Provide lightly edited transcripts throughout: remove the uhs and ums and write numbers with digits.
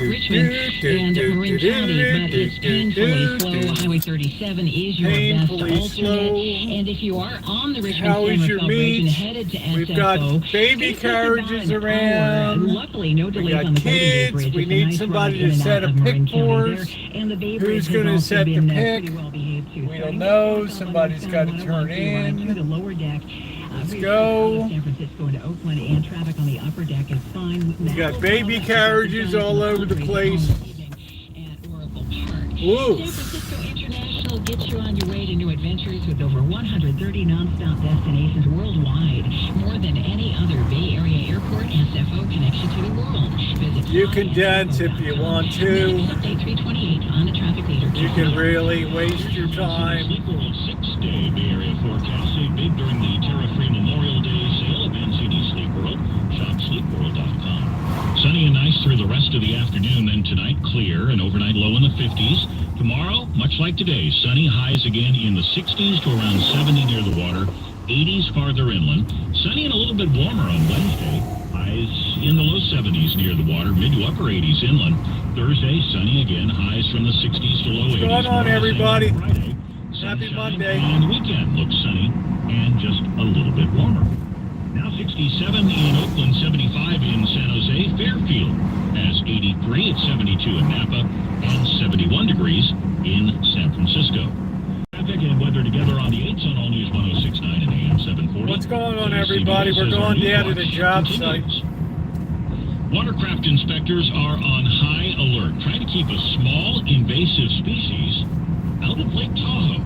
Richmond and Marin County, but it's painfully slow. Highway 37 is your best alternate. And if you are on the Richmond-San Rafael Bridge and headed to SFO, we've got baby carriages around. Luckily, no delays got on the Golden Gate kids. Bridge. We need somebody to set a pick for us. Who's going to set the pick? We don't know. Somebody's got to turn in. The lower deck. Let's go. San Francisco into Oakland, and traffic on the upper deck is fine. We got baby carriages all over the place. Woo. San Francisco International gets you on your way to new adventures with over 130 nonstop destinations worldwide. More than any other Bay Area airport, SFO connects you to the world. Visit You can dance if you want to. Update 328 on the traffic leader. You can really waste your time. Sleep World 6-day Bay Area forecast. Save big during the Terra-Free Memorial Day sale at NCD Sleep World. Shop sleepworld.com. Sunny and nice through the rest of the afternoon, then tonight clear and overnight low in the 50s. Tomorrow, much like today, sunny, highs again in the 60s to around 70 near the water, 80s farther inland. Sunny and a little bit warmer on Wednesday. Highs in the low 70s near the water, mid to upper 80s inland. Thursday, sunny again, highs from the 60s to low 80s. What's going on, everybody? Friday, Happy sunshine, Monday. On the weekend, looks sunny and just a little bit warmer. Now 67 in Oakland, 75 in San Jose. Fairfield has 83 at 72 in Napa and 71 degrees in San Francisco. Traffic and weather together on the 8s on All News 106.9 and AM 740. What's going on, everybody? We're going down to the job site. Watercraft inspectors are on high alert, trying to keep a small invasive species out of Lake Tahoe.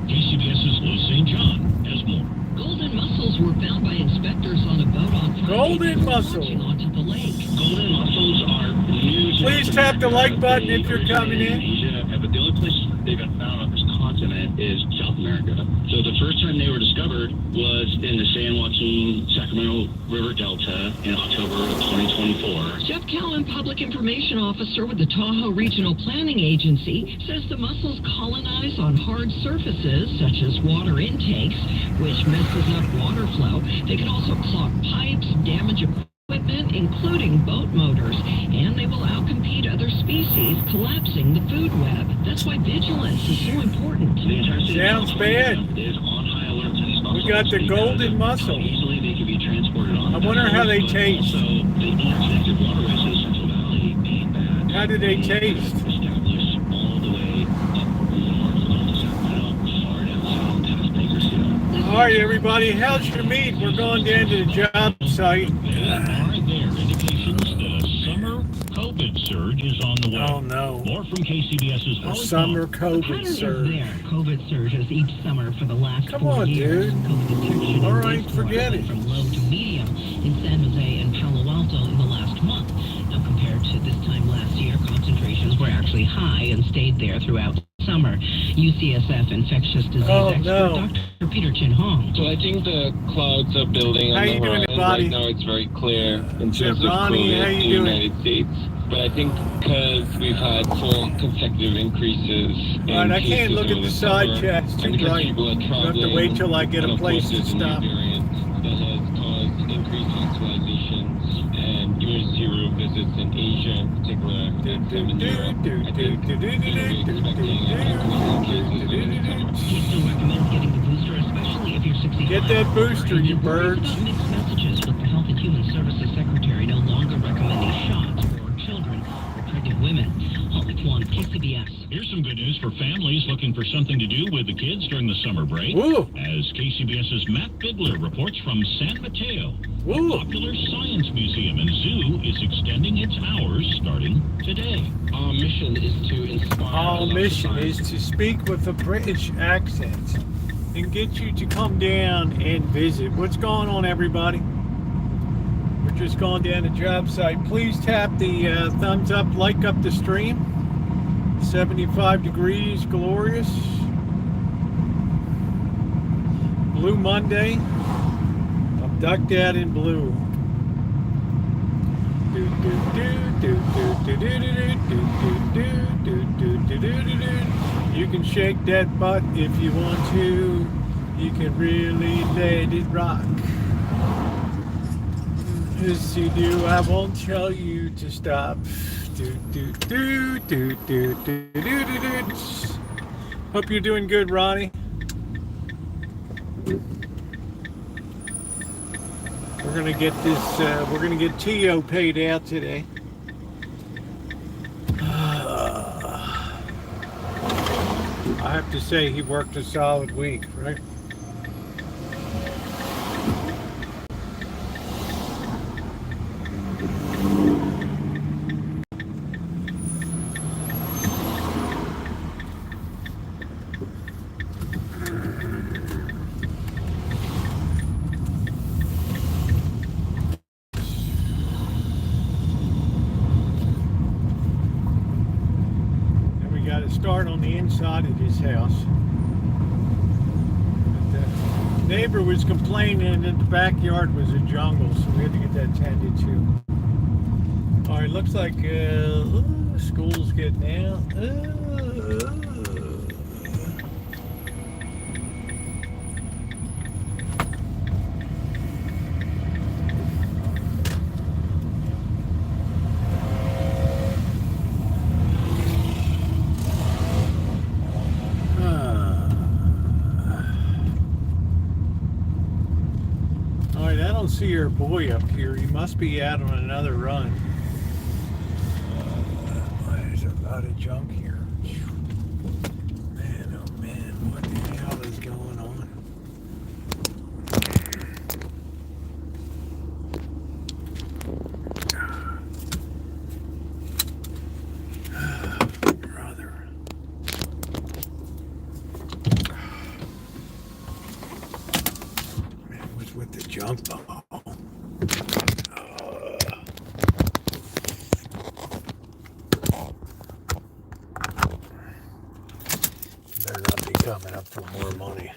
KCBS's Liz St. John has more. Golden mussels were found by inspectors on a boat on Friday. Golden mussel. Onto the lake. Golden mussels are new. Please tap the like button if you're coming in. Asia, but the only place they've been found on this continent is South America. So the first time they were discovered was in the San Joaquin Sacramento River Delta in October of 2024. Jeff Callan, Public Information Officer with the Tahoe Regional Planning Agency, says the mussels colonize on hard surfaces such as water intakes, which messes up water flow. They can also clog pipes, damage equipment, including boat motors, and they will outcompete other species, collapsing the food web. That's why vigilance is so important. The entire city Sounds bad. is on high alert to these mussels. We got the golden mussel. Easily they can be transported on. I wonder how they taste. Also, the interconnected waterways of the Central Valley ain't bad. How do they taste? Established all the way up north on the Sacramento, far down south past Bakersfield. All right, everybody. How's your meat? We're going down to the job site. Are there indications that a summer COVID surge is on the way? Oh, no. More from KCBS's A Holly summer Palmer. COVID surge. COVID surges each summer for the last Come 4 on, years. dude. COVID detection All in right, wastewater forget went it. from low to medium in San Jose and Palo Alto in the last month. Now, compared to this time last year, concentrations were actually high and stayed there throughout summer. UCSF infectious disease expert Dr. Peter Chin Hong. So I think the clouds are building How on you the doing, horizon. buddy? Right now it's very clear in terms of Ronnie, how COVID you to the doing? United States. But I think because we've had 4 consecutive increases in All right, I can't cases look at over the side summer, chat. It's too and because bright. people are We'll have to traveling, wait till I get and a of place course to there's a new stop. variant that has caused increased hospitalizations and emergency room visits in Asia in particular, and some in Europe. I think we're expecting an increase in cases over the summer. He still recommends getting the booster, especially if you're 65. Get that booster, you birds. About mixed messages with the Health and Human Services Secretary no longer recommending shots for children or pregnant women. Holly Kwan, KCBS. Here's some good news for families looking for something to do with the kids during the summer break. Woo. As KCBS's Matt Bigler reports from San Mateo, Woo. the popular science museum and zoo is extending its hours starting today. Our mission is to inspire. Our love mission for is science. to speak with a British accent and get you to come down and visit. What's going on, everybody? We're just going down the job site. Please tap the thumbs up, like up the stream. 75 degrees, glorious. Blue Monday. I'm ducked out in blue. You can shake that butt if you want to. You can really let it rock. Yes, you do. I won't tell you to stop Hope you're doing good, Ronnie. We're gonna get this. We're gonna get Tio paid out today. I have to say he worked a solid week, right? And we got to start on the inside of this house. Neighbor was complaining that the backyard was a jungle, so we had to get that tended to. All right, looks like school's getting out. I don't see your boy up here. He must be out on another run. There's a lot of junk here. Man, oh man, what the hell is going on? Brother. Man, what's with the junk ball? Better not be coming up for more money.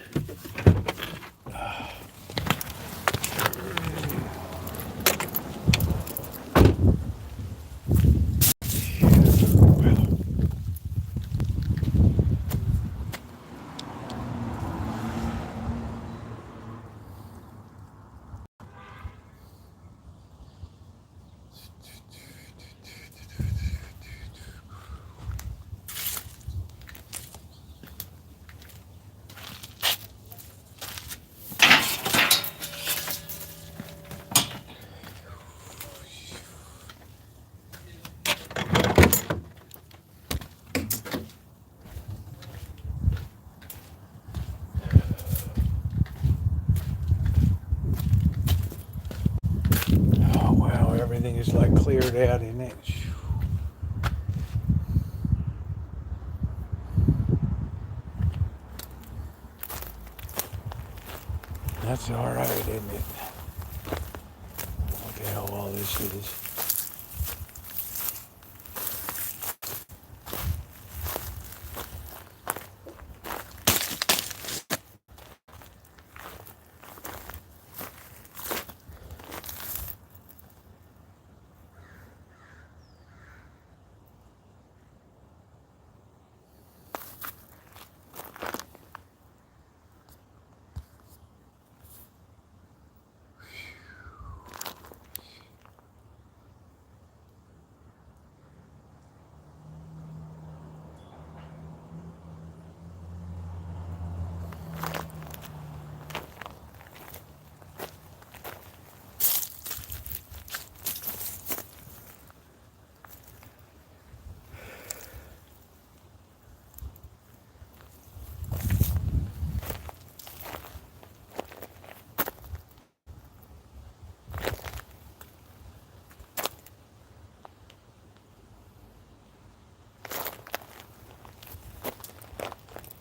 Oh wow, everything is like cleared out in it. That's all right, isn't it? Look at how all this is.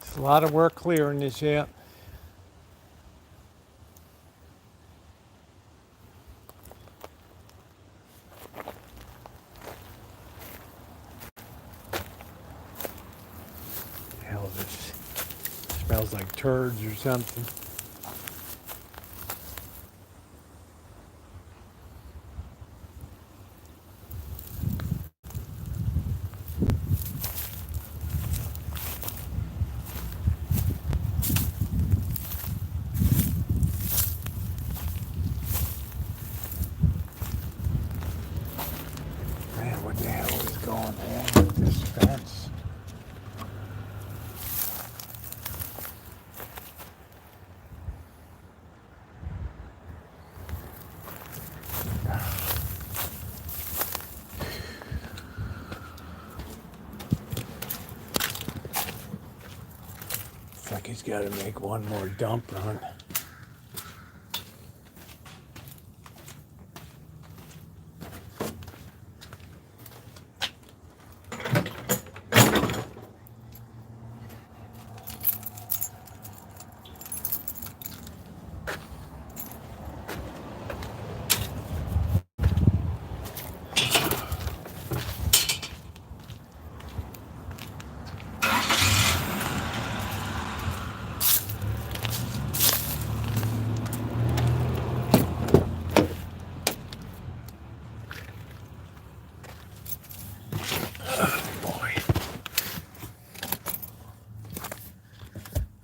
It's a lot of work clearing this out. Hell, this smells like turds or something. Man, what the hell is going this fence. Looks like he's got to make one more dump run.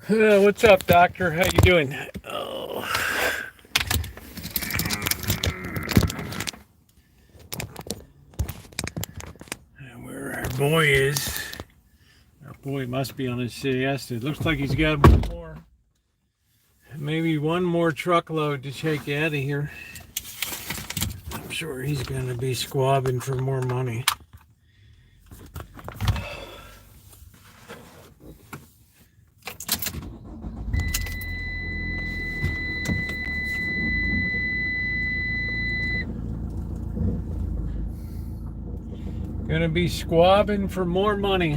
What's up, doctor? How you doing? Oh. And where our boy is. Our boy must be on his siesta. It looks like he's got maybe one more truckload to take out of here. I'm sure he's going to be squabbing for more money. Gonna be squabbing for more money.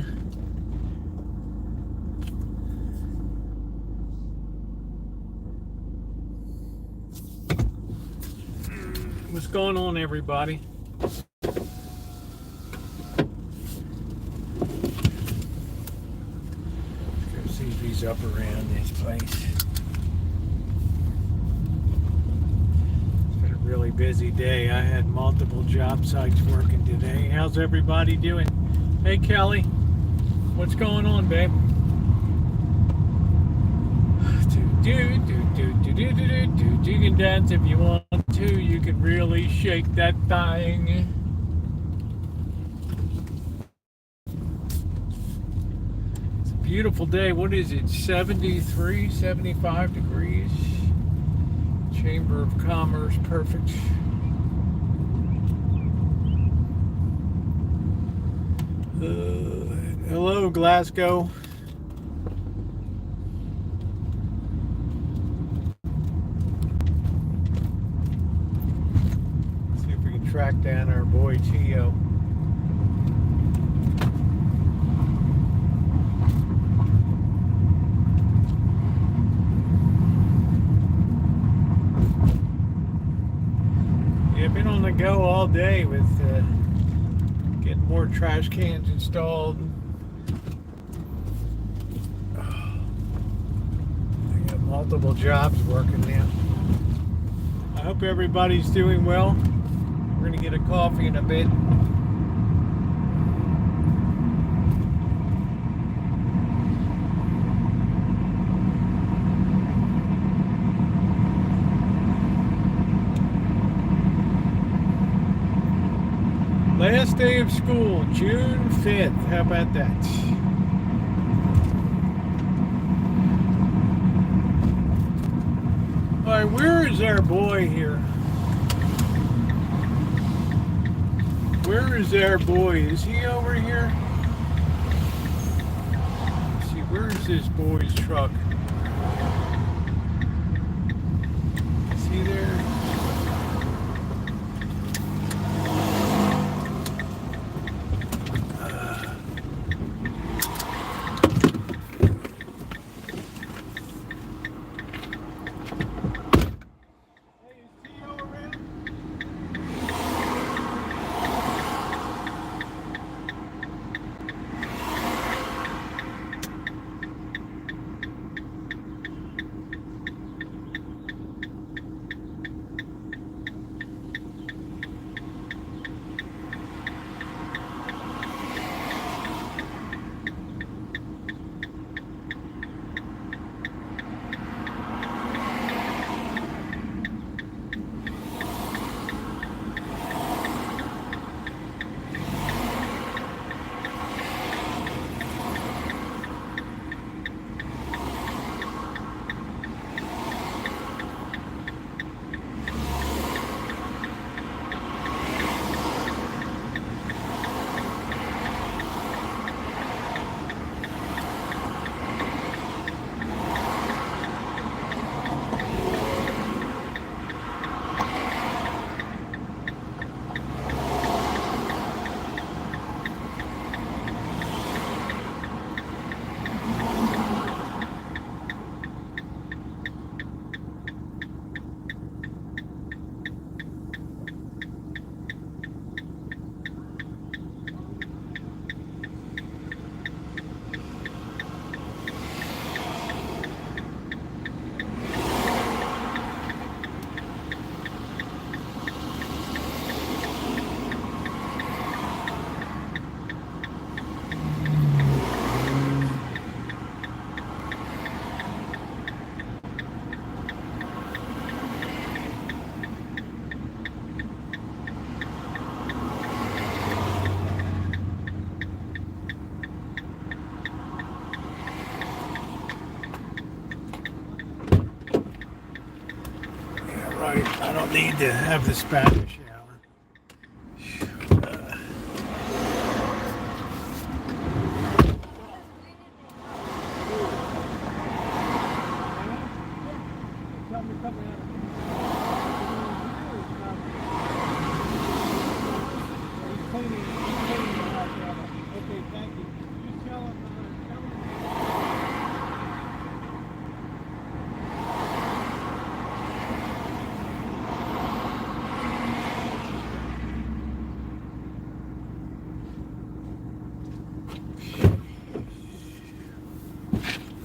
What's going on, everybody? Let's go see if he's up around this place. Really busy day. I had multiple job sites working today. How's everybody doing? Hey Kelly, what's going on, babe? You can dance if you want to. You can really shake that thing. It's a beautiful day. What is it? 73, 75 degrees. Chamber of Commerce, perfect. Hello, Glasgow. Let's see if we can track down our boy Tio. Been on the go all day with getting more trash cans installed. I got multiple jobs working now. I hope everybody's doing well. We're going to get a coffee in a bit. Last day of school, June 5th. How about that? All right, where is our boy here? Where is our boy? Is he over here? Let's see, where is this boy's truck? Is he there? I don't need to have the Spanish hour. Okay, thank you. Just tell him.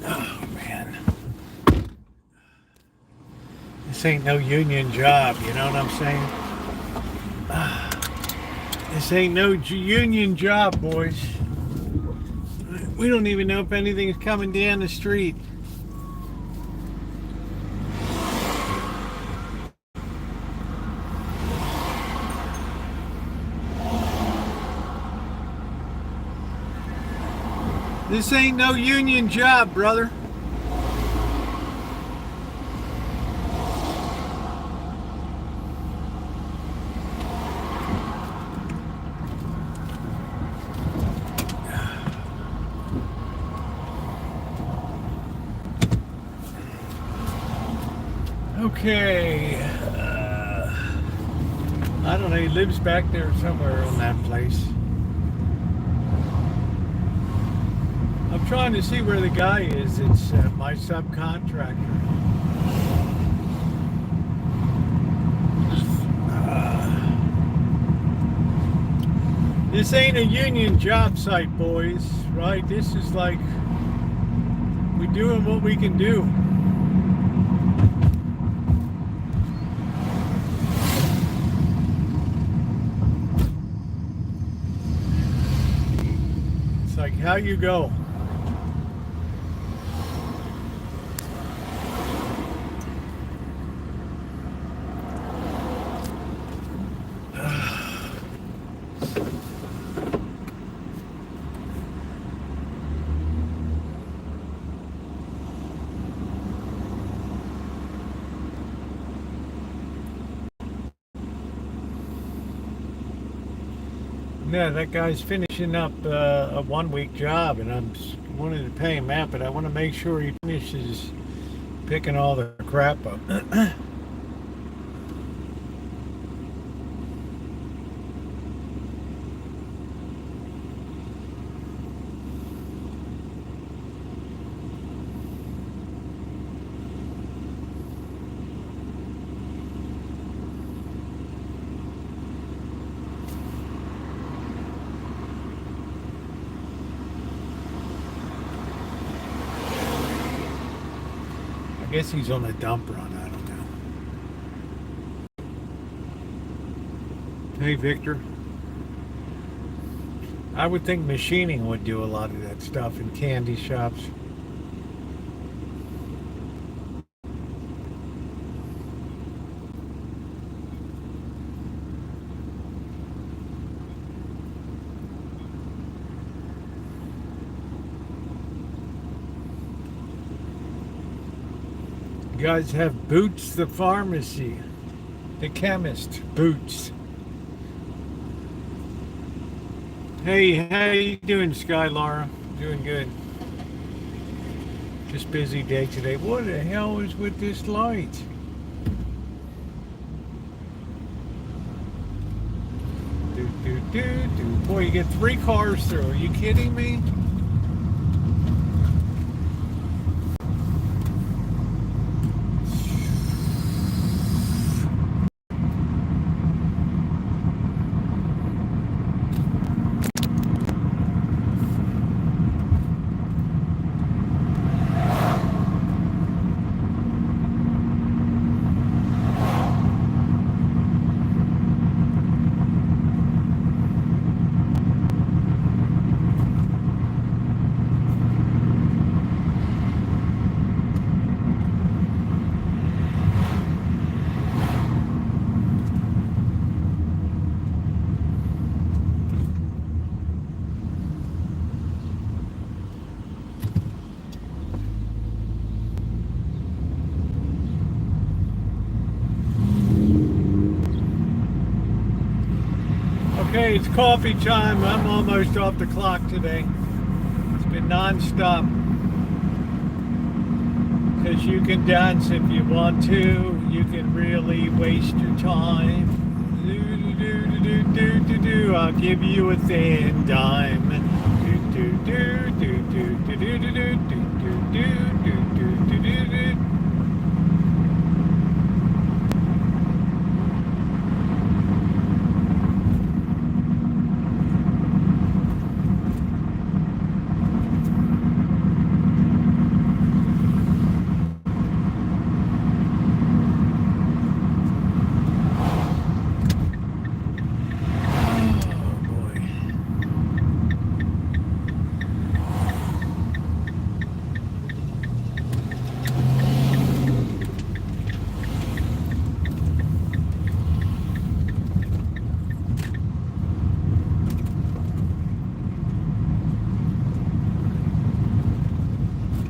Oh man, this ain't no union job. You know what I'm saying? This ain't no union job, boys. We don't even know if anything's coming down the street. This ain't no union job, brother. Okay. I don't know. He lives back there somewhere on that place. I'm trying to see where the guy is. It's my subcontractor. This ain't a union job site, boys, right? This is like we're doing what we can do. It's like how you go. Yeah, that guy's finishing up a 1 week job, and I'm wanting to pay him out, but I want to make sure he finishes picking all the crap up. I guess he's on a dump run, I don't know. Hey, Victor. I would think machining would do a lot of that stuff in candy shops. You guys have Boots the pharmacy, the chemist, Boots. Hey, how you doing, Sky Laura? Doing good. Just busy day today. What the hell is with this light? Boy, you get 3 cars through. Are you kidding me? Okay, it's coffee time. I'm almost off the clock today. It's been non-stop. Because you can dance if you want to. You can really waste your time. I'll give you a thin dime.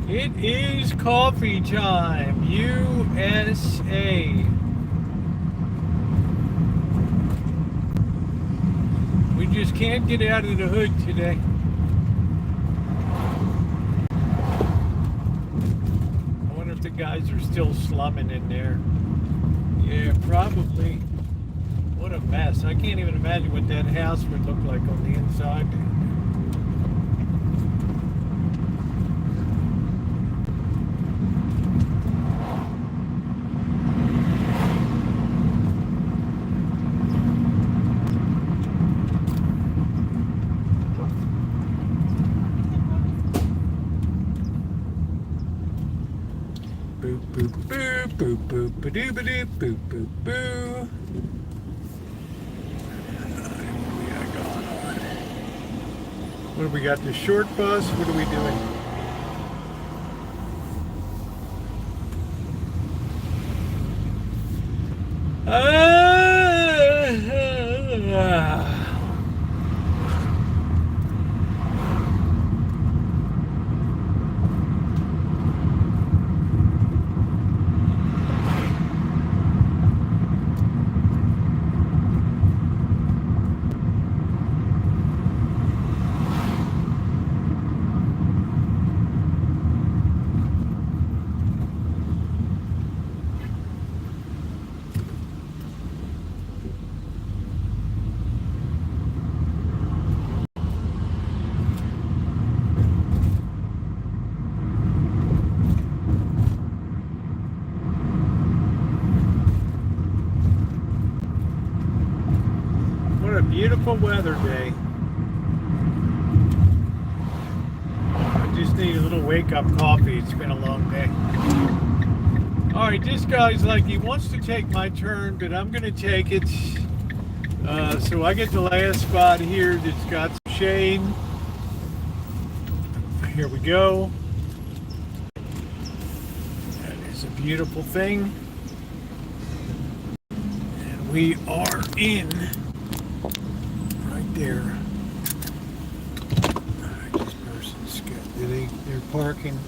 It is coffee time, USA. We just can't get out of the hood today. I wonder if the guys are still slumming in there. Yeah, probably. What a mess. I can't even imagine what that house would look like on the inside. Boop, boop, boop, boop, boop, ba-doo, ba-doo, boop, boop, boo. What do we got? The short bus? What are we doing? What a beautiful weather day. I just need a little wake-up coffee. It's been a long day. All right, this guy's like, he wants to take my turn, but I'm going to take it. So I get the last spot here that's got some shade. Here we go. That is a beautiful thing. And we are in right there. All right, this person's good. They're parking.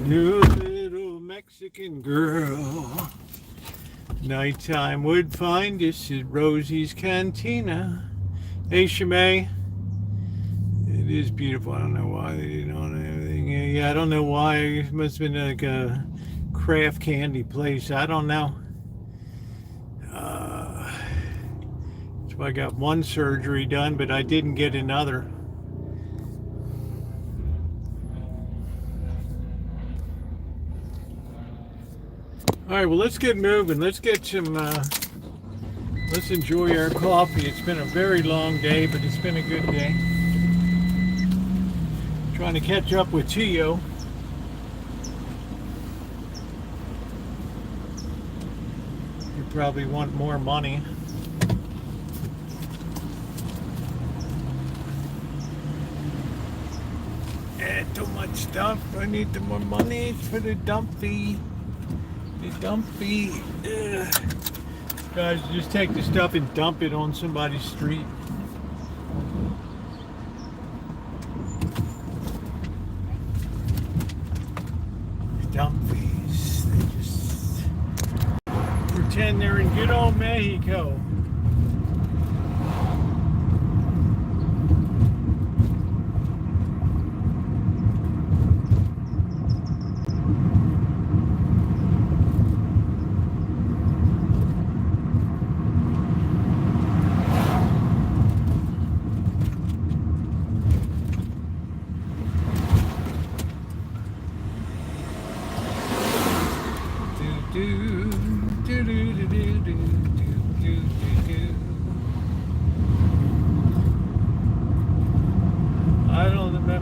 You little Mexican girl. Nighttime would find us at Rosie's Cantina. Hey, Shimei. It is beautiful. I don't know why they didn't own everything. Yeah, I don't know why. It must have been like a craft candy place. I don't know. So I got one surgery done, but I didn't get another. All right, well, let's get moving. Let's get some, let's enjoy our coffee. It's been a very long day, but it's been a good day. Trying to catch up with Tio. You probably want more money. Too much stuff. I need some more money for the dump fee. The dump fee. Guys, just take the stuff and dump it on somebody's street. The dump fees. They just pretend they're in good old Mexico.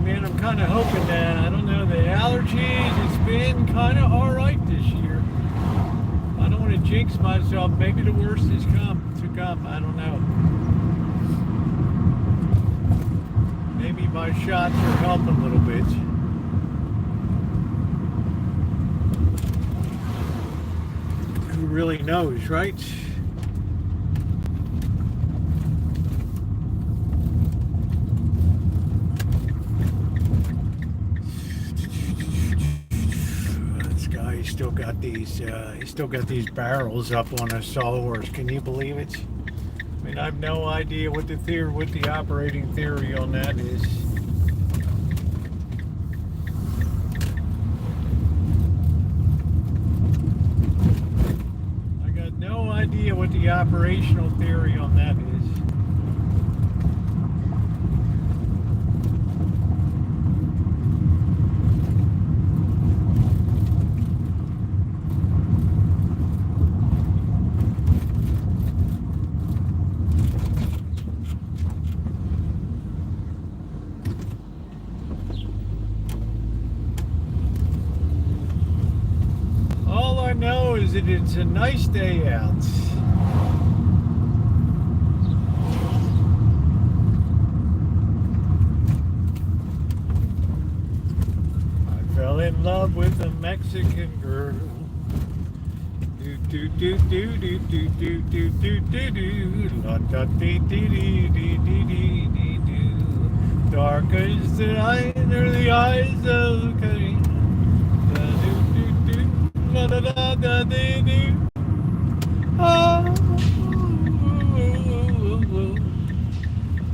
Man, I'm kind of hoping that, I don't know, the allergies, it's been kind of all right this year. I don't want to jinx myself. Maybe the worst is to come. I don't know. Maybe my shots are helping a little bit. Who really knows, right? He's still got these barrels up on a sawhorse. Can you believe it? I mean, I have no idea what the operating theory on that is. I got no idea what the operational theory on that is. It's a nice day out. I fell in love with a Mexican girl. Do do do do do do do do do do do. La da dee dee dee dee dee dee dee dee. Dark as the eyes of Cain. Da da da da dee dee. Oh,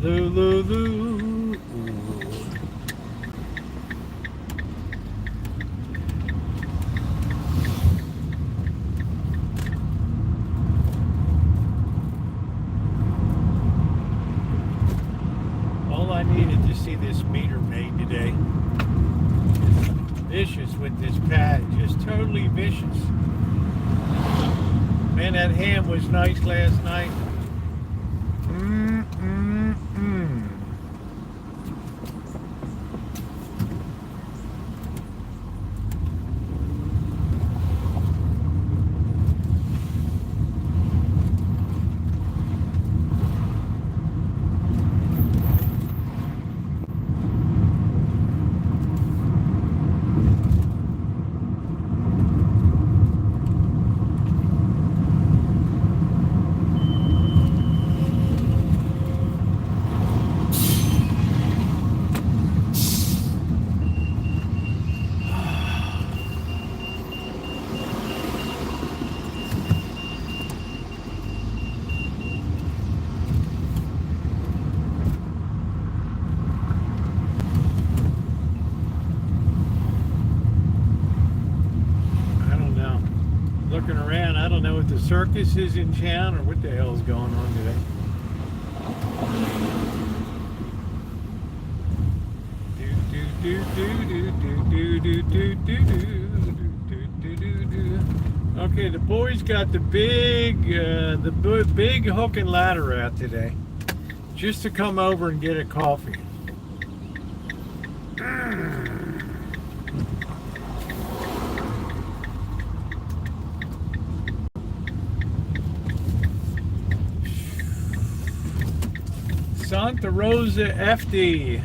Lulu. All I needed to see this meter made today. Vicious with this pad, just totally vicious. Man, that ham was nice last night. if the circus is in town or what the hell is going on today. Okay, the boys got the big hook and ladder out today, just to come over and get a coffee. Santa Rosa FD.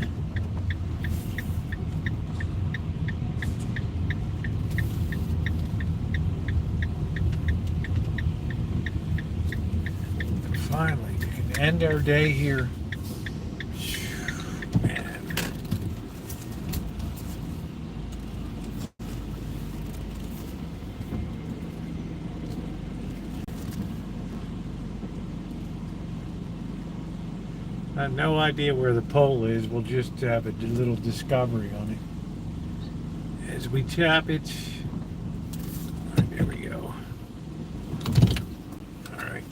Finally, we can end our day here. Man. I have no idea where the pole is. We'll just have a little discovery on it. As we tap it, there we go. All right.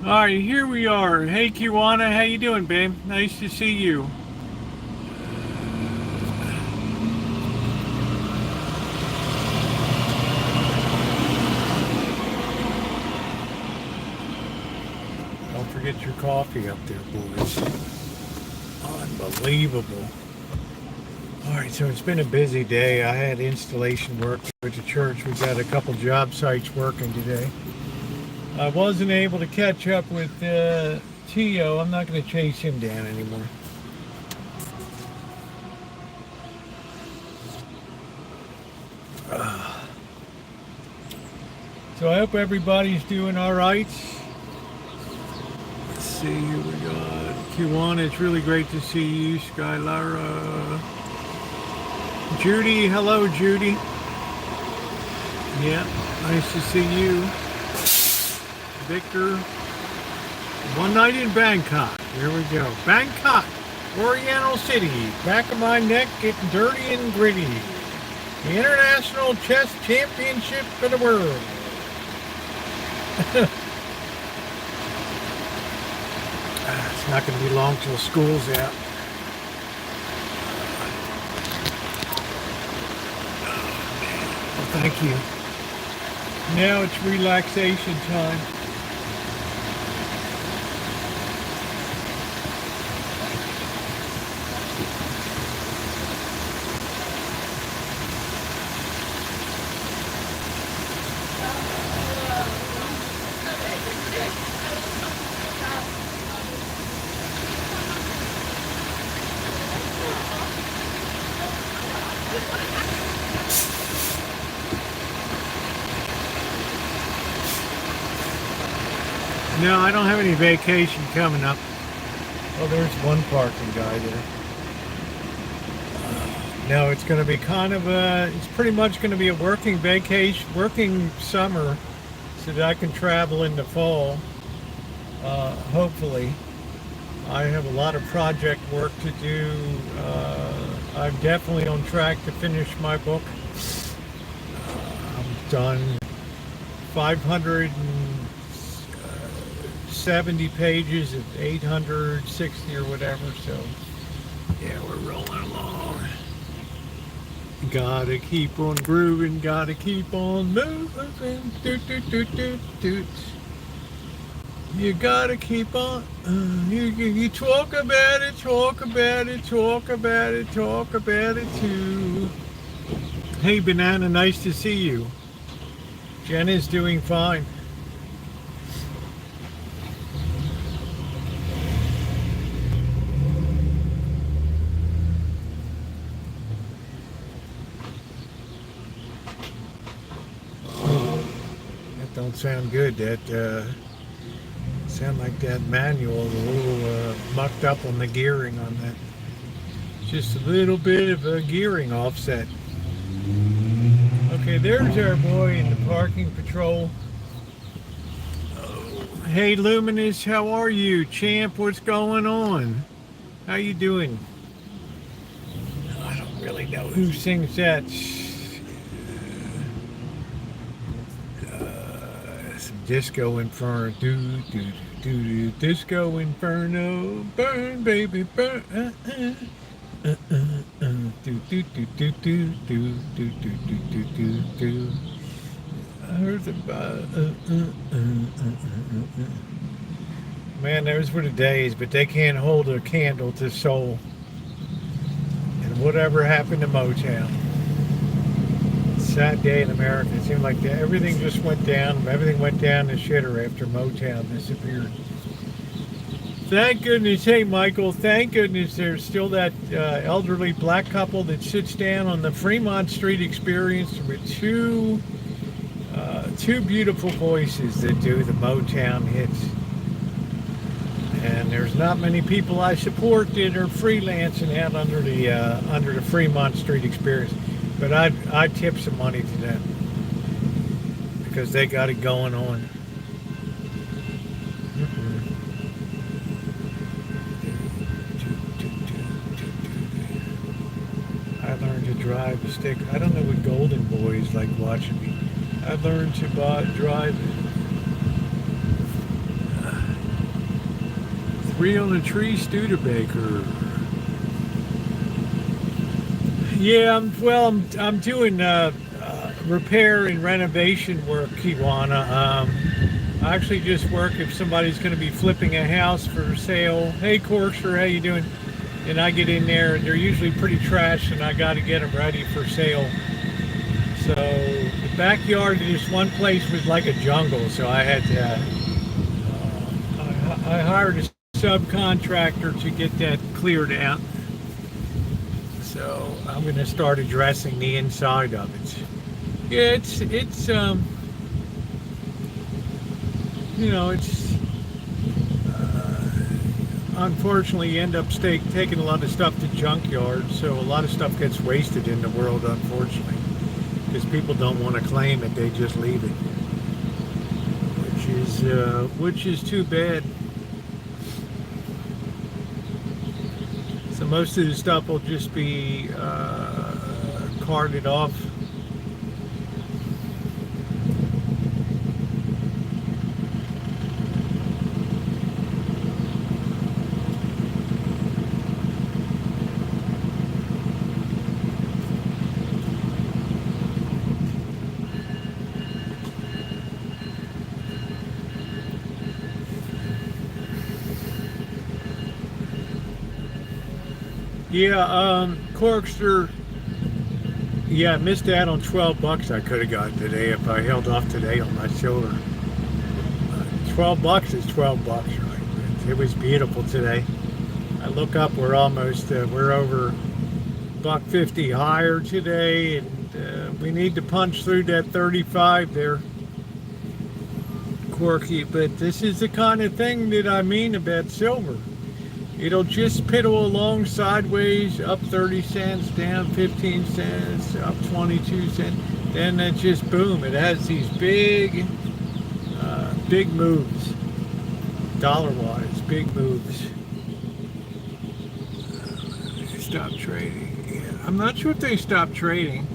All right, here we are. Hey, Kiwana, how you doing, babe? Nice to see you. Don't forget your coffee up there, boys. Unbelievable. All right, so it's been a busy day. I had installation work at the church. We've got a couple job sites working today. I wasn't able to catch up with Tio. I'm not going to chase him down anymore. So I hope everybody's doing all right. Let's see who we got. Kiwana, it's really great to see you. Skylara. Judy, hello Judy. Yeah, nice to see you. Victor. One night in Bangkok. Here we go. Bangkok, Oriental City. Back of my neck getting dirty and gritty. The International Chess Championship for the world. It's not going to be long till school's out. Well, thank you. Now it's relaxation time. No, I don't have any vacation coming up. Oh, there's one parking guy there. No, it's going to be kind of it's pretty much going to be a working vacation, working summer, so that I can travel in the fall, hopefully. I have a lot of project work to do. I'm definitely on track to finish my book. I've done 570 pages of 860 or whatever, so yeah, we're rolling along. Gotta keep on grooving, gotta keep on moving. Doot, doot, doot, doot, doot. You gotta keep on. You talk about it, talk about it, talk about it, talk about it too. Hey, Banana, nice to see you. Jen is doing fine. That don't sound good. That sound like that manual is a little mucked up on the gearing on that. Just a little bit of a gearing offset. Okay, there's our boy in the parking patrol. Oh, hey, Luminous, how are you? Champ, what's going on? How you doing? I don't really know who sings that. Disco Inferno, Disco Inferno, burn, baby, burn. I heard about. Man, those were the days, but they can't hold a candle to soul. And whatever happened to Motown? Sad day in America. It seemed like everything just went down. Everything went down the shitter after Motown disappeared. Thank goodness, hey Michael, thank goodness there's still that elderly black couple that sits down on the Fremont Street Experience with two beautiful voices that do the Motown hits. And there's not many people I support that are freelancing out under the Fremont Street Experience. But I'd tip some money to them because they got it going on. I learned to drive a stick. I don't know what golden boys like watching me. I learned to drive 3 on a tree Studebaker. Yeah, I'm doing repair and renovation work, Kiwana. I actually just work if somebody's going to be flipping a house for sale. Hey, Corkscrew, how you doing? And I get in there, and they're usually pretty trashed, and I got to get them ready for sale. So the backyard of this one place was like a jungle, so I had to. I hired a subcontractor to get that cleared out. So I'm going to start addressing the inside of it. Yeah, it's unfortunately you end up taking a lot of stuff to junkyards, so a lot of stuff gets wasted in the world, unfortunately, because people don't want to claim it, they just leave it, which is too bad. So most of the stuff will just be carted off. Yeah, Corkscrew. Yeah, I missed out on $12 I could have gotten today if I held off today on my silver. $12 is $12, right? It was beautiful today. I look up, we're almost, we're over $1.50 higher today, and we need to punch through that 35 there, Corky. But this is the kind of thing that I mean about silver. It'll just piddle along sideways, up 30 cents, down 15 cents, up 22 cents. Then it just boom. It has these big moves, dollar-wise, big moves. Stop trading. Yeah. I'm not sure if they stopped trading.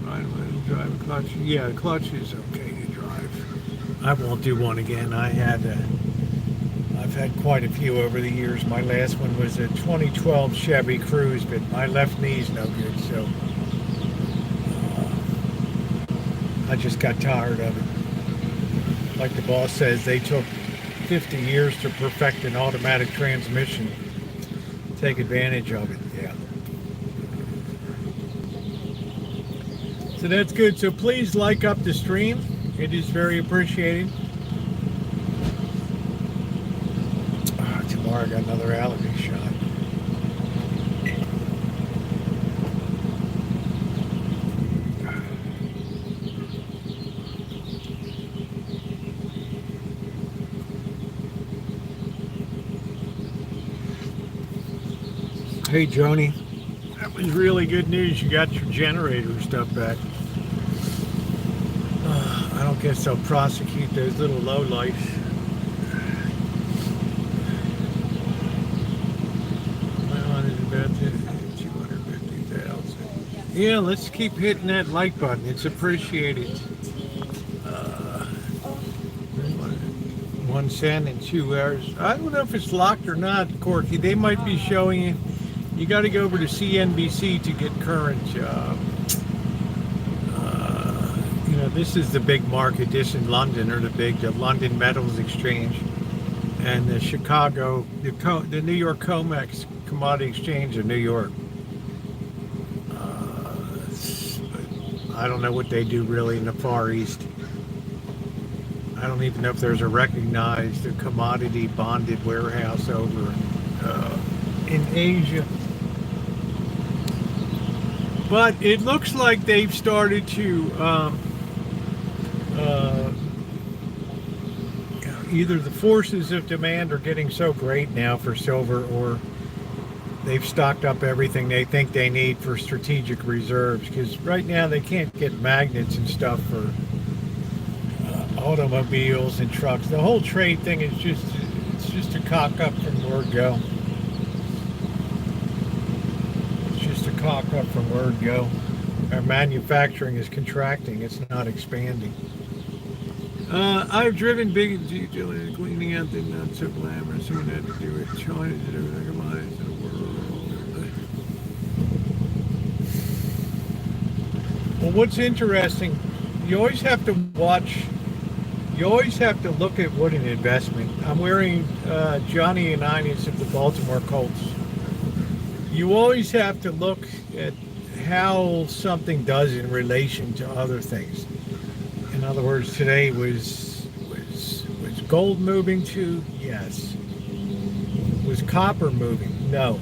Right, drive clutch. Yeah, the clutch is okay to drive. I won't do one again. I've had quite a few over the years. My last one was a 2012 Chevy Cruze, but my left knee's no good, so I just got tired of it. Like the boss says, they took 50 years to perfect an automatic transmission. Take advantage of it, yeah. So that's good. So please like up the stream. It is very appreciated. Tomorrow I got another allergy shot. Hey Joni, that was really good news. You got your generator stuff back. I don't guess they'll prosecute those little lowlifes. About 250,000. Yeah, let's keep hitting that like button. It's appreciated. 1 cent in 2 hours. I don't know if it's locked or not, Corky. They might be showing you. You got to go over to CNBC to get current. This is the big market. This in London, or the London Metals Exchange, and the Chicago, the New York COMEX Commodity Exchange of New York. I don't know what they do really in the Far East. I don't even know if there's a recognized commodity bonded warehouse over in Asia. But it looks like they've started to either the forces of demand are getting so great now for silver, or they've stocked up everything they think they need for strategic reserves, because right now they can't get magnets and stuff for automobiles and trucks. The whole trade thing is just a cock up from word go. It's just a cock up from word go. Our manufacturing is contracting, it's not expanding. I've driven big utilities, cleaning out the not so glamorous. Someone had to do it. China did everything combined in the world. Well, what's interesting, you always have to watch. You always have to look at what an investment. I'm wearing Johnny Unitas of the Baltimore Colts. You always have to look at how something does in relation to other things. In other words, today was gold moving too? Yes. Was copper moving? No.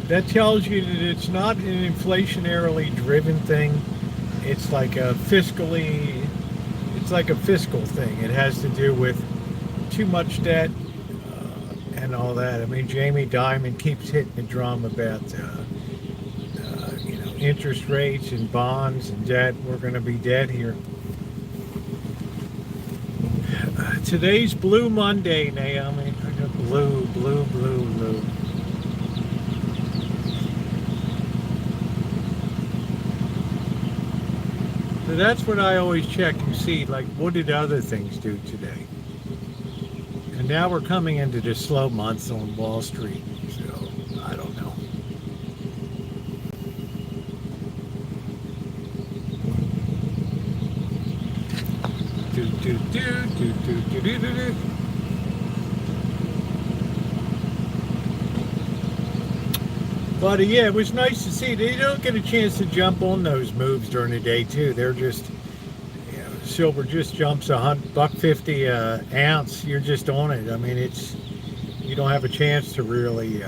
That tells you that it's not an inflationarily driven thing. It's like a fiscal thing. It has to do with too much debt and all that. I mean, Jamie Dimon keeps hitting the drum about interest rates and bonds and debt. We're going to be dead here. Today's Blue Monday, Naomi. I got blue. So that's what I always check and see, like, what did other things do today? And now we're coming into the slow months on Wall Street, so I don't know. But yeah, it was nice to see. They don't get a chance to jump on those moves during the day too. They're just, silver just jumps $1.50 an ounce. You're just on it. I mean, you don't have a chance to really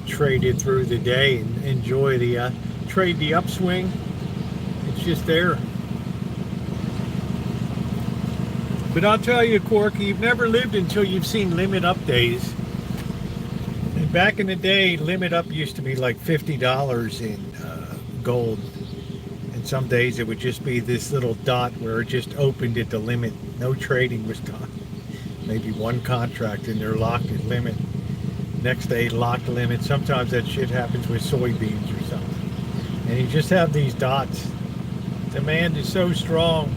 trade it through the day and enjoy trade the upswing. It's just there. But I'll tell you, Corky, you've never lived until you've seen limit up days. And back in the day, limit up used to be like $50 in gold. And some days it would just be this little dot where it just opened at the limit. No trading was done. Maybe one contract and they're locked at limit. Next day, locked limit. Sometimes that shit happens with soybeans or something. And you just have these dots. Demand is so strong.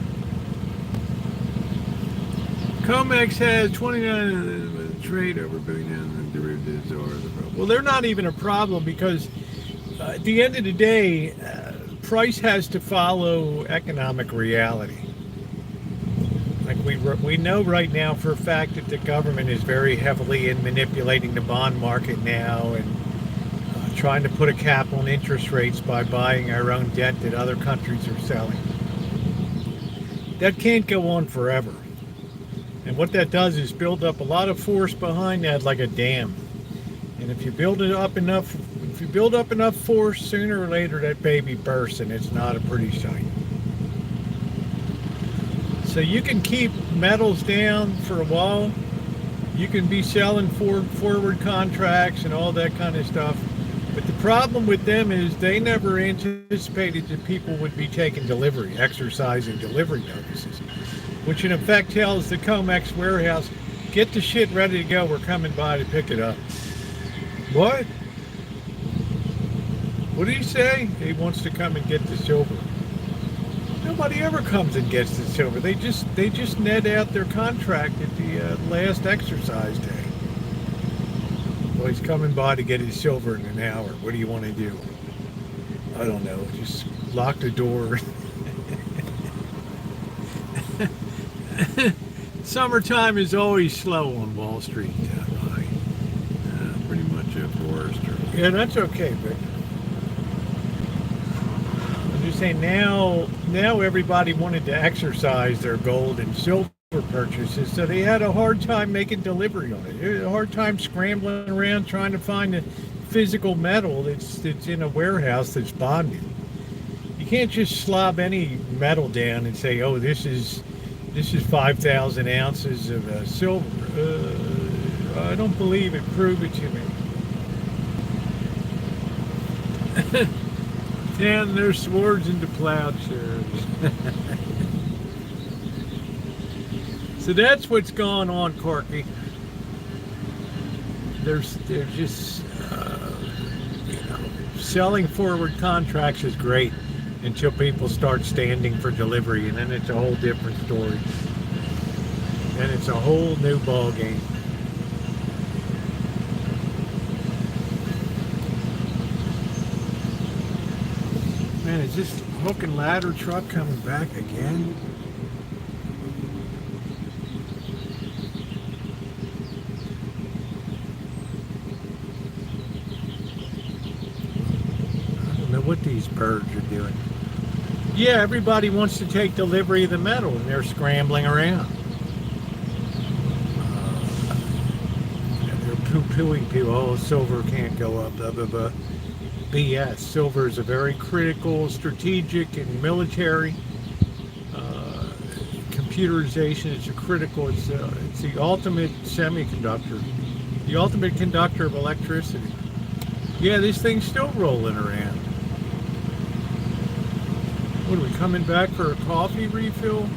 COMEX has 29 trade over billion and derivatives are the problem. Well, they're not even a problem because at the end of the day, price has to follow economic reality. Like we know right now for a fact that the government is very heavily in manipulating the bond market now and trying to put a cap on interest rates by buying our own debt that other countries are selling. That can't go on forever. And what that does is build up a lot of force behind that, like a dam. And if you build up enough force, sooner or later that baby bursts, and it's not a pretty sight. So you can keep metals down for a while. You can be selling forward contracts and all that kind of stuff. But the problem with them is they never anticipated that people would be taking delivery, exercising delivery notices, which in effect tells the COMEX warehouse, get the shit ready to go, we're coming by to pick it up. What? What did he say? He wants to come and get the silver. Nobody ever comes and gets the silver. They just net out their contract at the last exercise day. Well, he's coming by to get his silver in an hour. What do you want to do? I don't know. Just lock the door. Summertime is always slow on Wall Street. Pretty much a forester. Yeah, that's okay, Vic. I'm just saying now everybody wanted to exercise their gold and silver purchases, so they had a hard time making delivery on it. They had a hard time scrambling around trying to find the physical metal that's in a warehouse that's bonded. You can't just slob any metal down and say, oh, this is 5,000 ounces of silver. I don't believe it. Prove it to me. And their swords into plowshares. So that's what's going on, Corky. They're just, selling forward contracts is great until people start standing for delivery, and then it's a whole different story. Then it's a whole new ball game. Man, is this hook and ladder truck coming back again? I don't know what these birds are doing. Yeah, everybody wants to take delivery of the metal, and they're scrambling around. They're poo-pooing people. Oh, silver can't go up, blah, blah, blah. BS. Silver is a very critical, strategic, and military computerization. It's it's the ultimate semiconductor, the ultimate conductor of electricity. Yeah, this thing's still rolling around. What are we coming back for a coffee refill?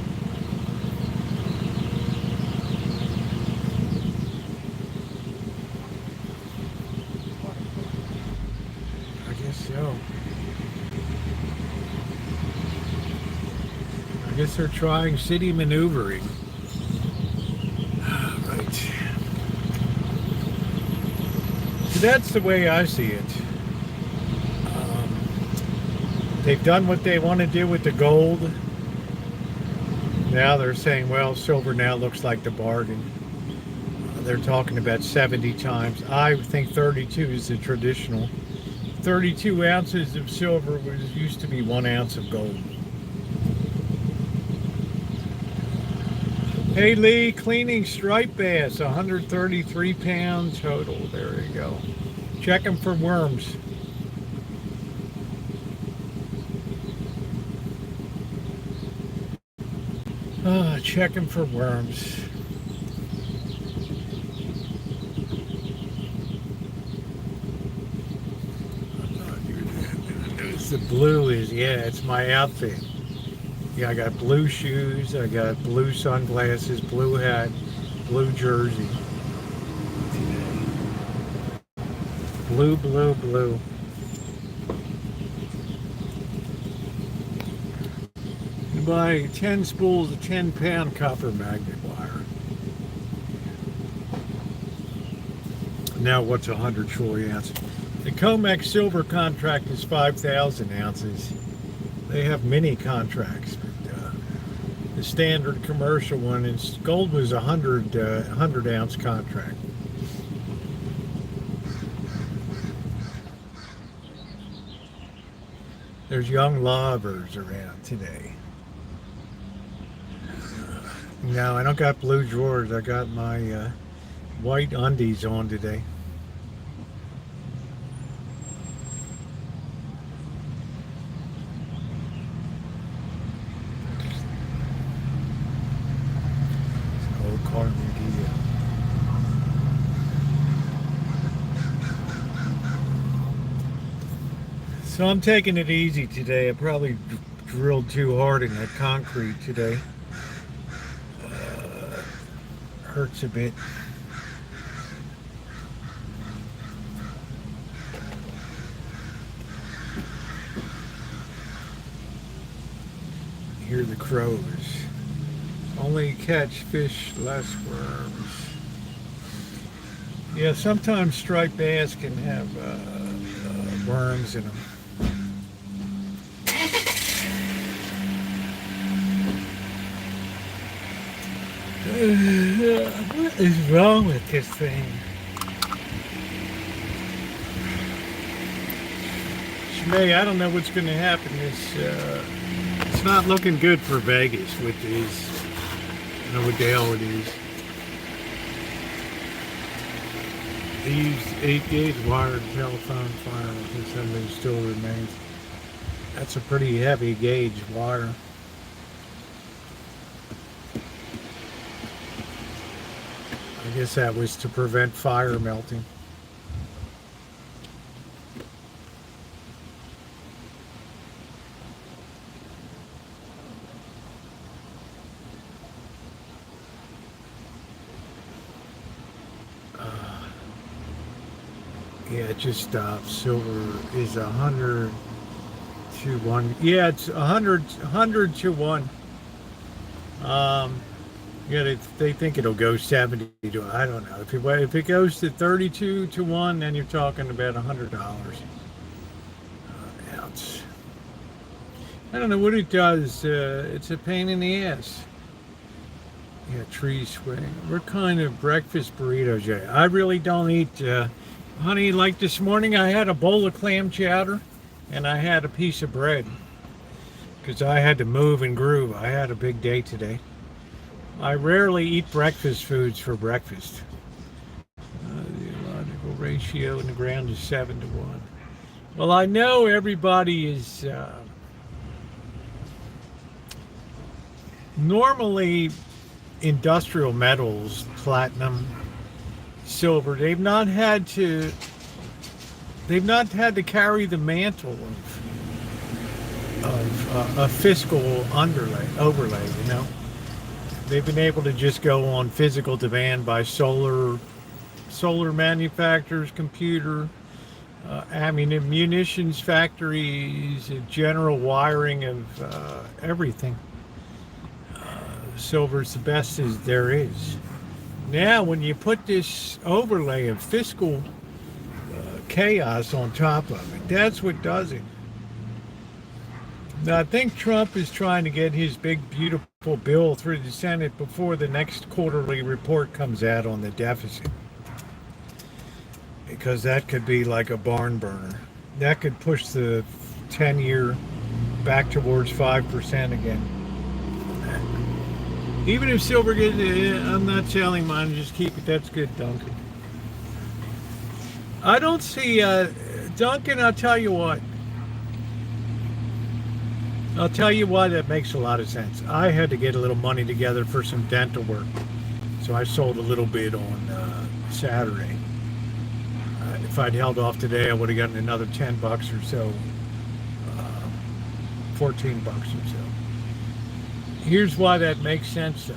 So, I guess they're trying city maneuvering. Right. So that's the way I see it. They've done what they want to do with the gold. Now they're saying, well, silver now looks like the bargain. They're talking about 70 times. I think 32 is the traditional. 32 ounces of silver used to be 1 ounce of gold. Hey Lee, cleaning striped bass, 133 pounds total. There you go. Check them for worms. Check them for worms. The blue is, yeah, it's my outfit. Yeah, I got blue shoes, I got blue sunglasses, blue hat, blue jersey. Blue, blue, blue. You buy 10 spools of 10-pound copper magnet wire. Now what's 100 troy ounces? The COMEX silver contract is 5,000 ounces. They have mini contracts, but the standard commercial one is gold was 100 ounce contract. There's young lovers around today. No, I don't got blue drawers. I got my white undies on today. So I'm taking it easy today. I probably drilled too hard in that concrete today. Hurts a bit. hear the crows. Only catch fish, less worms. Yeah, sometimes striped bass can have worms in them. What is wrong with this thing? Shmay, I don't know what's going to happen. It's not looking good for Vegas with these. I don't know what the hell it is. These 8-gauge wired telephone fire, if something still remains. That's a pretty heavy gauge wire. I guess that was to prevent fire melting. Yeah, it just stopped. Silver is 100 to 1. Yeah, it's 100 to 1. Yeah, they think it'll go 70 to, I don't know. If it goes to 32 to 1, then you're talking about $100. Ouch. I don't know what it does. It's a pain in the ass. Yeah, tree swing. What kind of breakfast burritos? Yeah, I really don't eat. Honey, like this morning, I had a bowl of clam chowder and I had a piece of bread because I had to move and groove. I had a big day today. I rarely eat breakfast foods for breakfast. The logical ratio in the ground is 7 to 1. Well, I know everybody is normally industrial metals, platinum, silver. They've not had to carry the mantle of a fiscal overlay. You know, they've been able to just go on physical demand by solar manufacturers, computer, munitions factories, general wiring of everything. Silver's the best as there is. Now, when you put this overlay of fiscal chaos on top of it, that's what does it. Now, I think Trump is trying to get his big, beautiful bill through the Senate before the next quarterly report comes out on the deficit. Because that could be like a barn burner. That could push the 10-year back towards 5% again. Even if silver gets, I'm not selling mine, just keep it. That's good, Duncan. I don't see, Duncan, I'll tell you what. I'll tell you why that makes a lot of sense. I had to get a little money together for some dental work. So I sold a little bit on Saturday. If I'd held off today, I would have gotten another $10 or so. $14 or so. Here's why that makes sense, though.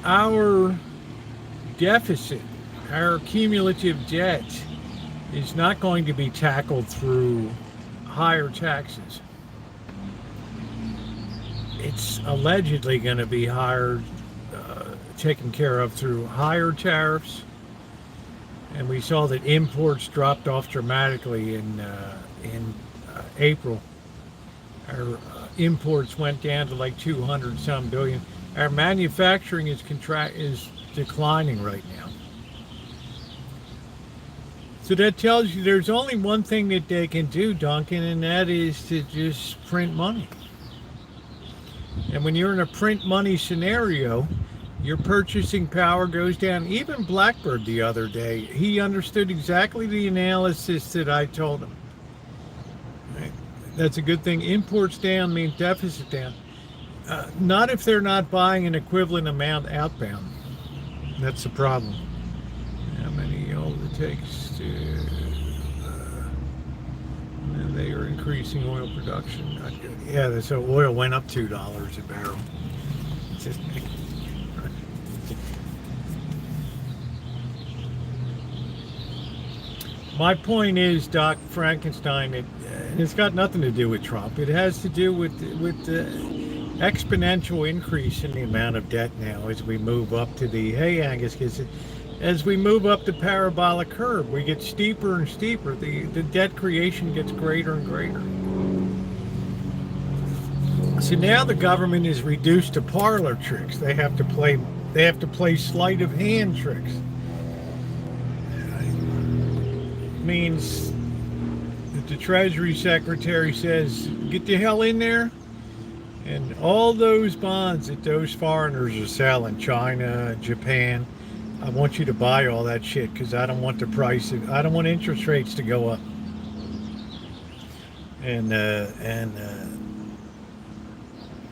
Our deficit, our cumulative debt, is not going to be tackled through higher taxes. It's allegedly going to be taken care of through higher tariffs. And we saw that imports dropped off dramatically in April. Our imports went down to like 200 some billion. Our manufacturing is declining right now. So that tells you there's only one thing that they can do, Duncan, and that is to just print money. And when you're in a print money scenario, your purchasing power goes down. Even Blackbird the other day, he understood exactly the analysis that I told him. That's a good thing. Imports down means deficit down. Not if they're not buying an equivalent amount outbound. That's the problem. How many oil it takes to... and they are increasing oil production. Not good. Yeah, so oil went up $2 a barrel. Just... My point is, Doc Frankenstein, it's got nothing to do with Trump. It has to do with the exponential increase in the amount of debt now as we move up to the, hey Angus, as we move up the parabolic curve, we get steeper and steeper. The debt creation gets greater and greater. So now the government is reduced to parlor tricks. They have to play sleight of hand tricks. Means that the Treasury Secretary says, get the hell in there. And all those bonds that those foreigners are selling, China, Japan, I want you to buy all that shit because I don't want I don't want interest rates to go up. And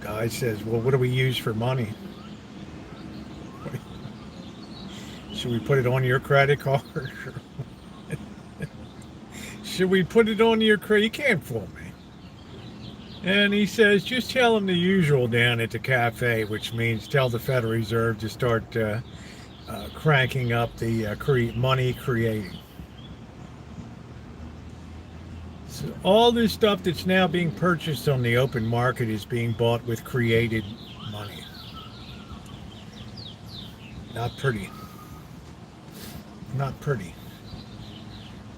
guy says, well, what do we use for money? Should we put it on your credit card? Should we put it on your credit? You can't fool me. And he says, just tell them the usual down at the cafe, which means tell the Federal Reserve to start cranking up the money creating. So all this stuff that's now being purchased on the open market is being bought with created money. Not pretty. Not pretty.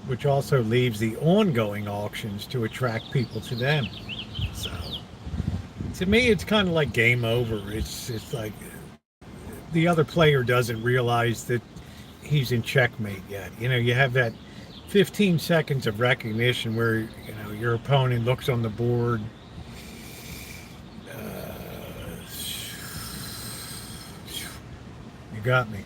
Which also leaves the ongoing auctions to attract people to them. So, to me, it's kind of like game over. It's like the other player doesn't realize that he's in checkmate yet. You know, you have that 15 seconds of recognition where, you know, your opponent looks on the board. You got me.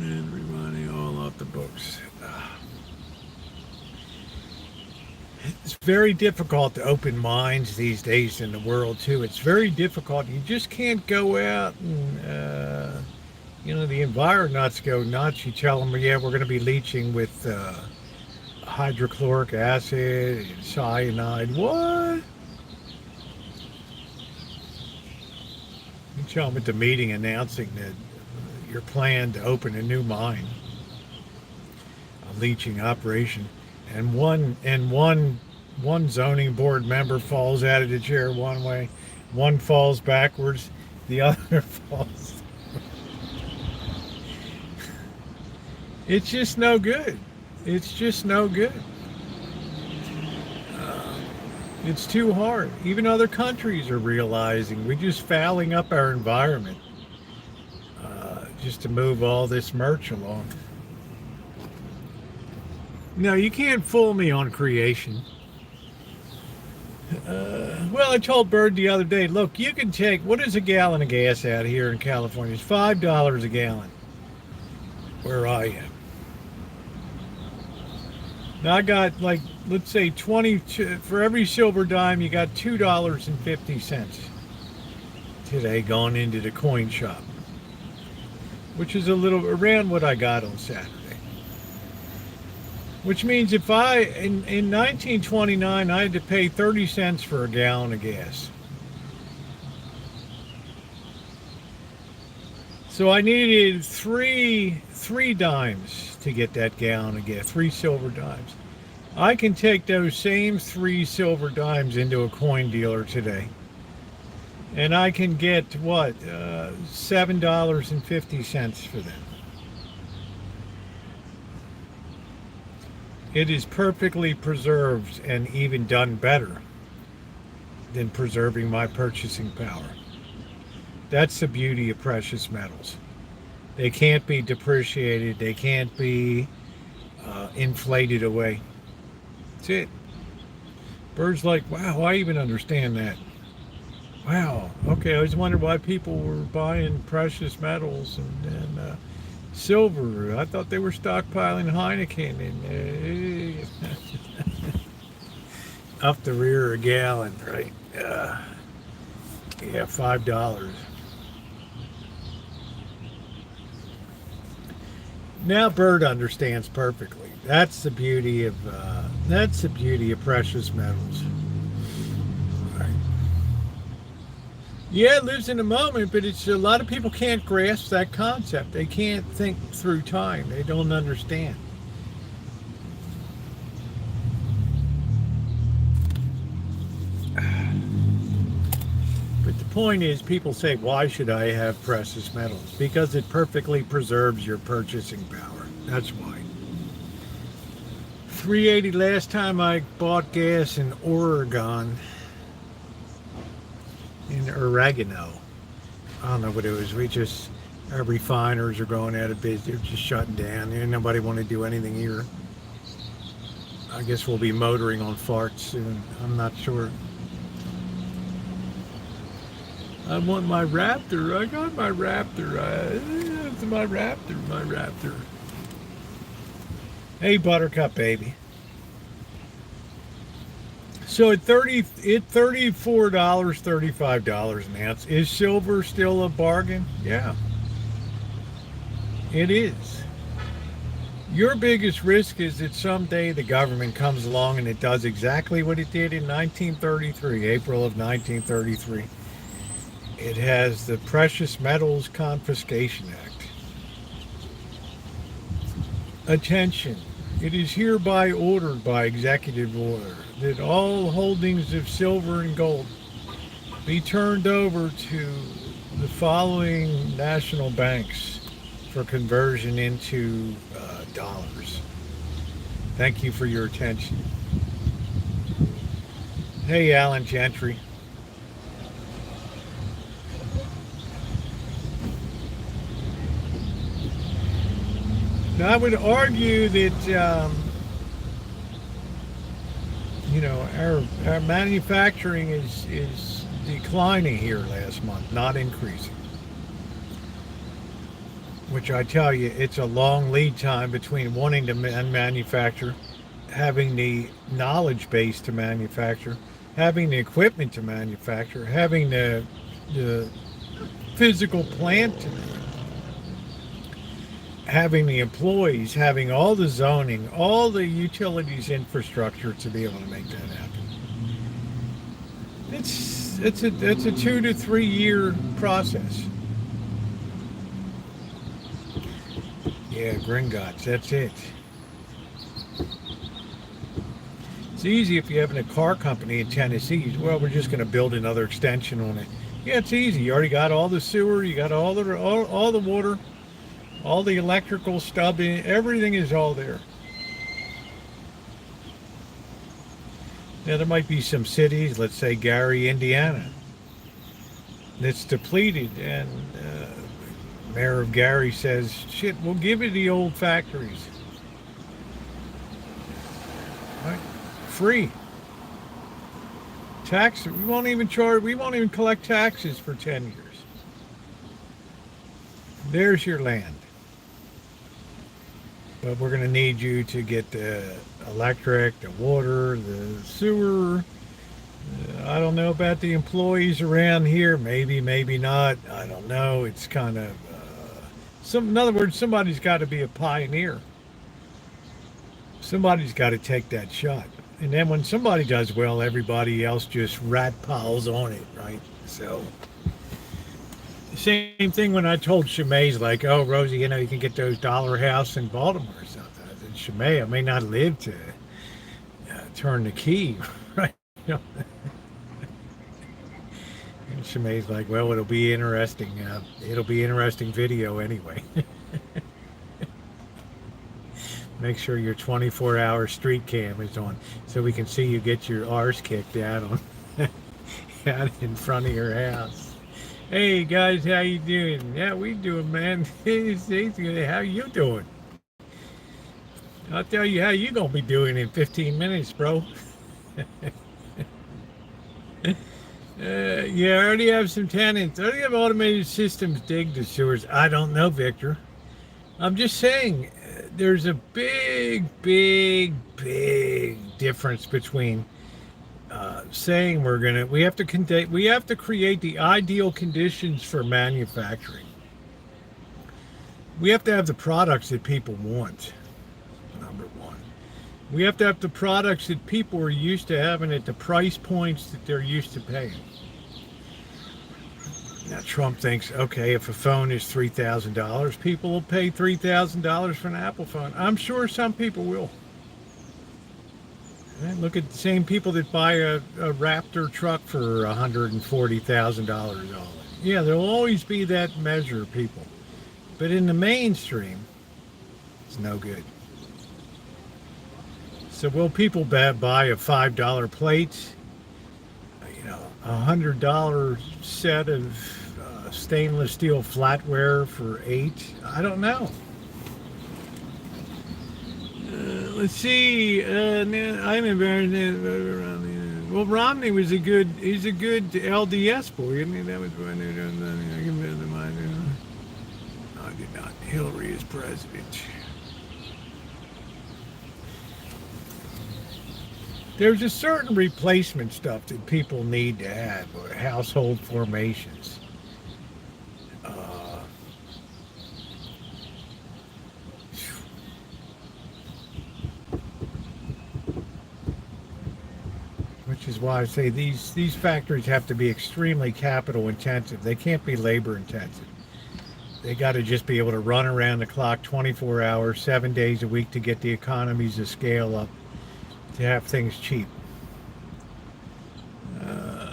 Everybody all off the books. It's very difficult to open minds these days in the world too. It's very difficult. You just can't go out and you know, the environments go nuts. You tell them, yeah, we're going to be leaching with hydrochloric acid and cyanide. What? You tell them at the meeting announcing that your plan to open a new mine, a leaching operation, and one zoning board member falls out of the chair one way, one falls backwards, the other falls. It's just no good. It's just no good. It's too hard. Even other countries are realizing we're just fouling up our environment just to move all this merch along. No, you can't fool me on creation. Well, I told Bird the other day, look, you can take, what is a gallon of gas out here in California? It's $5 a gallon where I am. Now I got, like, let's say 20, for every silver dime, you got $2.50 today going into the coin shop, which is a little around what I got on Saturday. Which means if in 1929, I had to pay 30 cents for a gallon of gas. So I needed three dimes to get that gallon of gas, 3 silver dimes. I can take those same 3 silver dimes into a coin dealer today. And I can get, what, $7.50 for them. It is perfectly preserved and even done better than preserving my purchasing power. That's the beauty of precious metals. They can't be depreciated. They can't be inflated away. That's it. Bird's like, wow, I even understand that. Wow. Okay, I was wondering why people were buying precious metals and silver. I thought they were stockpiling Heineken and up the rear a gallon, right? Yeah, $5. Now Bird understands perfectly. That's the beauty of precious metals. Right. Yeah, it lives in the moment, but it's a lot of people can't grasp that concept. They can't think through time. They don't understand. But the point is, people say, why should I have precious metals? Because it perfectly preserves your purchasing power. That's why. 380 last time I bought gas in Oregon, in oregano. I don't know what it was. Our refiners are going out of business. They're just shutting down. Ain't nobody want to do anything here. I guess we'll be motoring on farts soon. I'm not sure. I want my Raptor. I got my Raptor. It's my Raptor. Hey, Buttercup, baby. So at $34, $35 an ounce, is silver still a bargain? Yeah, it is. Your biggest risk is that someday the government comes along and it does exactly what it did in 1933, April of 1933. It has the Precious Metals Confiscation Act. Attention, it is hereby ordered by executive order that all holdings of silver and gold be turned over to the following national banks for conversion into dollars. Thank you for your attention. Hey, Alan Gentry. Now, I would argue that our manufacturing is declining here last month, not increasing. Which I tell you, it's a long lead time between wanting to manufacture, having the knowledge base to manufacture, having the equipment to manufacture, having the physical plant to manufacture, having the employees, having all the zoning, all the utilities infrastructure to be able to make that happen. It's a 2 to 3 year process. Yeah, Gringotts, that's it. It's easy if you have a car company in Tennessee. Well, we're just going to build another extension on it. Yeah, it's easy. You already got all the sewer, you got all the water, all the electrical stubbing, everything is all there. Now, there might be some cities, let's say Gary, Indiana, that's depleted, and Mayor of Gary says, shit, we'll give you the old factories. Right? Free. Tax, we won't even collect taxes for 10 years. There's your land. But we're going to need you to get the electric, the water, the sewer. I don't know about the employees around here. Maybe, maybe not. I don't know. It's kind of, in other words, somebody's got to be a pioneer. Somebody's got to take that shot. And then when somebody does well, everybody else just rat piles on it, right? So, same thing when I told Shemai's like, oh, Rosie, you can get those dollar house in Baltimore or something. I said, Shemai, I may not live to turn the key, right? And Shemai's like, well, it'll be interesting. It'll be interesting video anyway. Make sure your 24-hour street cam is on so we can see you get your arse kicked out out in front of your house. Hey guys, how you doing? Yeah, we doing, man. How you doing? I'll tell you how you gonna be doing in 15 minutes, bro. Yeah, I already have some tenants. I already have automated systems dig the sewers. I don't know, Victor. I'm just saying, there's a big difference between saying we have to create the ideal conditions for manufacturing. We have to have the products that people want, number one. We have to have the products that people are used to having at the price points that they're used to paying. Now Trump thinks, okay, if a phone is $3,000, people will pay $3,000 for an Apple phone. I'm sure some people will. And look at the same people that buy a Raptor truck for $140,000. Yeah, there'll always be that measure of people. But in the mainstream, it's no good. So will people buy a $5 plate, a $100 set of stainless steel flatware for $8? I don't know. Let's see. I'm embarrassed. Well, Romney was he's a good LDS boy, isn't he? That was when I did not. Hillary is president. There's a certain replacement stuff that people need to have, or household formations. Which is why I say these factories have to be extremely capital intensive. They can't be labor intensive. They got to just be able to run around the clock 24 hours, 7 days a week to get the economies of scale up, to have things cheap. The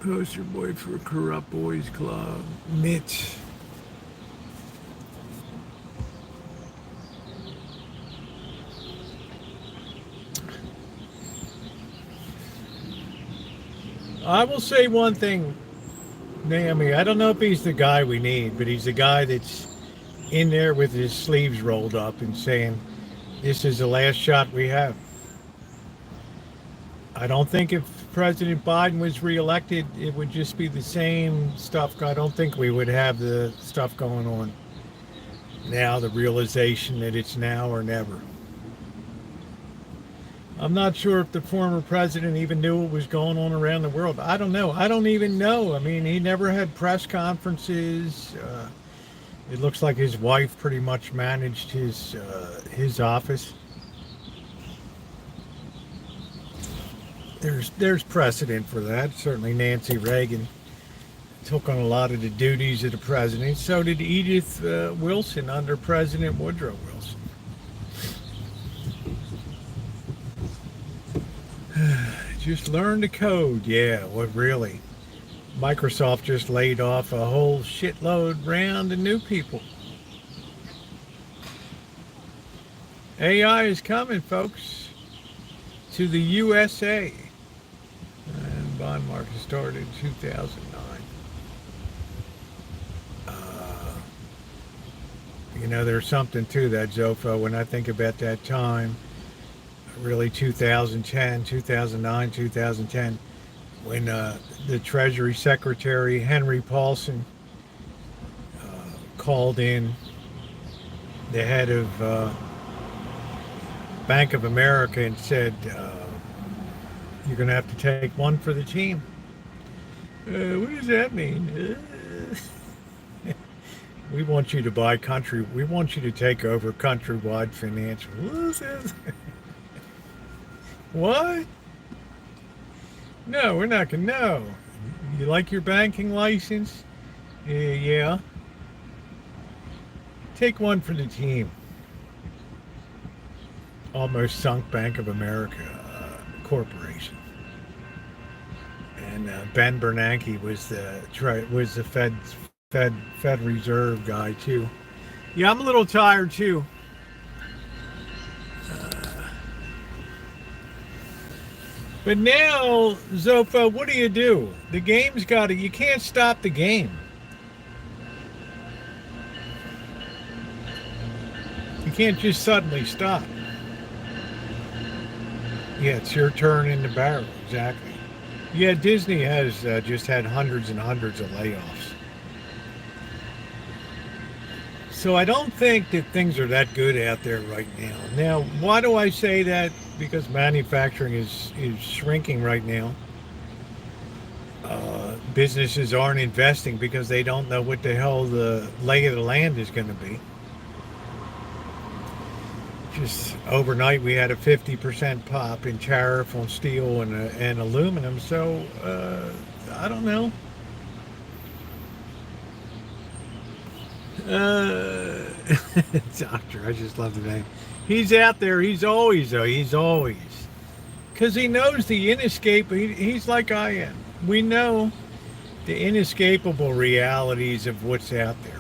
poster boy for Corrupt Boys Club, Mitch. I will say one thing, Naomi. I don't know if he's the guy we need, but he's the guy that's in there with his sleeves rolled up and saying, this is the last shot we have. I don't think if President Biden was reelected, it would just be the same stuff. I don't think we would have the stuff going on now, the realization that it's now or never. I'm not sure if the former president even knew what was going on around the world. I don't know. I don't even know. I mean, he never had press conferences. It looks like his wife pretty much managed his office. There's precedent for that. Certainly Nancy Reagan took on a lot of the duties of the president. So did Edith Wilson under President Woodrow Wilson. Just learn the code. Yeah, what really? Microsoft just laid off a whole shitload round of new people. AI is coming, folks, to the USA. And bond market started in 2009. There's something to that, Zofo. When I think about that time, really 2010, 2009, 2010, when the Treasury Secretary, Henry Paulson, called in the head of Bank of America and said, you're going to have to take one for the team. What does that mean? We want you to buy we want you to take over Countrywide Financial. What is this? What? No, we're not going to. No. You like your banking license? Yeah. Take one for the team. Almost sunk Bank of America Corporation. And Ben Bernanke was the Fed Reserve guy too. Yeah, I'm a little tired too. But now, Zofa, what do? The game's got to, you can't stop the game. You can't just suddenly stop. Yeah, it's your turn in the barrel, exactly. Yeah, Disney has just had hundreds and hundreds of layoffs. So I don't think that things are that good out there right now. Now, why do I say that? Because manufacturing is shrinking right now. Businesses aren't investing because they don't know what the hell the lay of the land is going to be. Just overnight, we had a 50% pop in tariff on steel and aluminum. So I don't know. Doctor, I just love the name. He's out there. He's always, because he knows the inescapable. He's like I am. We know the inescapable realities of what's out there.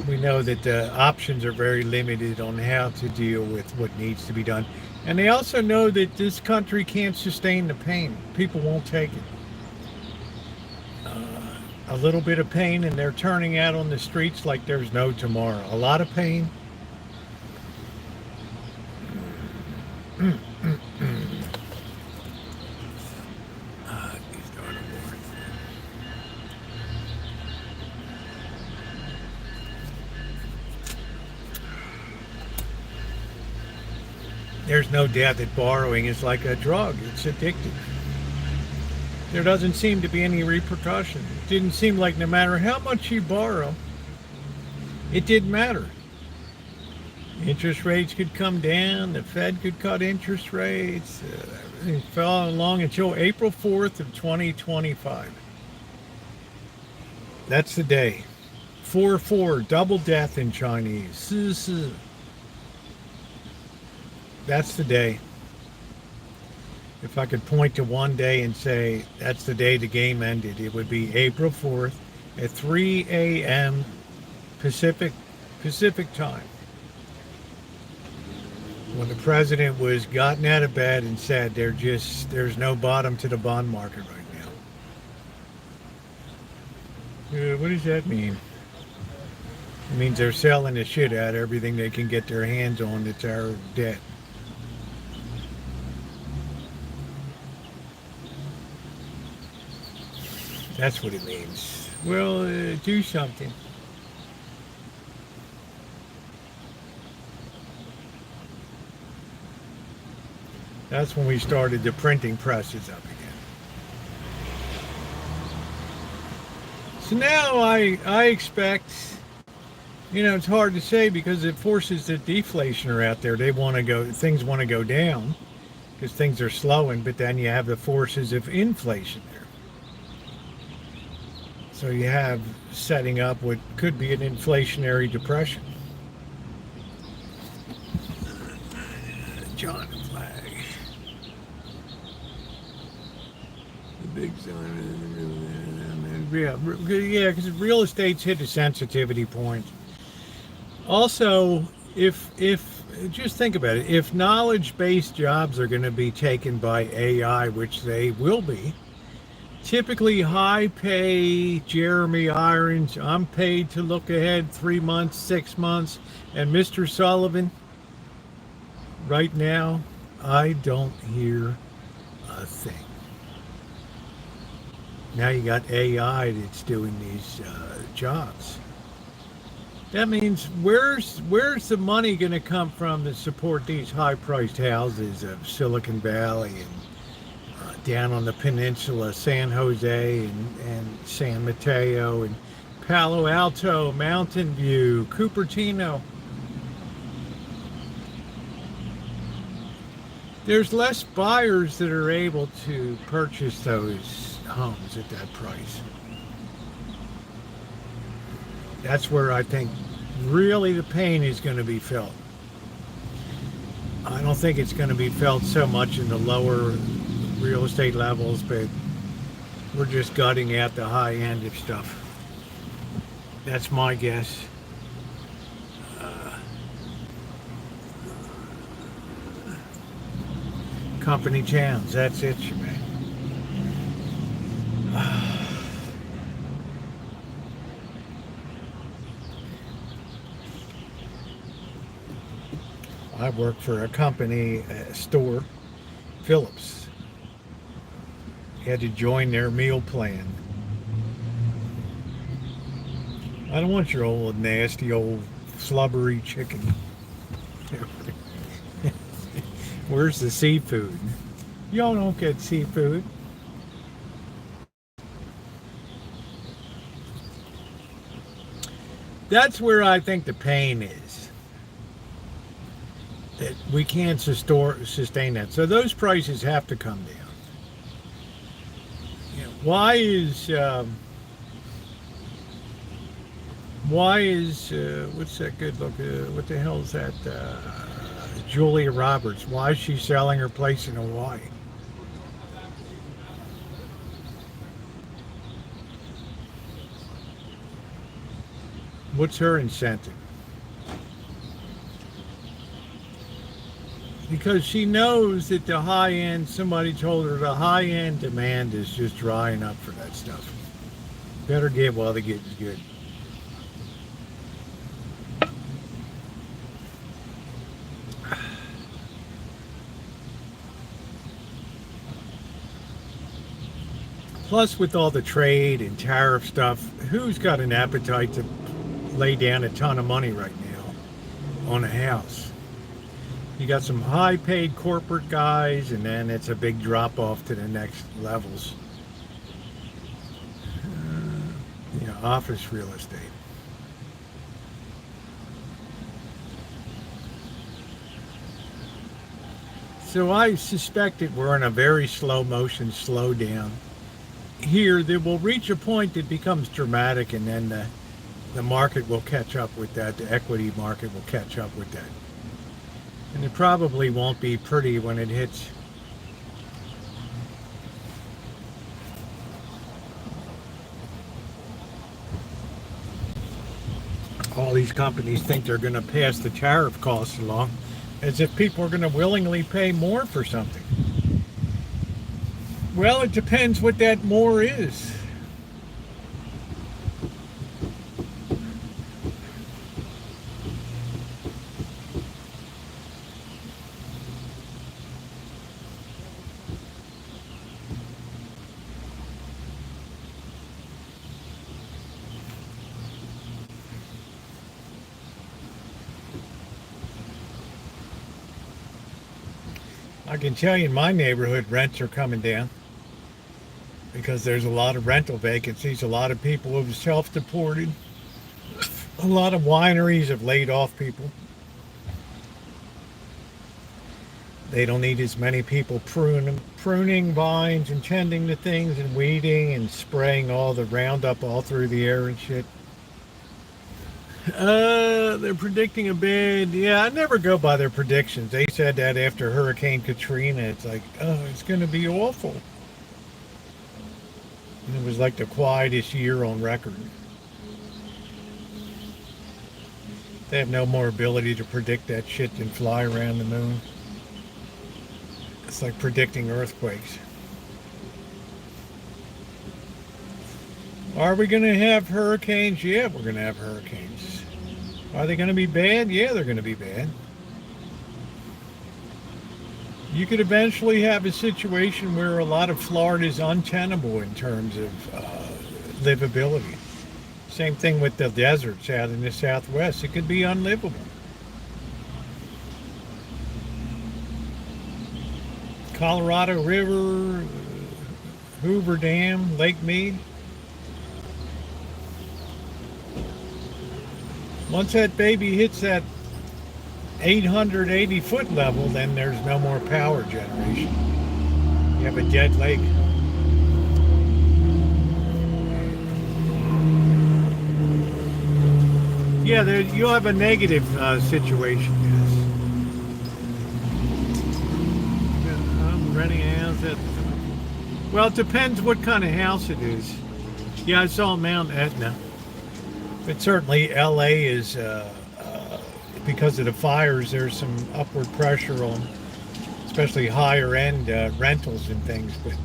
We know that the options are very limited on how to deal with what needs to be done. And they also know that this country can't sustain the pain. People won't take it. A little bit of pain and they're turning out on the streets like there's no tomorrow. A lot of pain. There's no doubt that borrowing is like a drug. It's addictive. There doesn't seem to be any repercussion. It didn't seem like no matter how much you borrow, it didn't matter. Interest rates could come down. The Fed could cut interest rates. Everything fell along until April 4th of 2025. That's the day. 4-4, double death in Chinese. That's the day. If I could point to one day and say that's the day the game ended, it would be April 4th at 3 a.m. Pacific time. When the president was gotten out of bed and said there's no bottom to the bond market right now. What does that mean? It means they're selling the shit out of everything they can get their hands on that's our debt. That's what it means. Well, do something. That's when we started the printing presses up again. So now I expect, it's hard to say because the forces that deflation are out there. Things want to go down because things are slowing, but then you have the forces of inflation there. So you have setting up what could be an inflationary depression. John Flag. The big sign. Yeah, because real estate's hit a sensitivity point. Also, if just think about it, if knowledge-based jobs are going to be taken by AI, which they will be, typically high pay, Jeremy Irons, I'm paid to look ahead 3 months, 6 months, and Mr. Sullivan, right now, I don't hear a thing. Now you got AI that's doing these jobs. That means where's the money going to come from to support these high-priced houses of Silicon Valley and down on the peninsula, San Jose and San Mateo and Palo Alto, Mountain View, Cupertino? There's less buyers that are able to purchase those homes at that price. That's where I think really the pain is going to be felt. I don't think it's going to be felt so much in the lower real estate levels, but we're just gutting out the high end of stuff. That's my guess. Company towns, that's it, man. I work for a company store, Phillips. Had to join their meal plan. I don't want your old nasty old slubbery chicken. Where's the seafood? Y'all don't get seafood. That's where I think the pain is. That we can't sustain that. So those prices have to come down. Why is Why is, what's that good look? What the hell is that? Julia Roberts. Why is she selling her place in Hawaii? What's her incentive? Because she knows that the high end, somebody told her the high end demand is just drying up for that stuff. Better get while the getting's good. Plus, with all the trade and tariff stuff, who's got an appetite to lay down a ton of money right now on a house? You got some high-paid corporate guys, and then it's a big drop-off to the next levels. Office real estate. So I suspect that we're in a very slow motion slowdown here that will reach a point that becomes dramatic, and then the market will catch up with that. The equity market will catch up with that. And it probably won't be pretty when it hits. All these companies think they're going to pass the tariff costs along as if people are going to willingly pay more for something. Well, it depends what that more is. I can tell you in my neighborhood, rents are coming down because there's a lot of rental vacancies. A lot of people have self-deported. A lot of wineries have laid off people. They don't need as many people pruning vines and tending to things and weeding and spraying all the Roundup all through the air and shit. They're predicting a bid. Yeah, I never go by their predictions. They said that after Hurricane Katrina. It's like, oh, it's going to be awful. And it was like the quietest year on record. They have no more ability to predict that shit than fly around the moon. It's like predicting earthquakes. Are we going to have hurricanes? Yeah, we're going to have hurricanes. Are they going to be bad? Yeah, they're going to be bad. You could eventually have a situation where a lot of Florida is untenable in terms of livability. Same thing with the deserts out in the Southwest. It could be unlivable. Colorado River, Hoover Dam, Lake Mead. Once that baby hits that 880-foot level, then there's no more power generation. You have a dead lake. Yeah, you'll have a negative situation. Yes. I'm renting a house. Well, it depends what kind of house it is. Yeah, I saw Mount Etna. But certainly LA is, because of the fires, there's some upward pressure on especially higher end rentals and things. But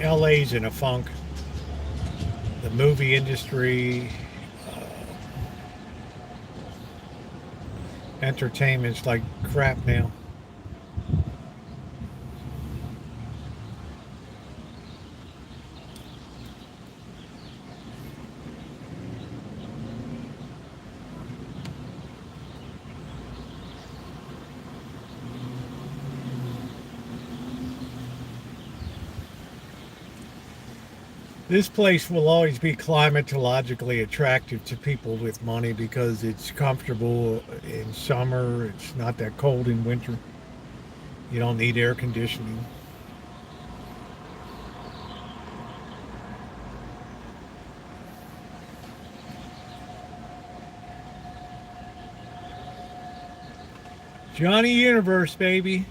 LA's in a funk. The movie industry, entertainment's like crap now. This place will always be climatologically attractive to people with money because it's comfortable in summer. It's not that cold in winter. You don't need air conditioning. Johnny Universe, baby.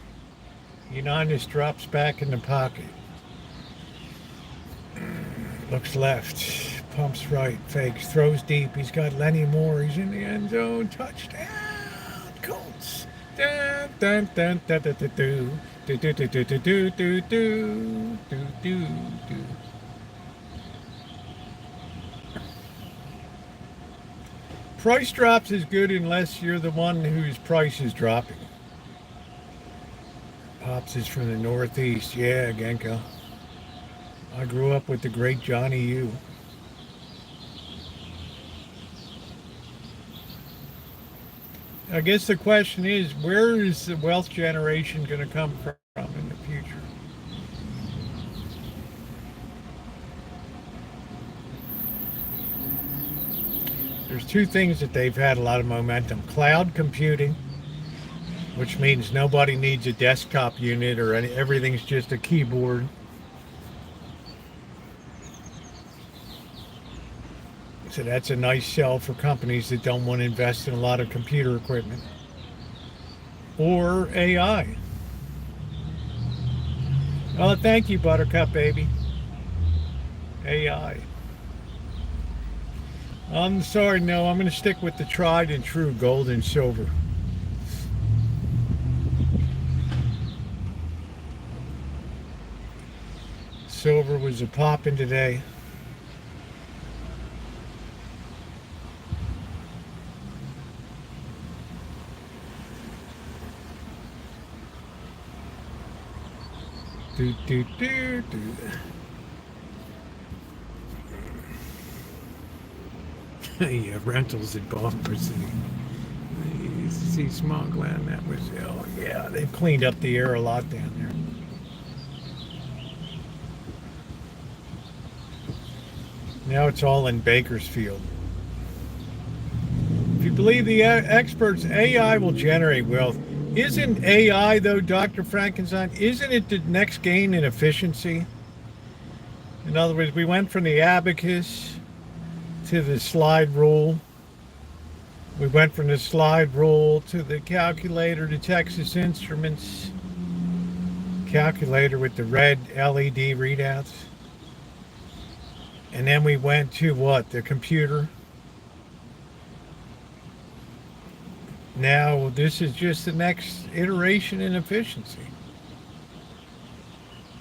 Unitas drops back in the pocket. Looks left. Pumps right. Fakes. Throws deep. He's got Lenny Moore. He's in the end zone. Touchdown. Colts. Dun, dun, dun, dun, dun, dun, dun. Do, do, do, do, do, do, do, do, do, do. Price drops is good unless you're the one whose price is dropping. Pops is from the Northeast. Yeah, Genko. I grew up with the great Johnny U. I guess the question is, where is the wealth generation going to come from in the future? There's two things that they've had a lot of momentum. Cloud computing, which means nobody needs a desktop unit or everything's just a keyboard. So that's a nice sell for companies that don't want to invest in a lot of computer equipment. Or AI. Oh, thank you, Buttercup, baby. AI. I'm sorry, no, I'm going to stick with the tried and true gold and silver. Silver was a poppin' today. Do, do, do, do. Yeah, rentals at Baltimore City. You see Smogland, that was, oh yeah, they've cleaned up the air a lot down there. Now it's all in Bakersfield. If you believe the experts, AI will generate wealth. Isn't AI, though, Dr. Frankenstein, isn't it the next gain in efficiency? In other words, we went from the abacus to the slide rule. We went from the slide rule to the calculator to Texas Instruments. Calculator with the red LED readouts. And then we went to what? The computer. Now this is just the next iteration in efficiency.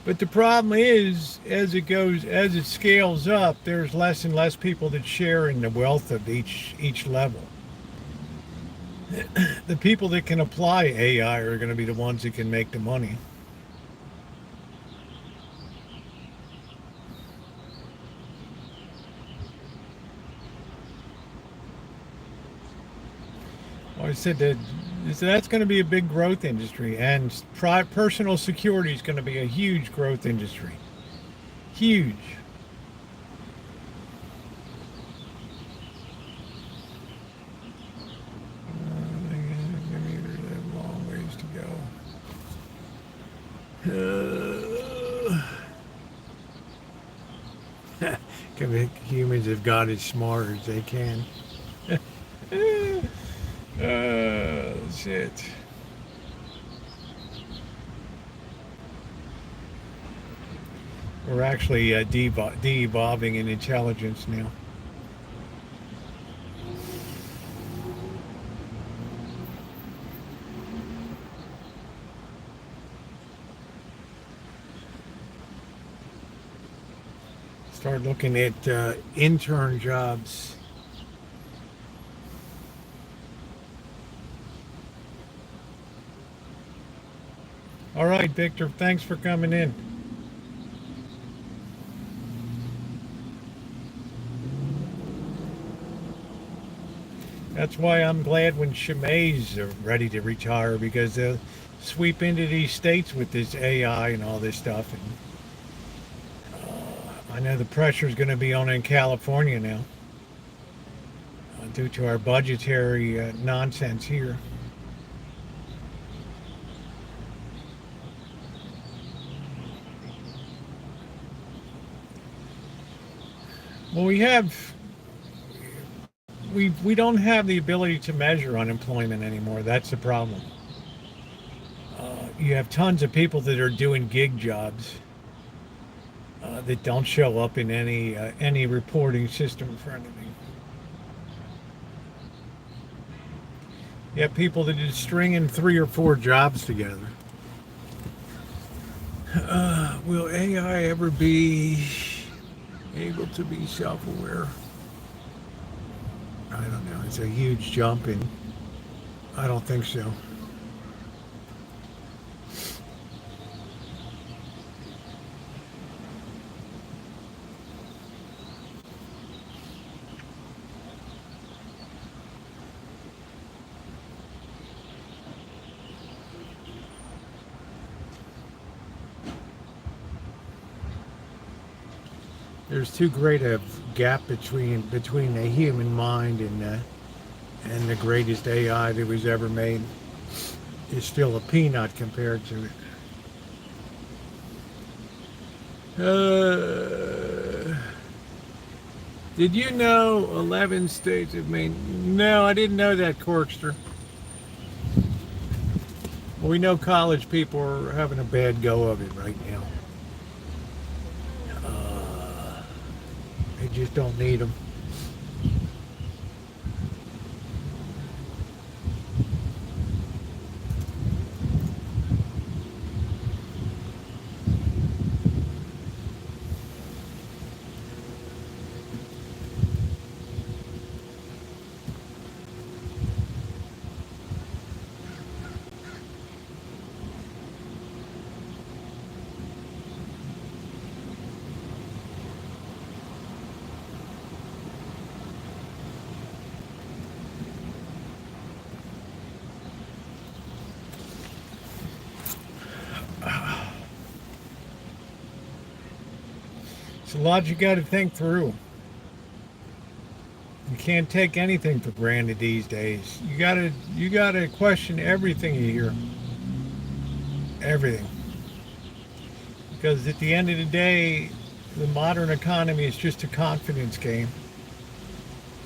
But the problem is, as it scales up, there's less and less people that share in the wealth of each level. The people that can apply AI are going to be the ones that can make the money. I said that that's going to be a big growth industry, and personal security is going to be a huge growth industry. Huge. There's a long ways to go. Humans have got as smart as they can. Shit. We're actually de-evolving in intelligence now. Start looking at intern jobs. All right, Victor, thanks for coming in. That's why I'm glad when Shimei's are ready to retire, because they'll sweep into these states with this AI and all this stuff. And I know the pressure is going to be on in California now due to our budgetary nonsense here. Well, we don't have the ability to measure unemployment anymore. That's the problem. you have tons of people that are doing gig jobs that don't show up in any reporting system in front of me. You have people that are stringing 3 or 4 jobs together. Will AI ever be able to be self-aware? I don't know. It's a huge jump, and I don't think so. There's too great a gap between the human mind and the greatest AI that was ever made. It's still a peanut compared to it. Did you know 11 states have made? No, I didn't know that, Corkster. Well, we know college people are having a bad go of it right now. They just don't need them. It's a lot you got to think through. You can't take anything for granted these days. You gotta question everything you hear. Everything. Because at the end of the day, the modern economy is just a confidence game.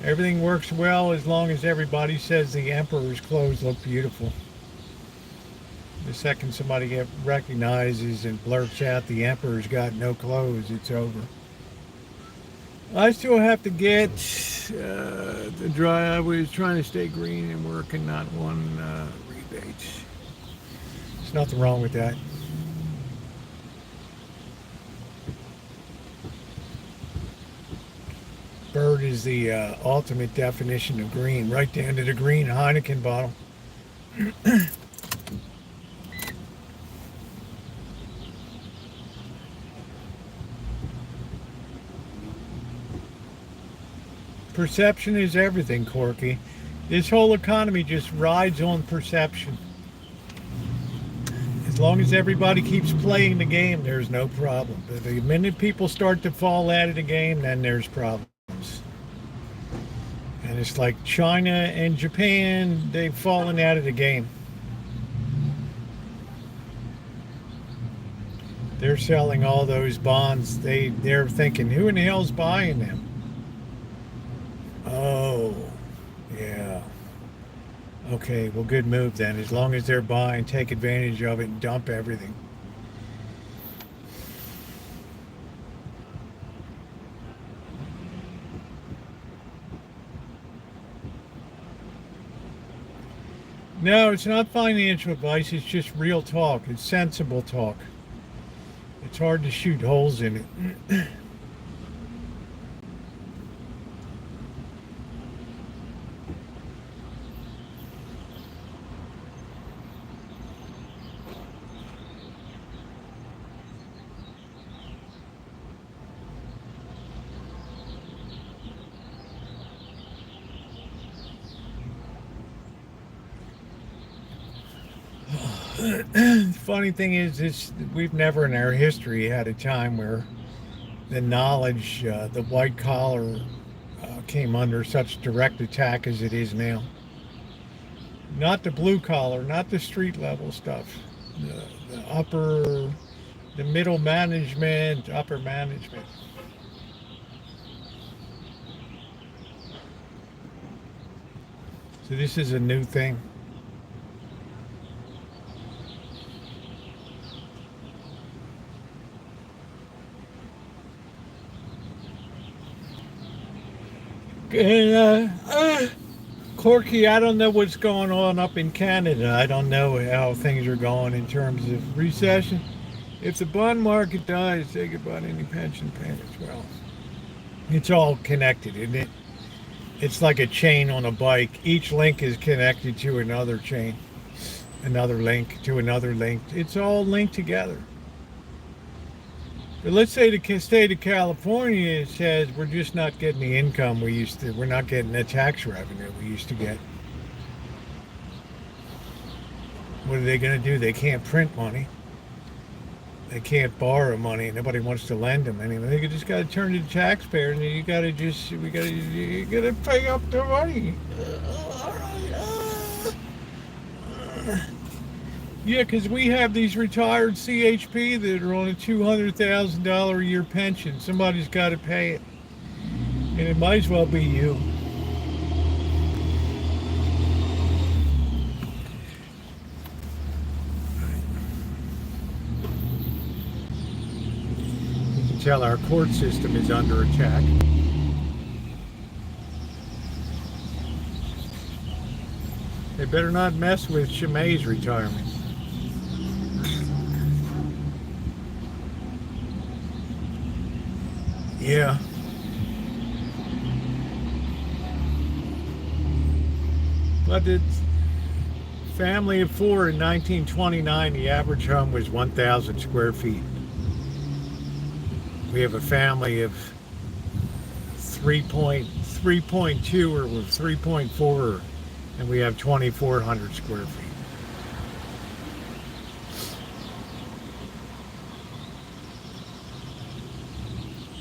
Everything works well as long as everybody says the emperor's clothes look beautiful. The second somebody recognizes and blurts out the emperor's got no clothes, it's over. I still have to get the dry. I was trying to stay green and work and not one rebate. There's nothing wrong with that. Bird is the ultimate definition of green, right down to the green Heineken bottle. Perception is everything, Corky. This whole economy just rides on perception. As long as everybody keeps playing the game, there's no problem. But the minute people start to fall out of the game, then there's problems. And it's like China and Japan, they've fallen out of the game. They're selling all those bonds. They're thinking, who in the hell's buying them? Oh, yeah. Okay, well, good move then. As long as they're buying, take advantage of it and dump everything. No, it's not financial advice. It's just real talk. It's sensible talk. It's hard to shoot holes in it. The funny thing is, we've never in our history had a time where the knowledge, the white collar, came under such direct attack as it is now. Not the blue collar, not the street level stuff. The middle management, upper management. So this is a new thing. And, Corky, I don't know what's going on up in Canada. I don't know how things are going in terms of recession. If the bond market dies, say goodbye to any pension payments. Well, it's all connected, isn't it? It's like a chain on a bike. Each link is connected to another chain, another link to another link. It's all linked together. But let's say the state of California says we're just not getting the income we used to. We're not getting the tax revenue we used to get. What are they going to do? They can't print money. They can't borrow money. Nobody wants to lend them anyway. They just got to turn to the taxpayers, and you got to pay up the money. Yeah, because we have these retired CHP that are on a $200,000 a year pension. Somebody's got to pay it, and it might as well be you. Tell our court system is under attack. They better not mess with Shimei's retirement. Yeah. But it's family of four in 1929, the average home was 1,000 square feet. We have a family of 3.2 or 3.4, and we have 2,400 square feet.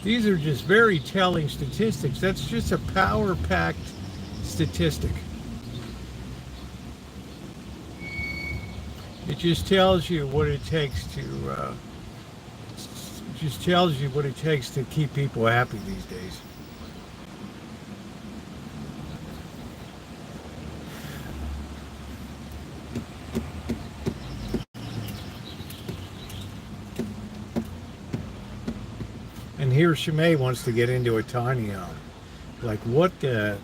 These are just very telling statistics. That's just a power-packed statistic. It just tells you what it takes to just tells you what it takes to keep people happy these days. And here Shimei wants to get into a tiny home. Like, what the...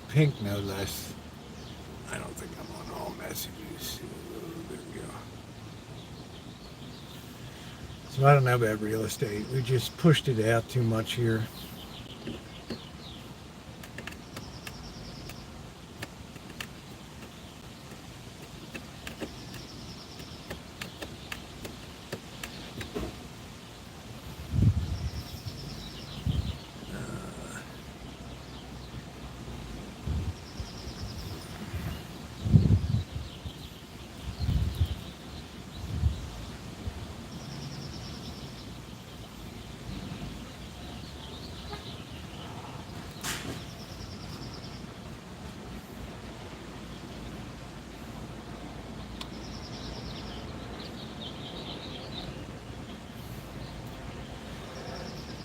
Pink no less. I don't think I'm on all messages. There we go. So I don't know about real estate. We just pushed it out too much here.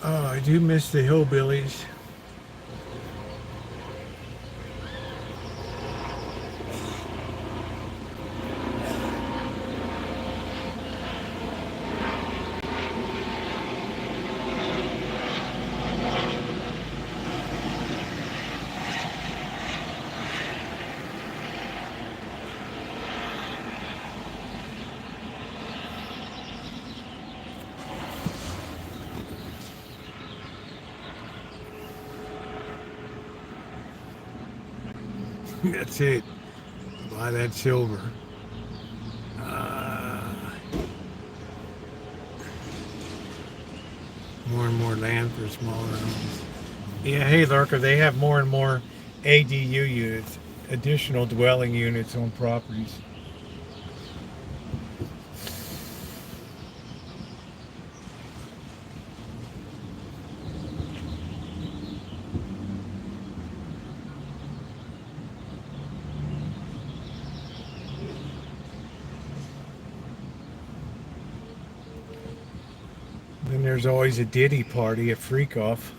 Oh, I do miss the hillbillies. That's it. Buy that silver. More and more land for smaller homes. Yeah, hey Lurker, they have more and more ADU units, additional dwelling units on properties. Then there's always a Diddy party, a freak off.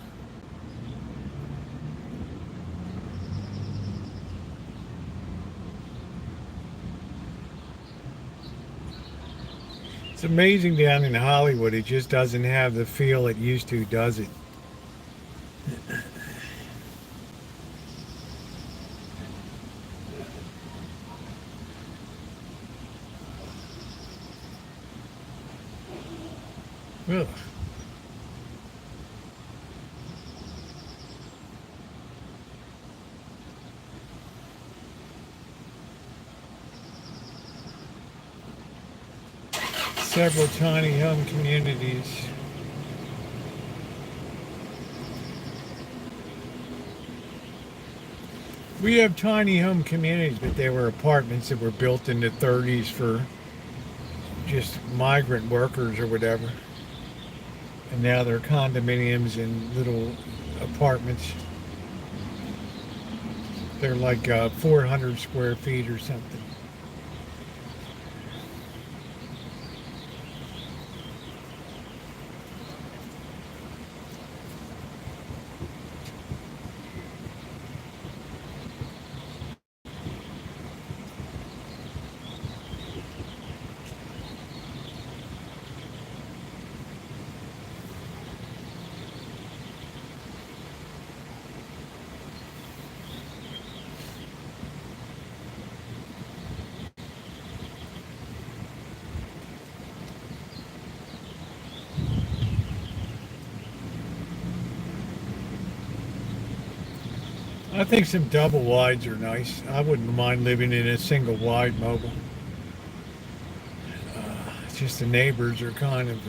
amazing down in Hollywood. It just doesn't have the feel it used to, does it? Ugh. Several tiny home communities. We have tiny home communities, but they were apartments that were built in the 30s for just migrant workers or whatever. And now they're condominiums and little apartments. They're like 400 square feet or something. I think some double wides are nice. I wouldn't mind living in a single wide mobile. It's just the neighbors are kind of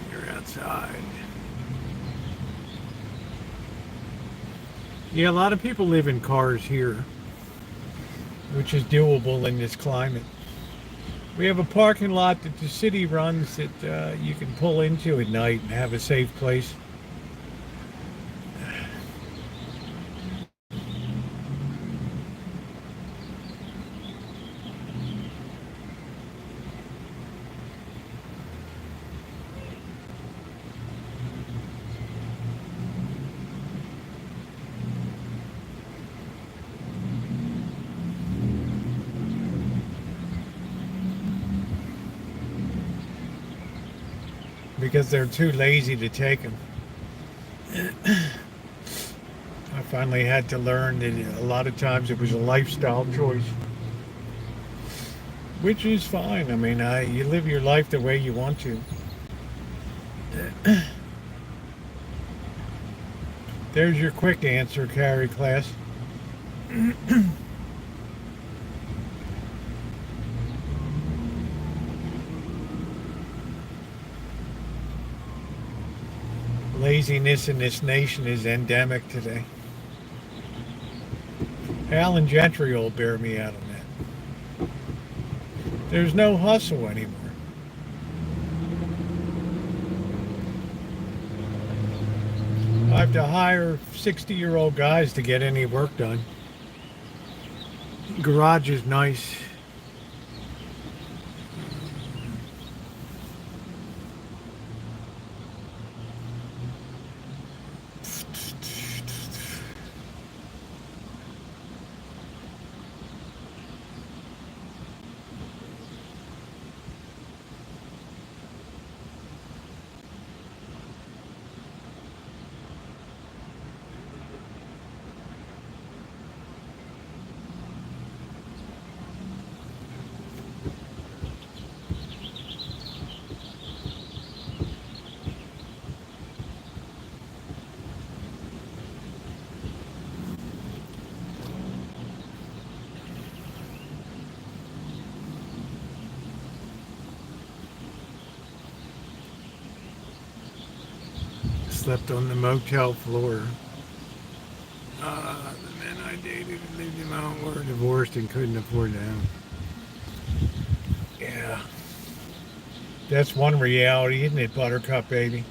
you're outside. Yeah, a lot of people live in cars here, which is doable in this climate. We have a parking lot that the city runs that you can pull into at night and have a safe place. Because they're too lazy to take them. I finally had to learn that a lot of times it was a lifestyle choice, which is fine. I mean, you live your life the way you want to. There's your quick answer, Carrie class. Laziness in this nation is endemic today. Alan Gentry will bear me out on that. There's no hustle anymore. I have to hire 60-year-old guys to get any work done. Garage is nice. Slept on the motel floor. The men I dated and lived in my own were divorced and couldn't afford them. Yeah. That's one reality, isn't it, Buttercup, baby?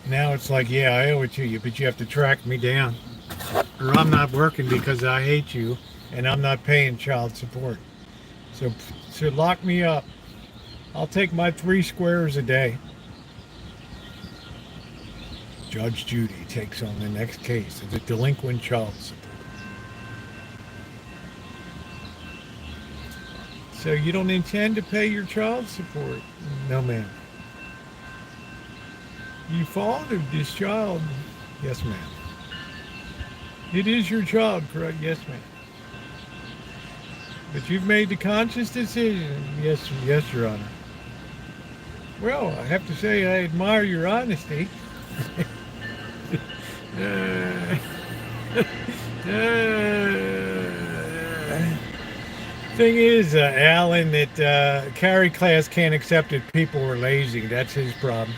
Now it's like, yeah, I owe it to you, but you have to track me down. Or I'm not working because I hate you, and I'm not paying child support. So lock me up. I'll take my 3 squares a day. Judge Judy takes on the next case of the delinquent child support. So you don't intend to pay your child support? No, ma'am. You fathered this child? Yes, ma'am. It is your child, correct? Yes, ma'am. But you've made the conscious decision? Yes, yes, Your Honor. Well, I have to say I admire your honesty. Thing is, Alan, that Carrie class can't accept that people are lazy. That's his problem.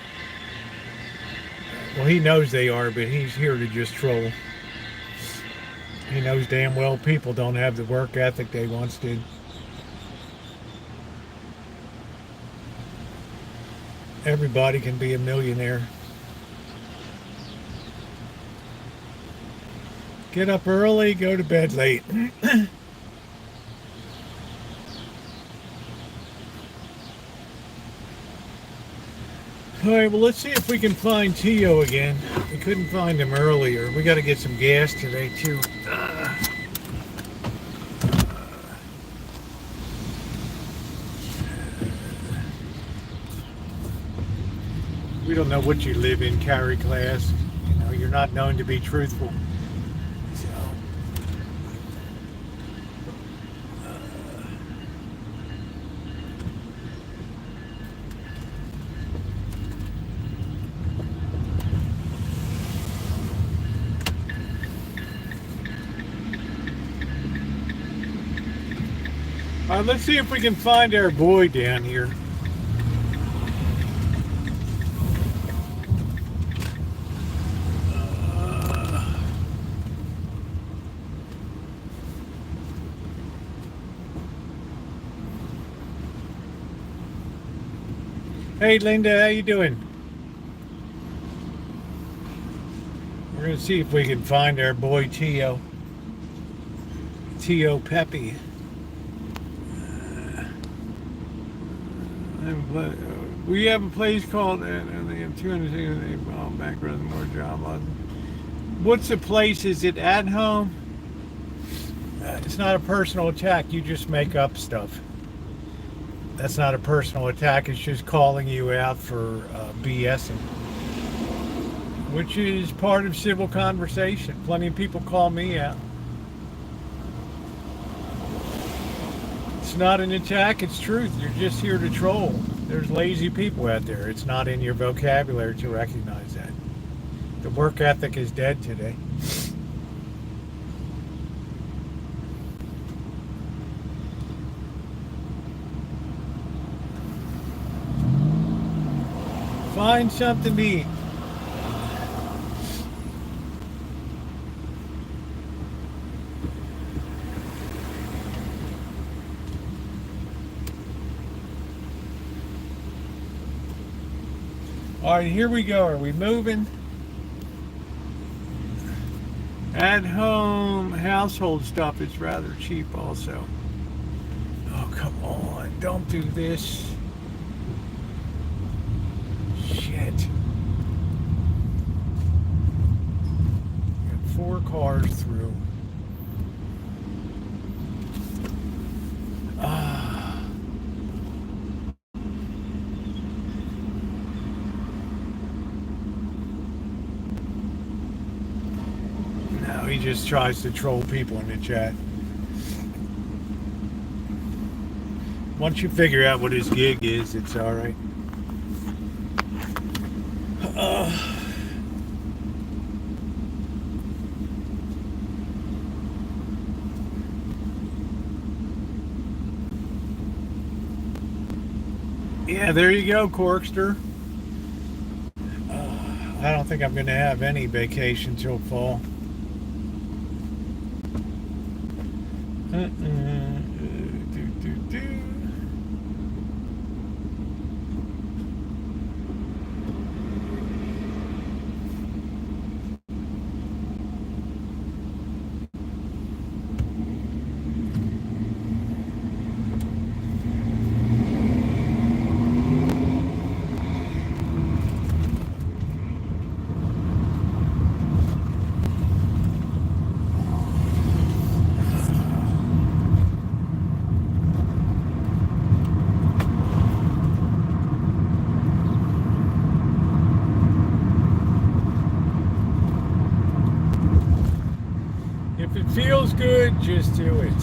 Well, he knows they are, but he's here to just troll. He knows damn well people don't have the work ethic they once did. Everybody can be a millionaire. Get up early, go to bed late. All right, well, let's see if we can find Tio again. We couldn't find him earlier. We got to get some gas today, too. We don't know what you live in, Carrie class. You know, you're not known to be truthful. So, all right, let's see if we can find our boy down here. Hey, Linda, how you doing? We're going to see if we can find our boy Tio. Tio Pepe. We have a place called, and they have 260 background, more job. What's the place? Is it at home? It's not a personal attack. You just make up stuff. That's not a personal attack. It's just calling you out for BSing, which is part of civil conversation. Plenty of people call me out. It's not an attack, it's truth. You're just here to troll. There's lazy people out there. It's not in your vocabulary to recognize that. The work ethic is dead today. Find something to eat. All right, here we go. Are we moving? At home household stuff is rather cheap also. Oh, come on. Don't do this. Shit. Got 4 cars through. No, he just tries to troll people in the chat. Once you figure out what his gig is, it's all right. Yeah, there you go, Corkster. I don't think I'm going to have any vacation till fall. just do it.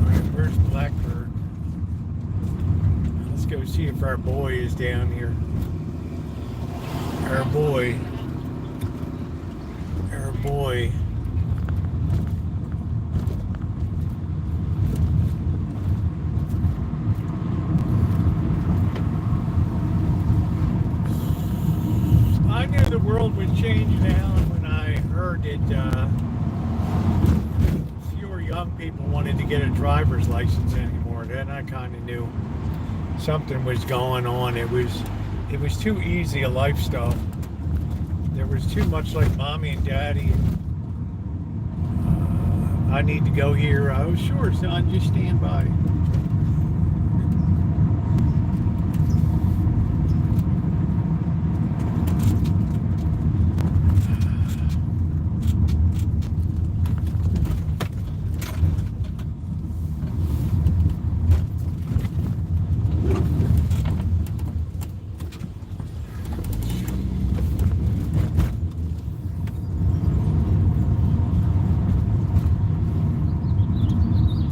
Alright, where's Blackbird? Let's go see if our boy is down here. Our boy. Our boy. I knew the world would change now when I heard that fewer young people wanted to get a driver's license anymore. Then I kind of knew something was going on. It was too easy a lifestyle. There was too much like mommy and daddy. I need to go here. Oh, sure, son, just stand by.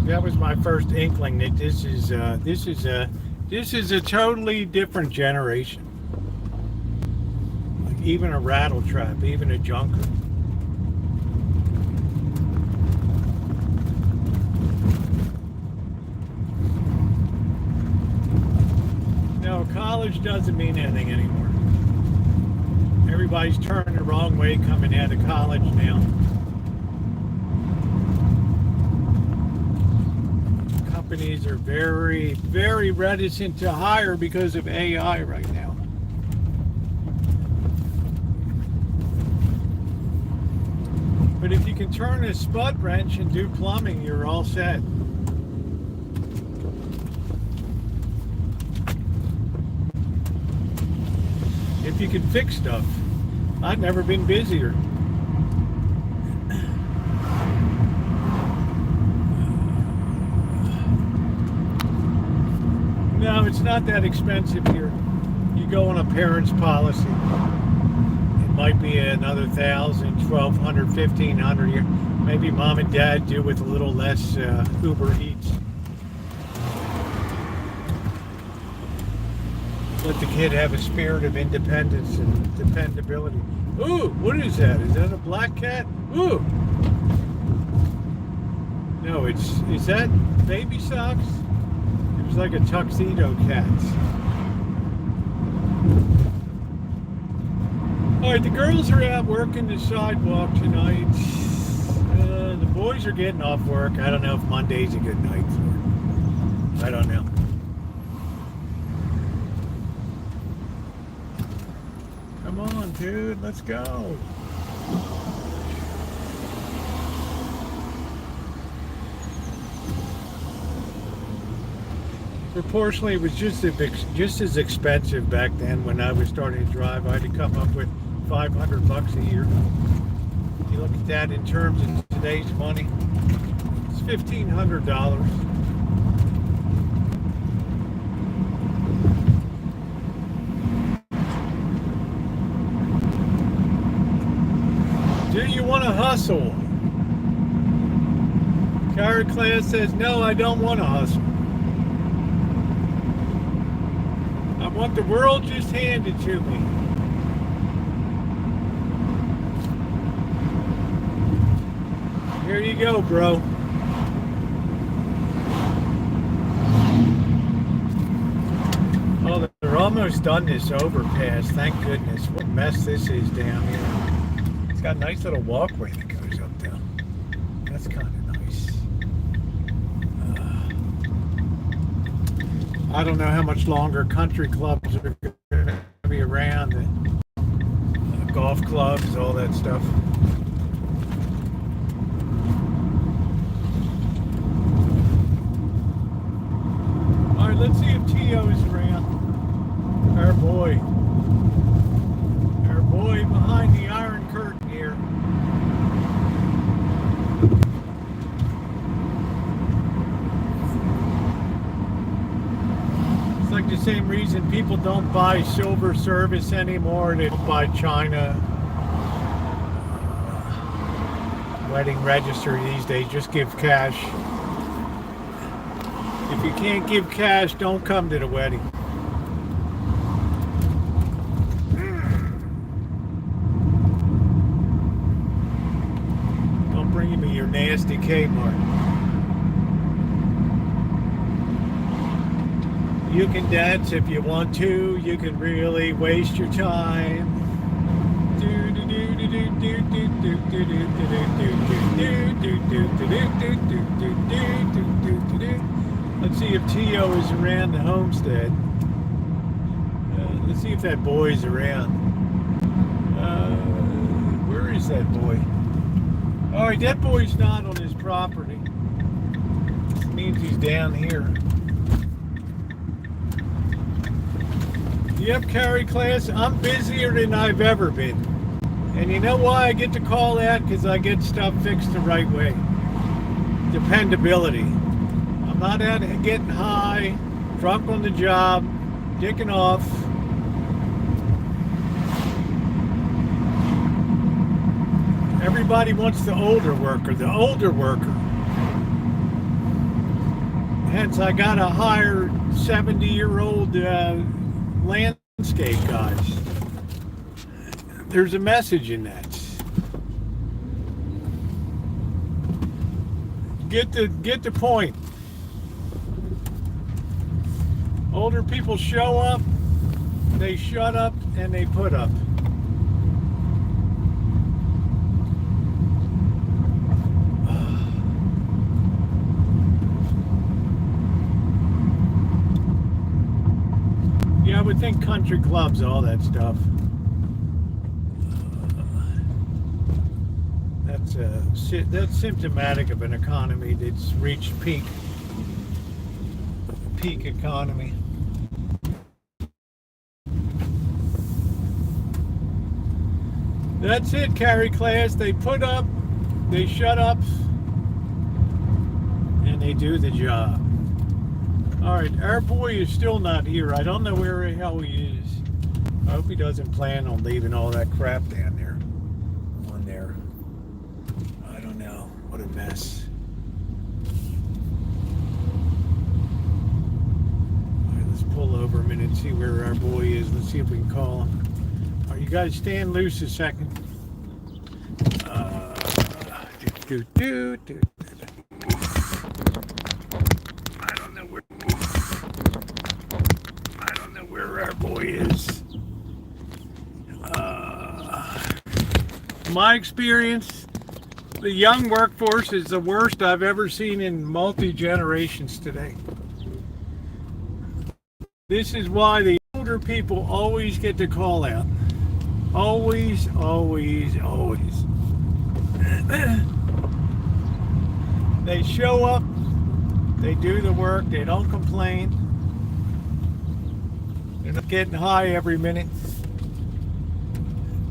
That was my first inkling that this is a totally different generation. Like even a rattle trap, even a junker. No, college doesn't mean anything anymore. Everybody's turning the wrong way coming out of college now. Companies are very, very reticent to hire because of AI right now. But if you can turn a spud wrench and do plumbing, you're all set. If you can fix stuff. I've never been busier. No, it's not that expensive here. You go on a parent's policy. It might be another $1,000, $1,200, $1,500. Maybe mom and dad do with a little less Uber Eats. Let the kid have a spirit of independence and dependability. Ooh, what is that? Is that a black cat? Ooh. No, is that baby socks? It was like a tuxedo cat. All right, the girls are out working the sidewalk tonight. The boys are getting off work. I don't know if Monday's a good night for it. I don't know. Come on, dude, let's go. Proportionally, it was just as expensive back then when I was starting to drive. I had to come up with $500 a year. You look at that in terms of today's money, it's $1,500. Do you want to hustle? Carrot Class says, no, I don't want to hustle. I want the world just handed to me. Here you go, bro. Oh, they're almost done this overpass. Thank goodness. What a mess this is down here. It's got a nice little walkway that goes up there. That's kind of nice. I don't know how much longer country clubs are going to be around. Golf clubs, all that stuff. All right, let's see if T.O.'s around. Our boy. Our boy behind the Iron Curtain here. It's like the same reason people don't buy silver service anymore. They don't buy China. wedding register these days. Just give cash. If you can't give cash, don't come to the wedding. Don't bring me your nasty Kmart. You can dance if you want to. You can really waste your time. Let's see if Tio is around the homestead. Let's see if that boy's around. Where is that boy? Oh, that boy's not on his property. It means he's down here. Yep, carry class. I'm busier than I've ever been. And you know why I get to call that? Because I get stuff fixed the right way. Dependability. I'm not out getting high, drunk on the job, dicking off. Everybody wants the older worker. Hence, I got to hire 70-year-old landscape guys. There's a message in that. Get the point. Older people show up, they shut up, and they put up. Yeah, I would think country clubs, all that stuff. That's symptomatic of an economy that's reached peak economy. That's it, carry class. They put up, they shut up, and they do the job. All right, our boy is still not here. I don't know where the hell he is. I hope he doesn't plan on leaving all that crap down there. On there. I don't know. What a mess. All right, let's pull over a minute and see where our boy is. Let's see if we can call him. All right, you guys stand loose a second. I don't know where our boy is. My experience, the young workforce is the worst I've ever seen in multi-generations today. This is why the older people always get the call out. Always, always, always. They show up, they do the work, they don't complain. They're not getting high every minute.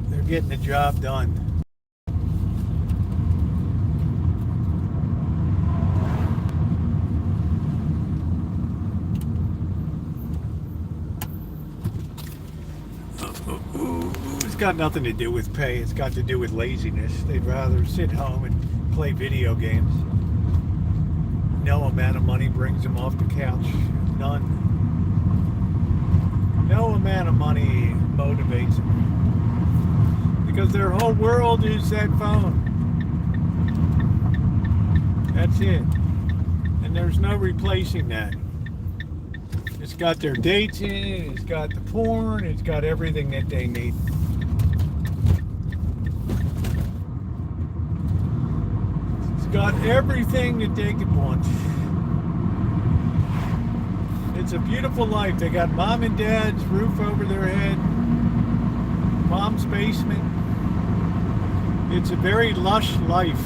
They're getting the job done. It's got nothing to do with pay. It's got to do with laziness. They'd rather sit home and play video games. No amount of money brings them off the couch. None. No amount of money motivates them. Because their whole world is that phone. That's it. And there's no replacing that. It's got their dates in it, it's got the porn, it's got everything that they need. It's got everything that they could want. It's a beautiful life. They got mom and dad's roof over their head, mom's basement. It's a very lush life.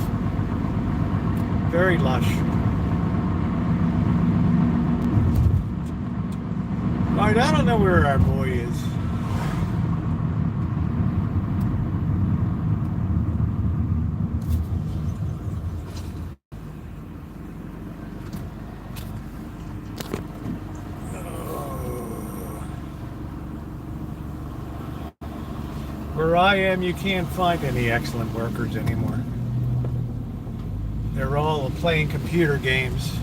Very lush. Alright, I don't know where our boy is. Where I am, you can't find any excellent workers anymore. They're all playing computer games.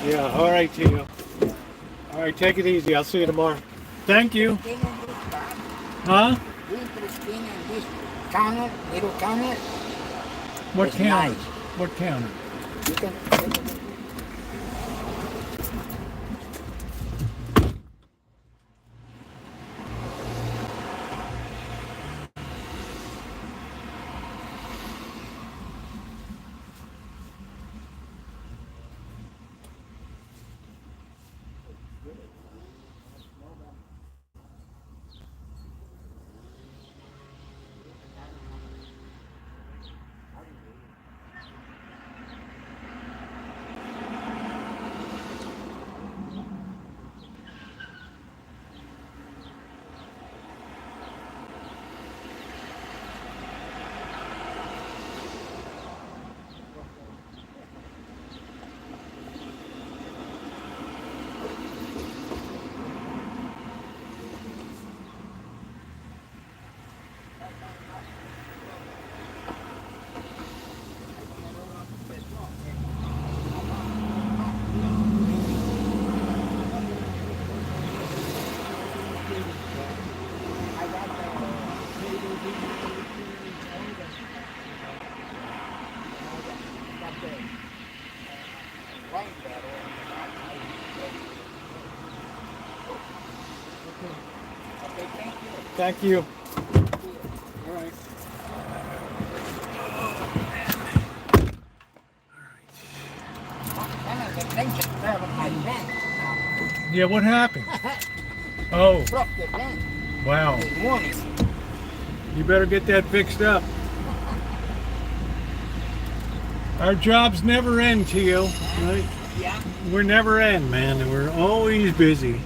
Yeah, all right, Tino. All right, take it easy. I'll see you tomorrow. Thank you. Huh? This counter, little counter. What It's counter? nice. What counter? You can Thank you. All right. Yeah, what happened? Oh, Broke the van wow. this morning. You better get that fixed up. Our jobs never end, Tio. Right? Yeah. We're never end, man, and we're always busy.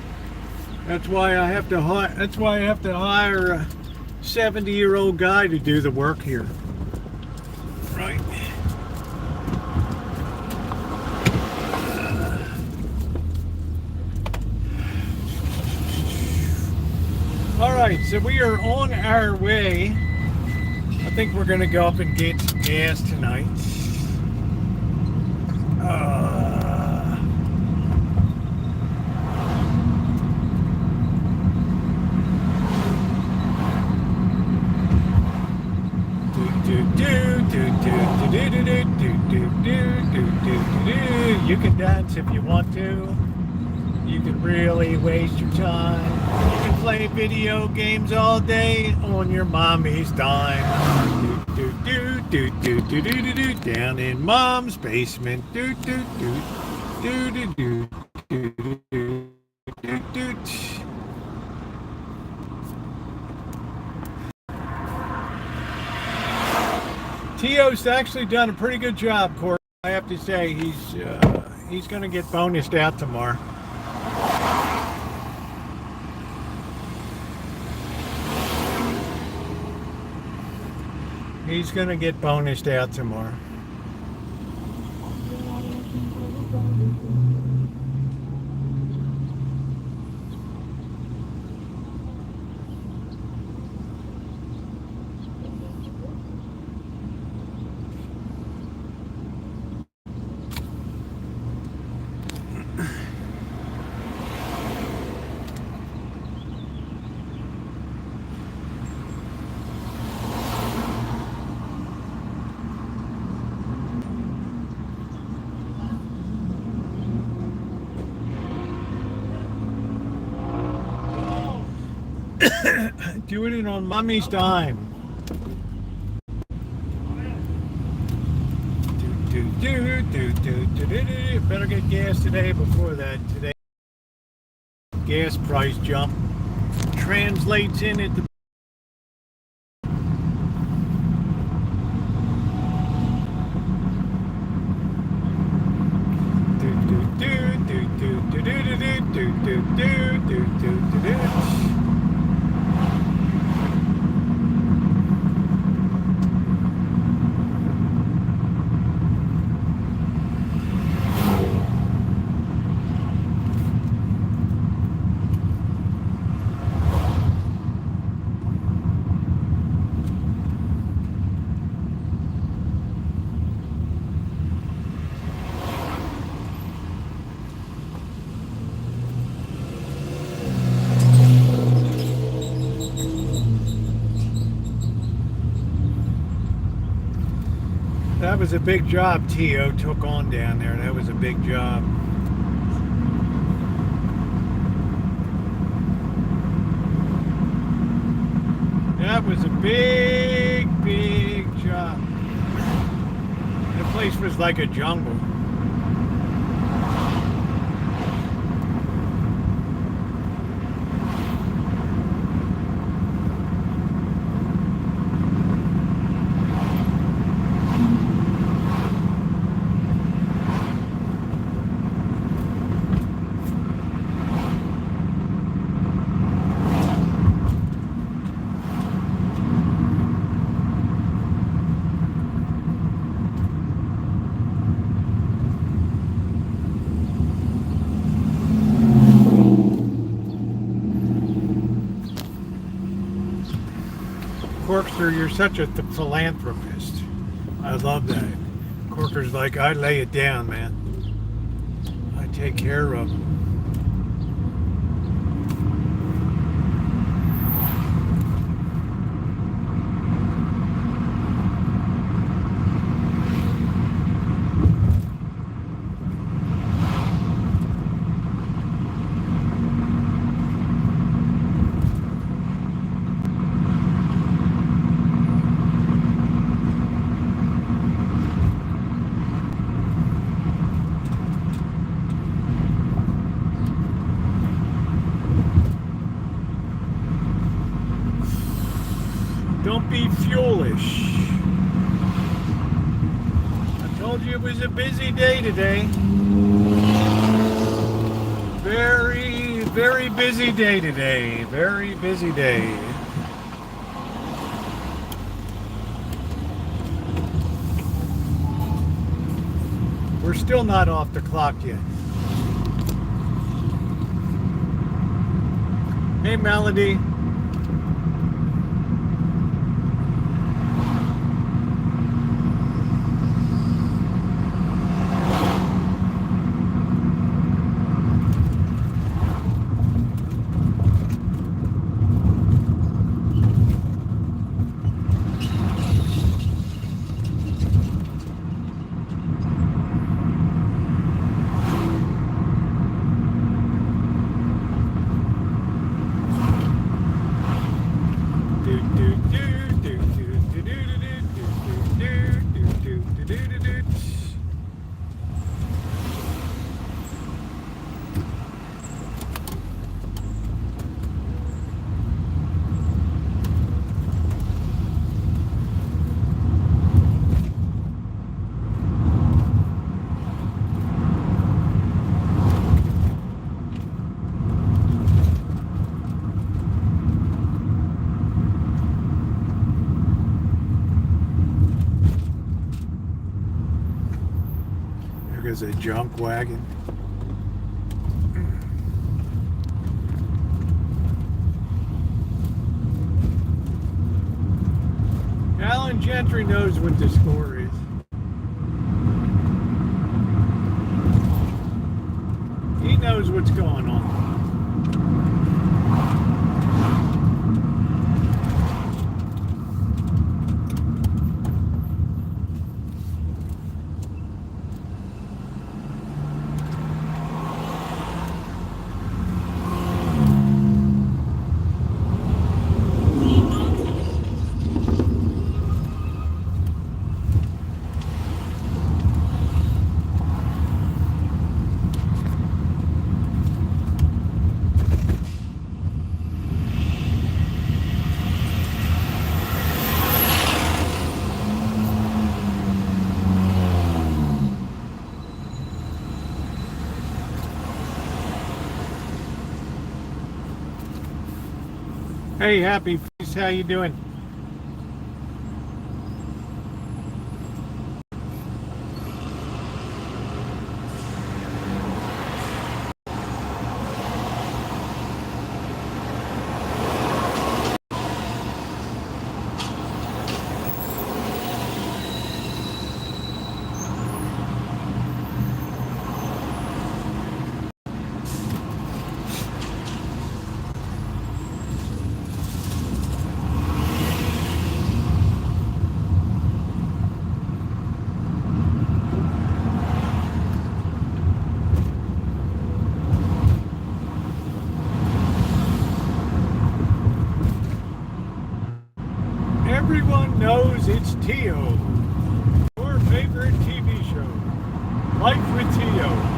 That's why I have to hire. That's why I have to hire a 70-year-old guy to do the work here. Right. All right, so we are on our way. I think we're gonna go up and get some gas tonight. You can dance if you want to. You can really waste your time. You can play video games all day on your mommy's dime. Down in mom's basement. Tio's actually done a pretty good job, Corey. I have to say, he's going to get bonused out tomorrow. He's going to get bonused out tomorrow. Doing it on mommy's dime. Better get gas today before that today gas price jump translates in at the That was a big job Tio took on down there. That was a big job. That was a big, big job. The place was like a jungle. Corkster, you're such a philanthropist. I love that. Corker's like, I lay it down, man. I take care of them. be fuelish. I told you it was a busy day today. Very, very busy day today. Very busy day. We're still not off the clock yet. Hey, Melody. There's a junk wagon. Alan Gentry knows what the score is. He knows what's going on. Hey, Happy Face, how you doing? Everyone knows it's Tio, your favorite TV show, Life with Tio.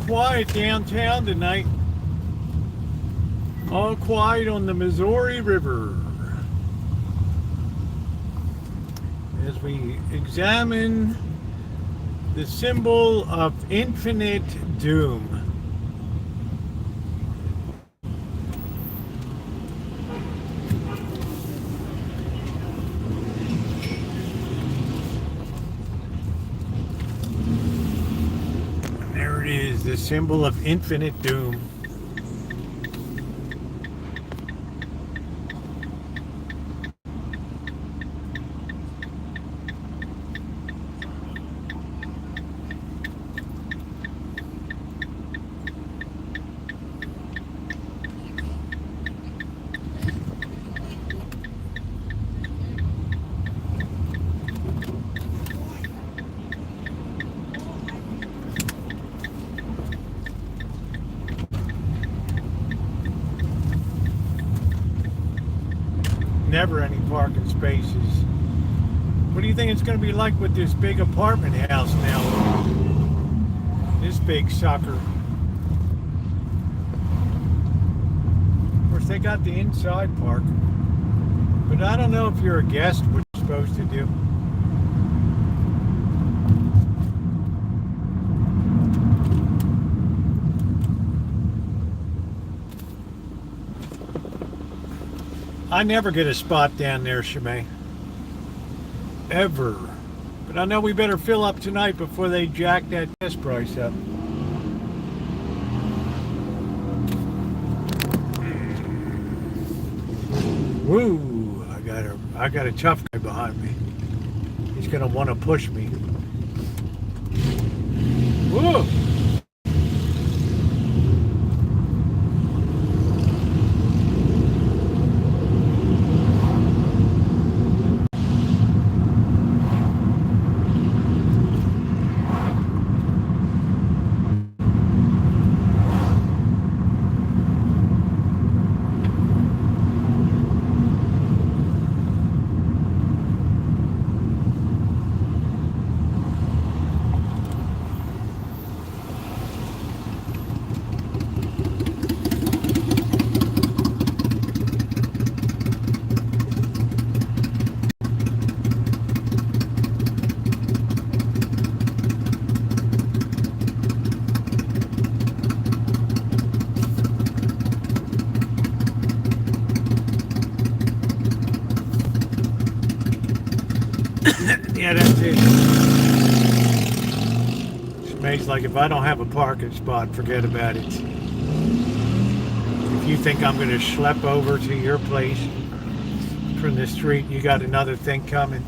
Quiet downtown tonight. All quiet on the Missouri River as we examine the symbol of infinite doom. The symbol of infinite doom. never any parking spaces. What do you think it's going to be like with this big apartment house now? This big sucker. Of course, they got the inside park. But I don't know if you're a guest what you're supposed to do. I never get a spot down there, Shemay. Ever. But I know we better fill up tonight before they jack that gas price up. Woo! I got a tough guy behind me. He's gonna want to push me. Woo! Yeah, that's it. It's like if I don't have a parking spot, forget about it. If you think I'm going to schlep over to your place from the street, you got another thing coming.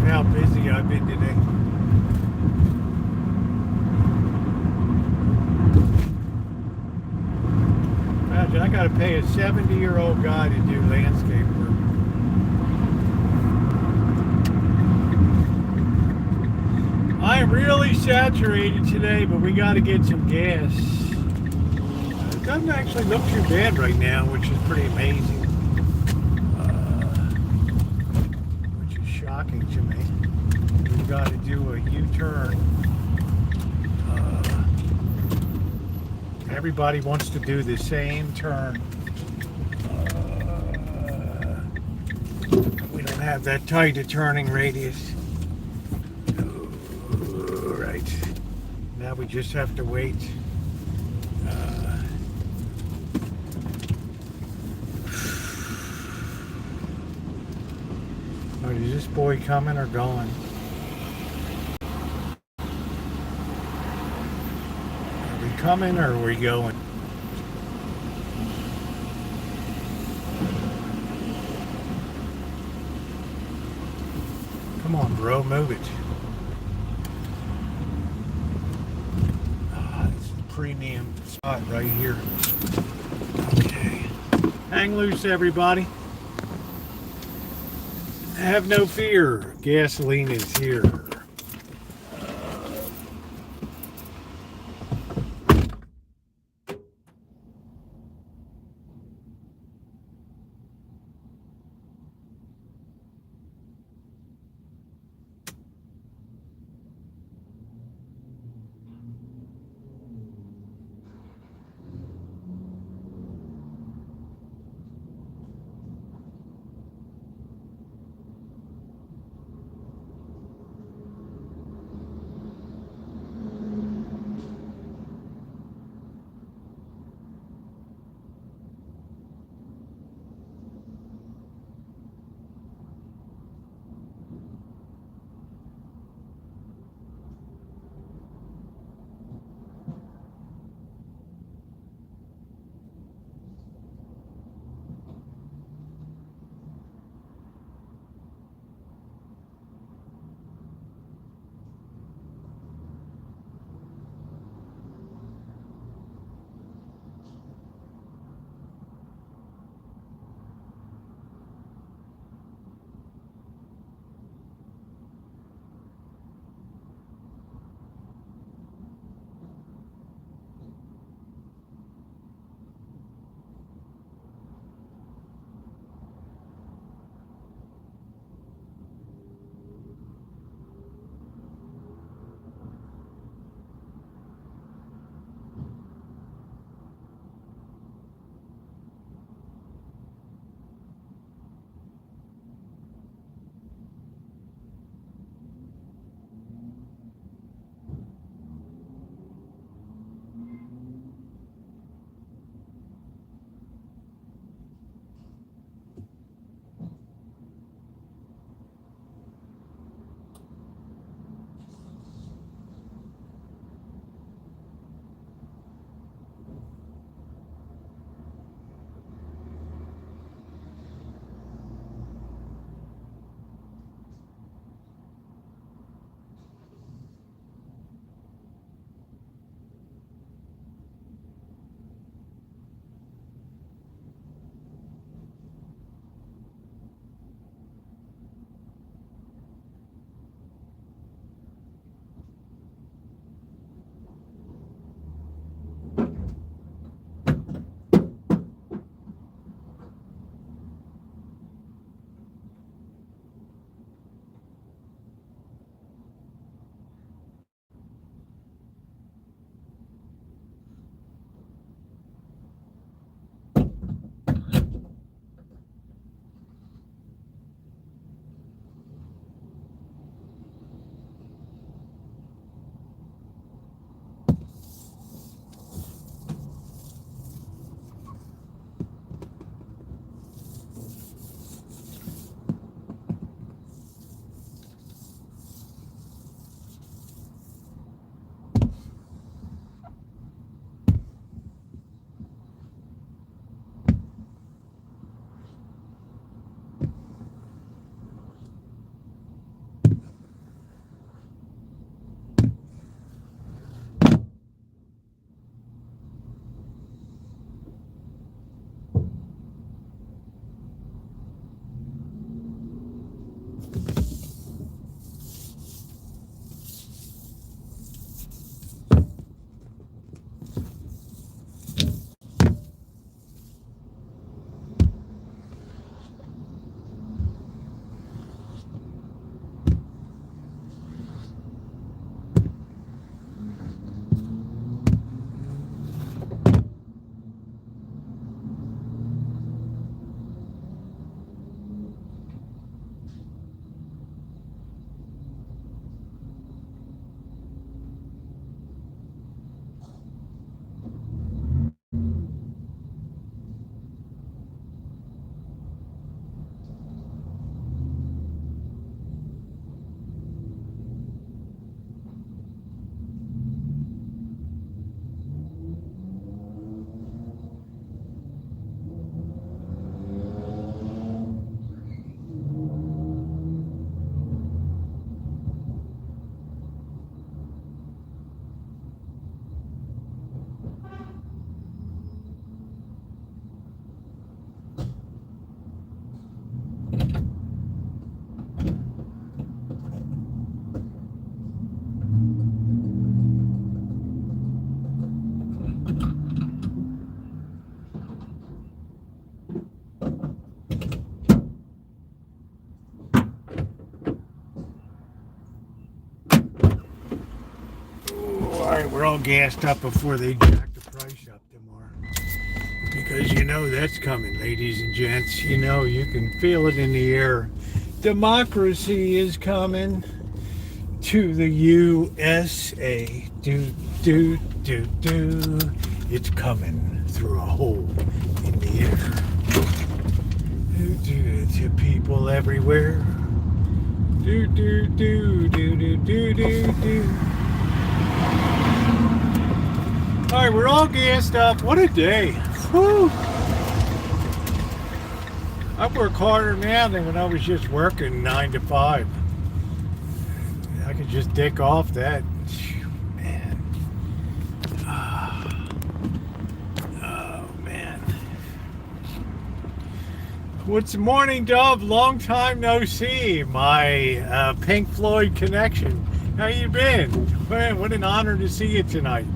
How busy I've been today. Imagine I gotta pay a 70-year-old guy to do landscape work. I am really saturated today, but we gotta get some gas. It doesn't actually look too bad right now, which is pretty amazing. Shocking to me. We've got to do a U-turn. Everybody wants to do the same turn. We don't have that tight a turning radius. Right. Now we just have to wait. Is this boy coming or going? coming or are we going? Come on, bro, move it. This is a premium spot right here. Okay. Hang loose, everybody. Have no fear. Gasoline is here. all gassed up before they jack the price up tomorrow. Because you know that's coming, ladies and gents. You know, you can feel it in the air. Democracy is coming to the USA. Do. It's coming through a hole in the air. To people everywhere. Do. All right, we're all gassed up. What a day. Whew. I work harder now than when I was just working 9 to 5. I could just dick off that. Man. Oh, man. What's the morning, Dove? Long time no see. My Pink Floyd connection. How you been? Man, what an honor to see you tonight.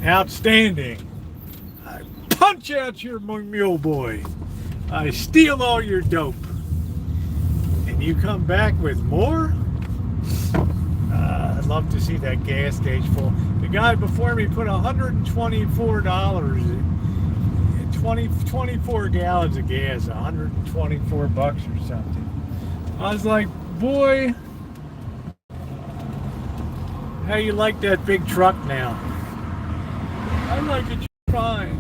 Outstanding. I punch out your mule boy. I steal all your dope. And you come back with more? I'd love to see that gas gauge full. The guy before me put $124, 24 gallons of gas, $124 or something. I was like, boy, how you like that big truck now? I like it fine.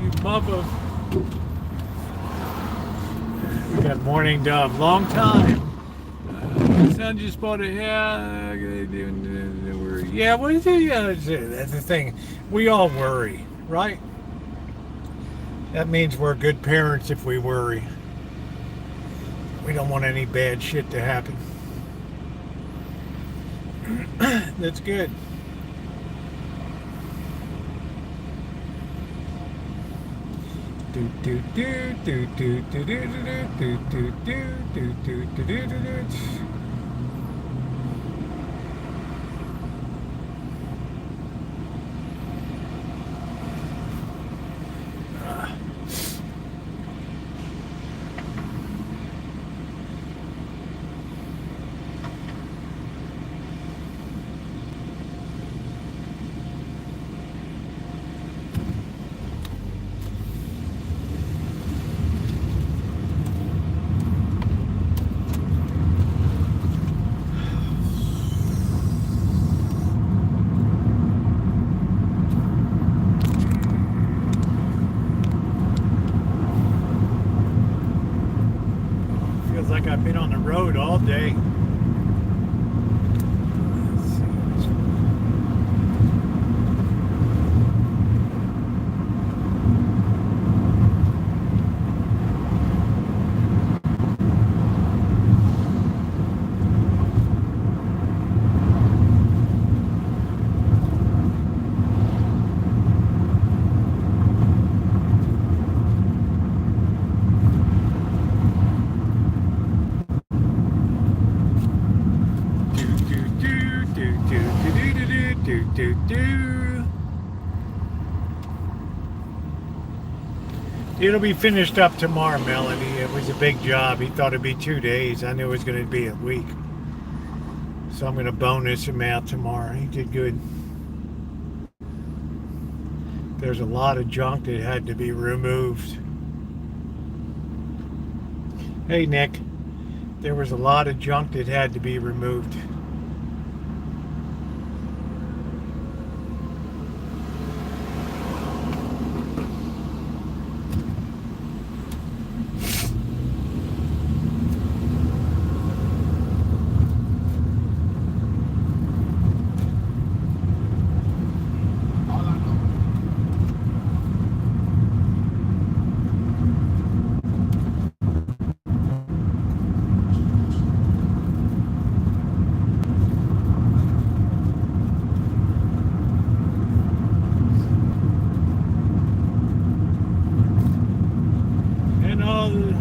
You mother. We got Morning Dove. Long time. Son just bought a house. Yeah, what is it? Yeah, that's the thing. We all worry, right? That means we're good parents if we worry. We don't want any bad shit to happen. That's good. Like I've been on the road all day. It'll be finished up tomorrow, Melanie. It was a big job. He thought it'd be 2 days. I knew it was going to be a week. So I'm going to bonus him out tomorrow. He did good. There's a lot of junk that had to be removed. Hey, Nick. There was a lot of junk that had to be removed.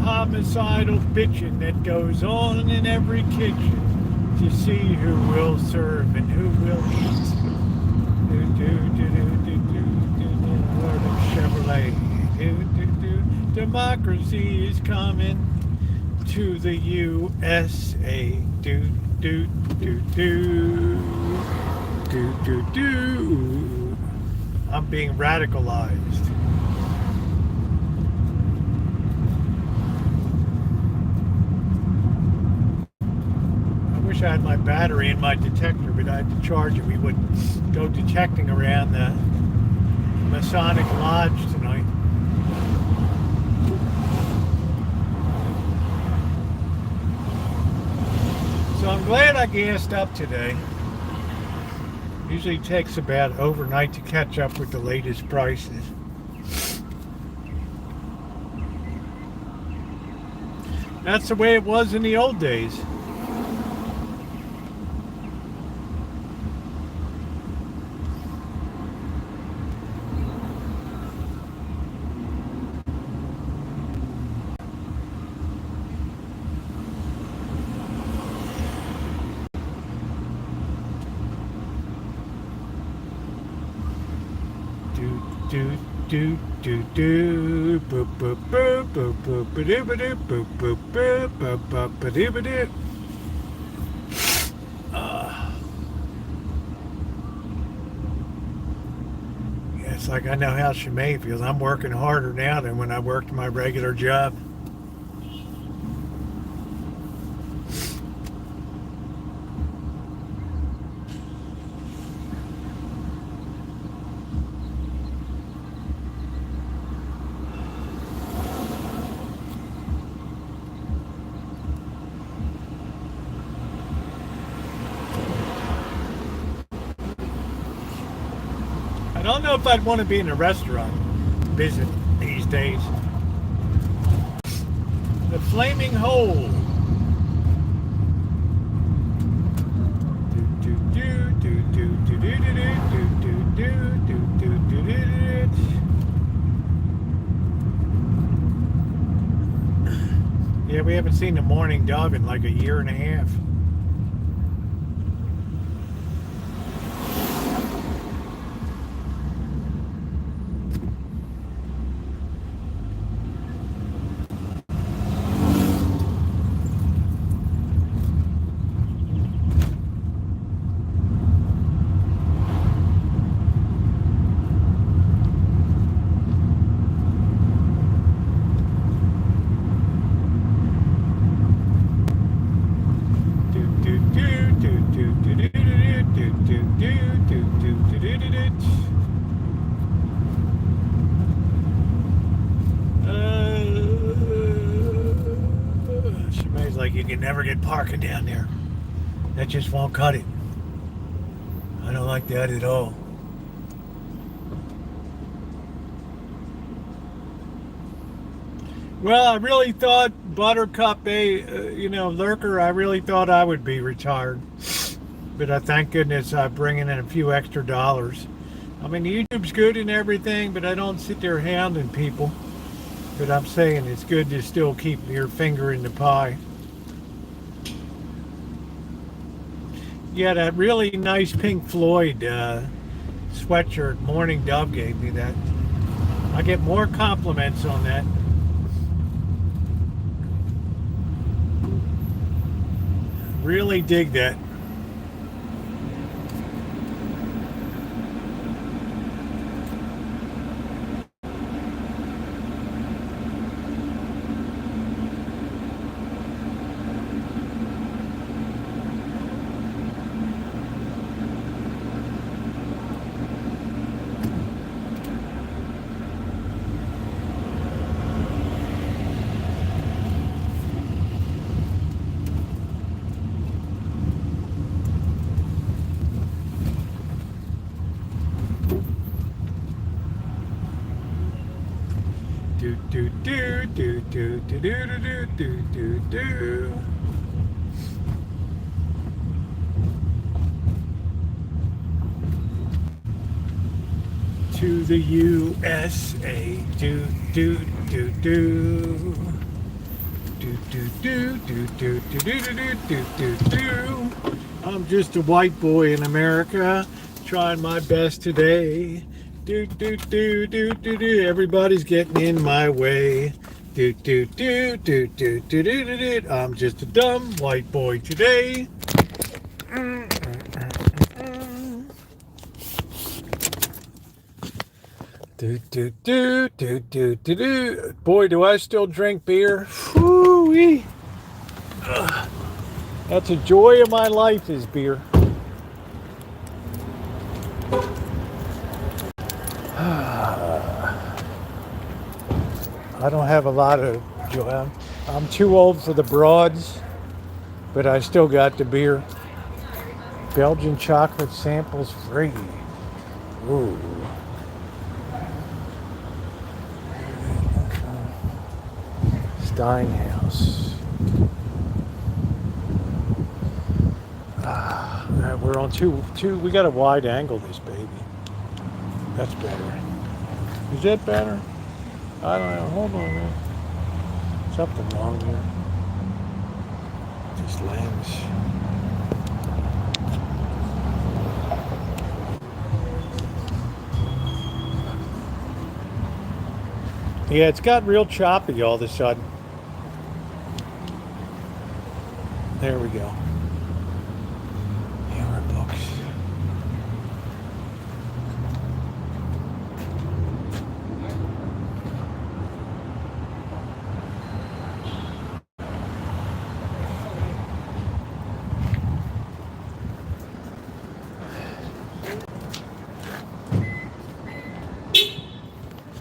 Homicidal bitching that goes on in every kitchen to see who will serve and who will eat. Lord of Chevrolet. Democracy is coming to the USA. I'm being radicalized. I wish I had my battery in my detector, but I had to charge it. We would go detecting around the Masonic Lodge tonight. So I'm glad I gassed up today. Usually takes about overnight to catch up with the latest prices. That's the way it was in the old days. Do do do boop boop boop boop boop boop boop boop boop boop boop boop boop boop. Yeah, it's like I know how Shemay feels. I'm working harder now than when I worked my regular job. I don't know if I'd want to be in a restaurant business these days. The Flaming Hole. Yeah, we haven't seen the morning dove in like a year and a half. Shemay's like, you can never get parking down there. That just won't cut it. I don't like that at all. Well, I really thought Buttercup, Lurker, I really thought I would be retired. But I thank goodness I'm bringing in a few extra dollars. I mean, YouTube's good and everything, but I don't sit there hounding people. But I'm saying it's good to still keep your finger in the pie. Yeah, that really nice Pink Floyd sweatshirt, Morning Dove gave me that. I get more compliments on that. Really dig that. Do do do do do do do do do do. To the USA. Do do do do. Do do do do do do do do do do do. I'm just a white boy in America, trying my best today. Do do do do do do. Everybody's getting in my way. Do do do do do do do do do. I'm just a dumb white boy today. Do, do, do, do, do, do, do. Boy, do I still drink beer. Whoo-wee. That's a joy of my life is beer. I don't have a lot of joy. I'm too old for the broads, but I still got the beer. Belgian chocolate samples free. Ooh. Steinhaus. We're on two. We got a wide angle, this baby. That's better. Is that better? I don't know. Hold on, man. Something wrong here. This lens. Yeah, it's got real choppy all of a sudden. There we go. Here are books.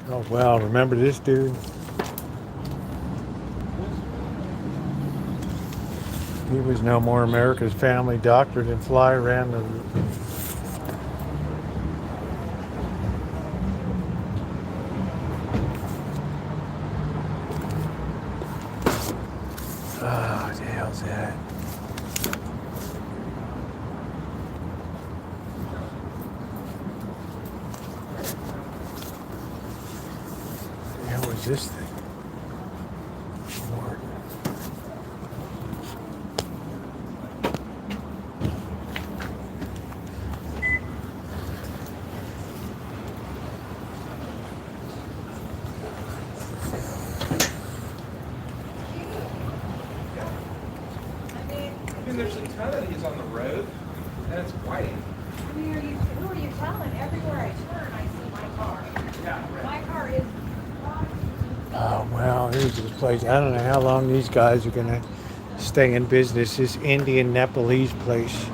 Oh wow, remember this dude? He was no more America's family doctor than fly around the... Oh, what the hell's that? What the hell is this thing? Lord. I mean, there's a ton of these on the road, and it's white. Who are you telling? Everywhere I turn, I see my car. Yeah, right. My car is. Oh, well, here's this place. I don't know how long these guys are going to stay in business. This Indian Nepalese place.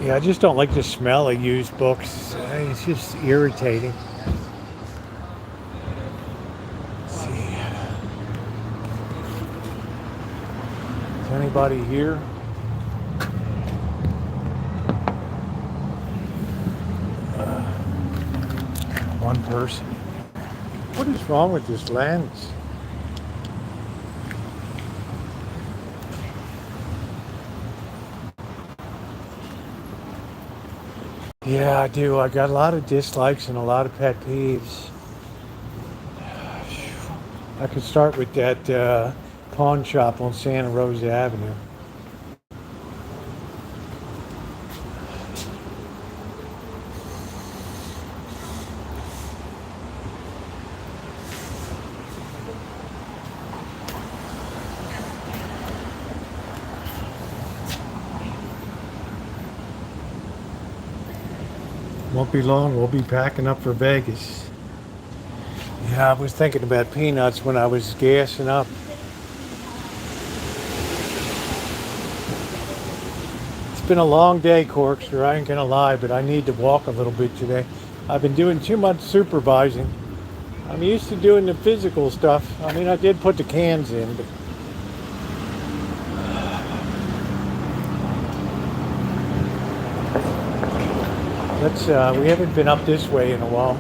Yeah, I just don't like the smell of used books. It's just irritating. Let's see. Is anybody here? One person. What is wrong with this lens? Yeah, I do. I got a lot of dislikes and a lot of pet peeves. I could start with that pawn shop on Santa Rosa Avenue. Won't be long, we'll be packing up for Vegas. Yeah, I was thinking about peanuts when I was gassing up. It's been a long day, Corkster, I ain't gonna lie, but I need to walk a little bit today. I've been doing too much supervising. I'm used to doing the physical stuff. I mean, I did put the cans in, but... we haven't been up this way in a while.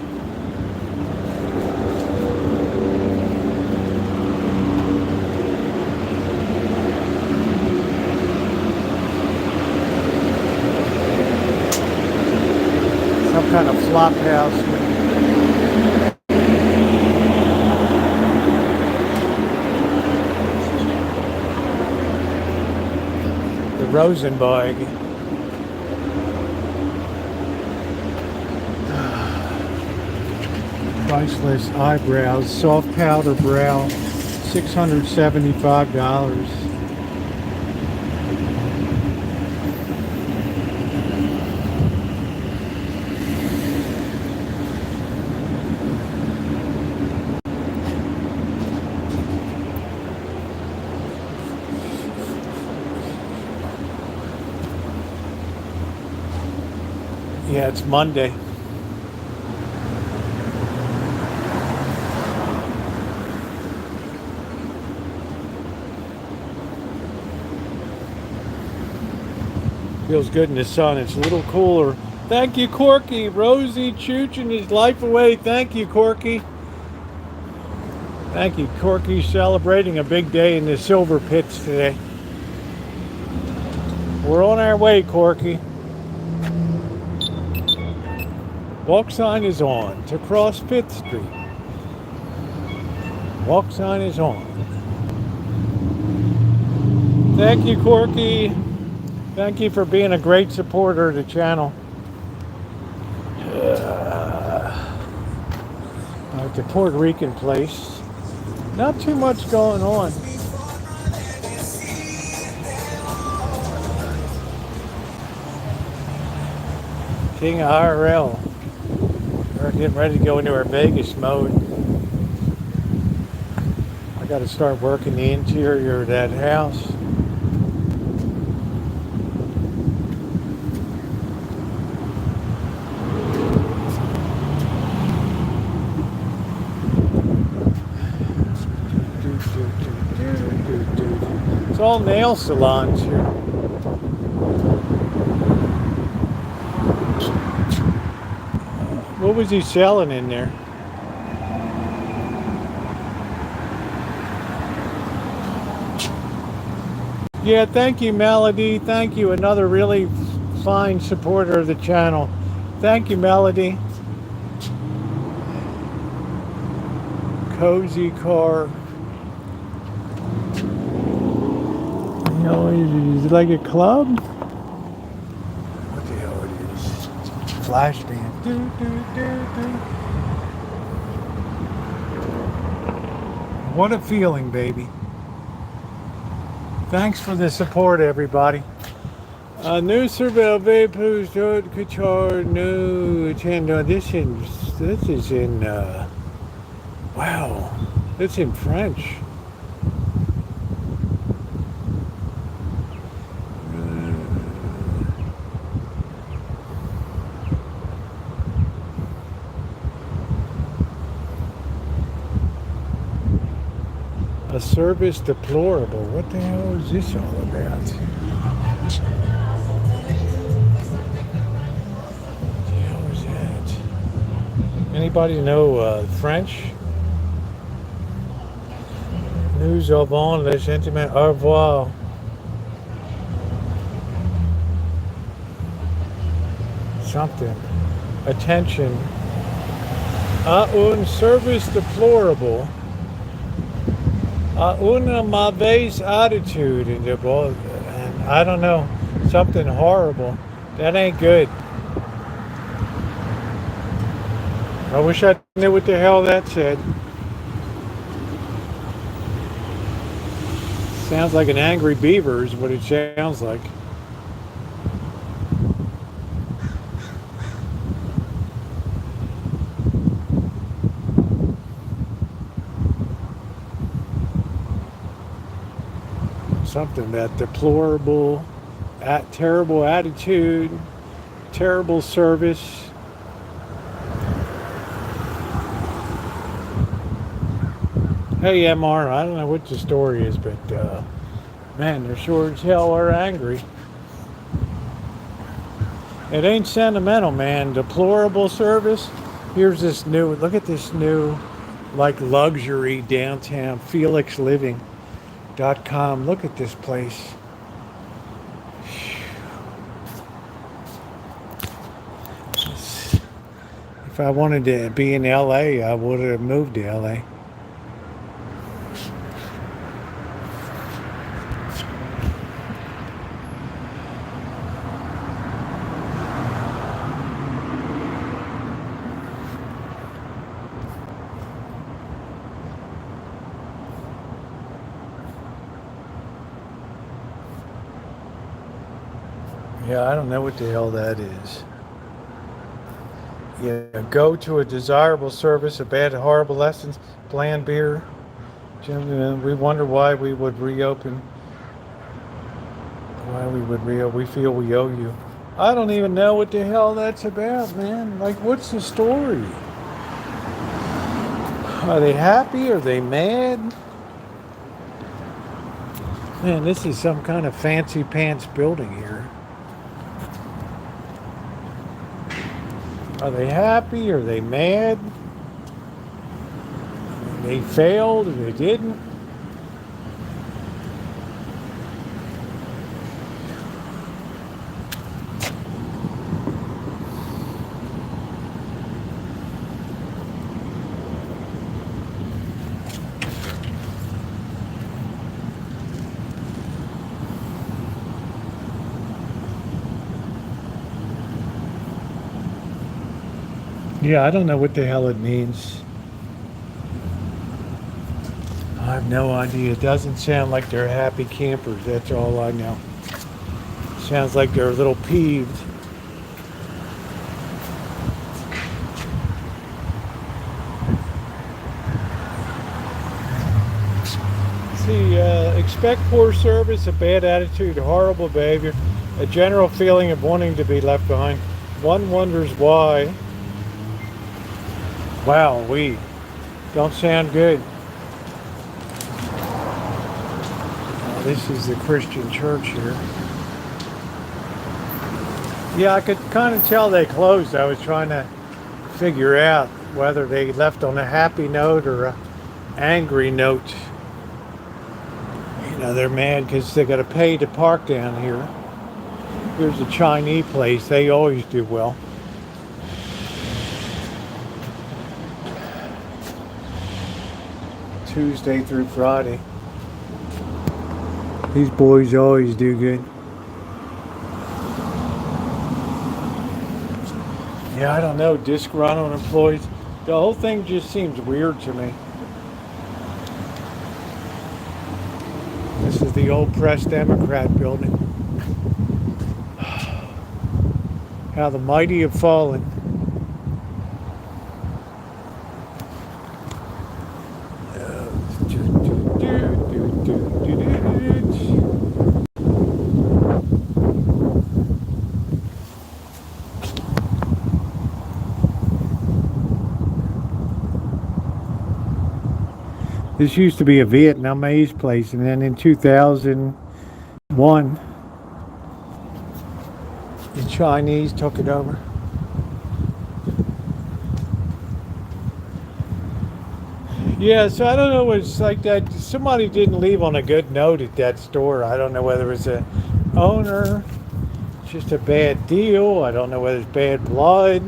Some kind of flop house. The Rosenberg. Priceless eyebrows, soft powder brow, $675. Yeah, it's Monday. Feels good in the sun. It's a little cooler. Thank you, Corky. Rosie chooching his life away. Thank you, Corky. Thank you, Corky. Celebrating a big day in the silver pits today. We're on our way, Corky. Walk sign is on to cross 5th Street. Walk sign is on. Thank you, Corky. Thank you for being a great supporter of the channel. At the Puerto Rican place. Not too much going on. King of IRL. We're getting ready to go into our Vegas mode. I got to start working the interior of that house. It's all nail salons here. What was he selling in there? Yeah, thank you, Melody. Thank you. Another really fine supporter of the channel. Thank you, Melody. Cozy car. You know, is it like a club? What the hell it is? Flash band. What a feeling, baby. Thanks for the support, everybody. New survey vapors, Qatar, new agenda. This is in, wow, it's in French. A service deplorable. What the hell is this all about? What the hell is that? Anybody know French? Nous avons les sentiments. Au revoir. Something. Attention. Un service deplorable. Una mauvaise attitude in the ball, and I don't know, something horrible. That ain't good. I wish I knew what the hell that said. Sounds like an angry beaver is what it sounds like. Something that deplorable, terrible attitude, terrible service. Hey MR, I don't know what the story is, but man, they're sure as hell are angry. It ain't sentimental, man. Deplorable service. Here's this new, look at this new, like luxury downtown, Felix Living. .com. Look at this place. If I wanted to be in LA, I would have moved to LA. Yeah, I don't know what the hell that is. Yeah, go to a desirable service, a bad, horrible lessons, bland beer. We wonder why we would reopen. We feel we owe you. I don't even know what the hell that's about, man. Like, what's the story? Are they happy? Are they mad? Man, this is some kind of fancy pants building here. Are they happy? Are they mad? They failed or they didn't? Yeah, I don't know what the hell it means. I have no idea. It doesn't sound like they're happy campers. That's all I know. Sounds like they're a little peeved. See, expect poor service, a bad attitude, horrible behavior, a general feeling of wanting to be left behind. One wonders why. Wow, we don't sound good. This is the Christian church here. Yeah, I could kind of tell they closed. I was trying to figure out whether they left on a happy note or a angry note. You know, they're mad because they got to pay to park down here. Here's a Chinese place. They always do well. Tuesday through Friday. These boys always do good. Yeah, I don't know, disgruntled employees. The whole thing just seems weird to me. This is the old Press Democrat building. How the mighty have fallen. This used to be a Vietnamese place, and then in 2001, the Chinese took it over. Yeah, so I don't know what it's like that. Somebody didn't leave on a good note at that store. I don't know whether it's an owner, just a bad deal. I don't know whether it's bad blood.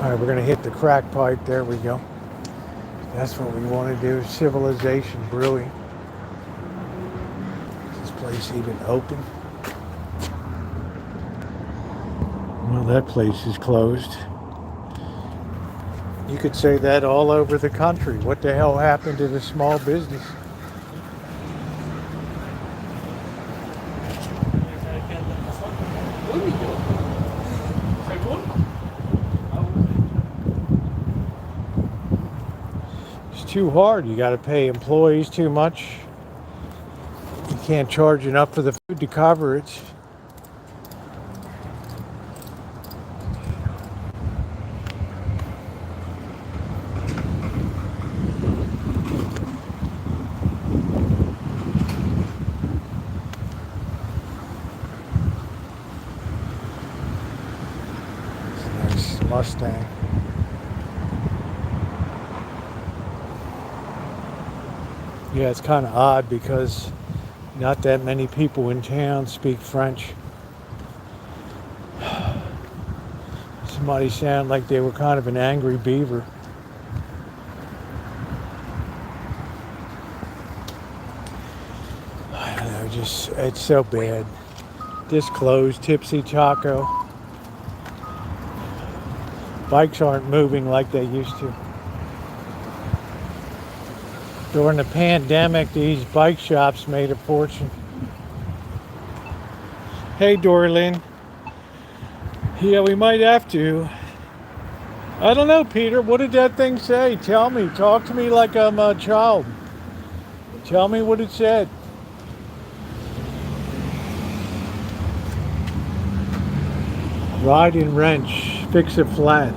All right, we're going to hit the crack pipe. There we go. That's what we want to do. Civilization Brewing. Is this place even open? Well, that place is closed. You could say that all over the country. What the hell happened to the small business? Too hard. You got to pay employees too much. You can't charge enough for the food to cover it. It's a nice Mustang. Yeah, it's kind of odd because not that many people in town speak French. Somebody sounded like they were kind of an angry beaver. I don't know, just, it's so bad. This closed, Tipsy Taco. Bikes aren't moving like they used to. During the pandemic, these bike shops made a fortune. Hey, Dorlin. Yeah, we might have to. I don't know, Peter. What did that thing say? Tell me. Talk to me like I'm a child. Tell me what it said. Ride and wrench, fix a flat,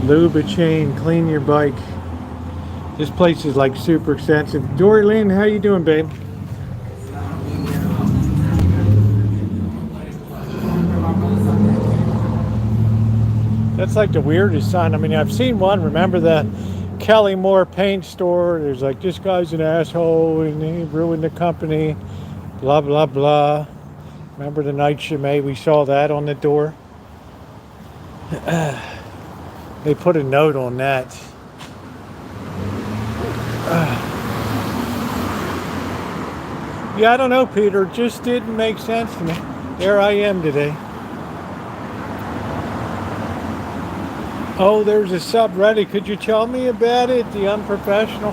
lube a chain, clean your bike. This place is like super expensive. Dory Lynn, how you doing, babe? That's like the weirdest sign. I mean, I've seen one. Remember the Kelly Moore paint store? There's like, this guy's an asshole and he ruined the company, blah, blah, blah. Remember the night Chimay, we saw that on the door? They put a note on that. Yeah, I don't know, Peter. It just didn't make sense to me. There I am today. Oh, there's a subreddit. Could you tell me about it? The unprofessional.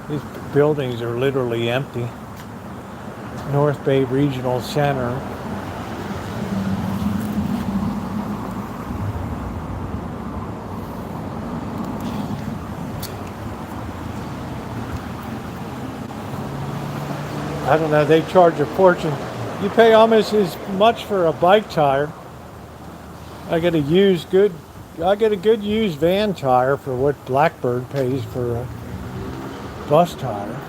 These buildings are literally empty. North Bay Regional Center. I don't know, they charge a fortune. You pay almost as much for a bike tire. I get a good used van tire for what Blackbird pays for a bus tire.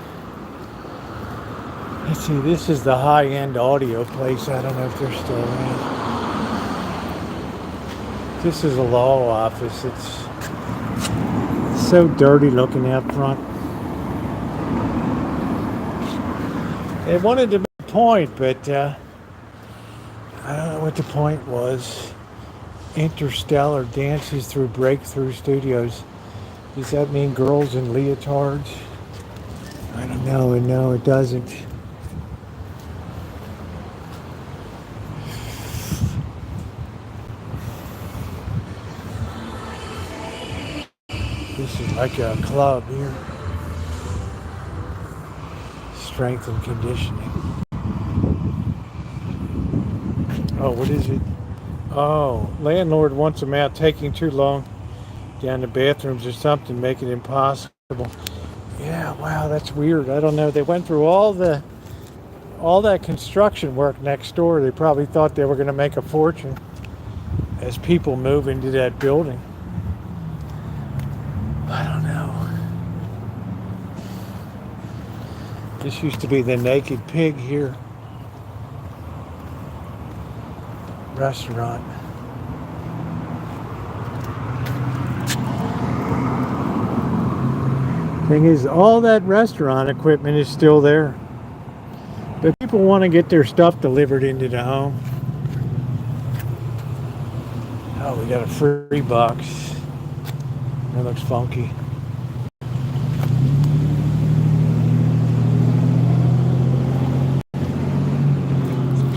Let's see, this is the high-end audio place. I don't know if they're still in. This is a law office. It's so dirty looking out front. They wanted to make a point, but I don't know what the point was. Interstellar dances through breakthrough studios. Does that mean girls in leotards? I don't know, and no, it doesn't. This is like a club here. Strength and conditioning. Oh, what is it? Oh, landlord wants them out taking too long down the bathrooms or something, make it impossible. Yeah, wow, that's weird. I don't know. They went through all that construction work next door. They probably thought they were going to make a fortune as people move into that building. I don't know. This used to be the Naked Pig here. Restaurant. Thing is, all that restaurant equipment is still there. But people want to get their stuff delivered into the home. Oh, we got a free box. That looks funky.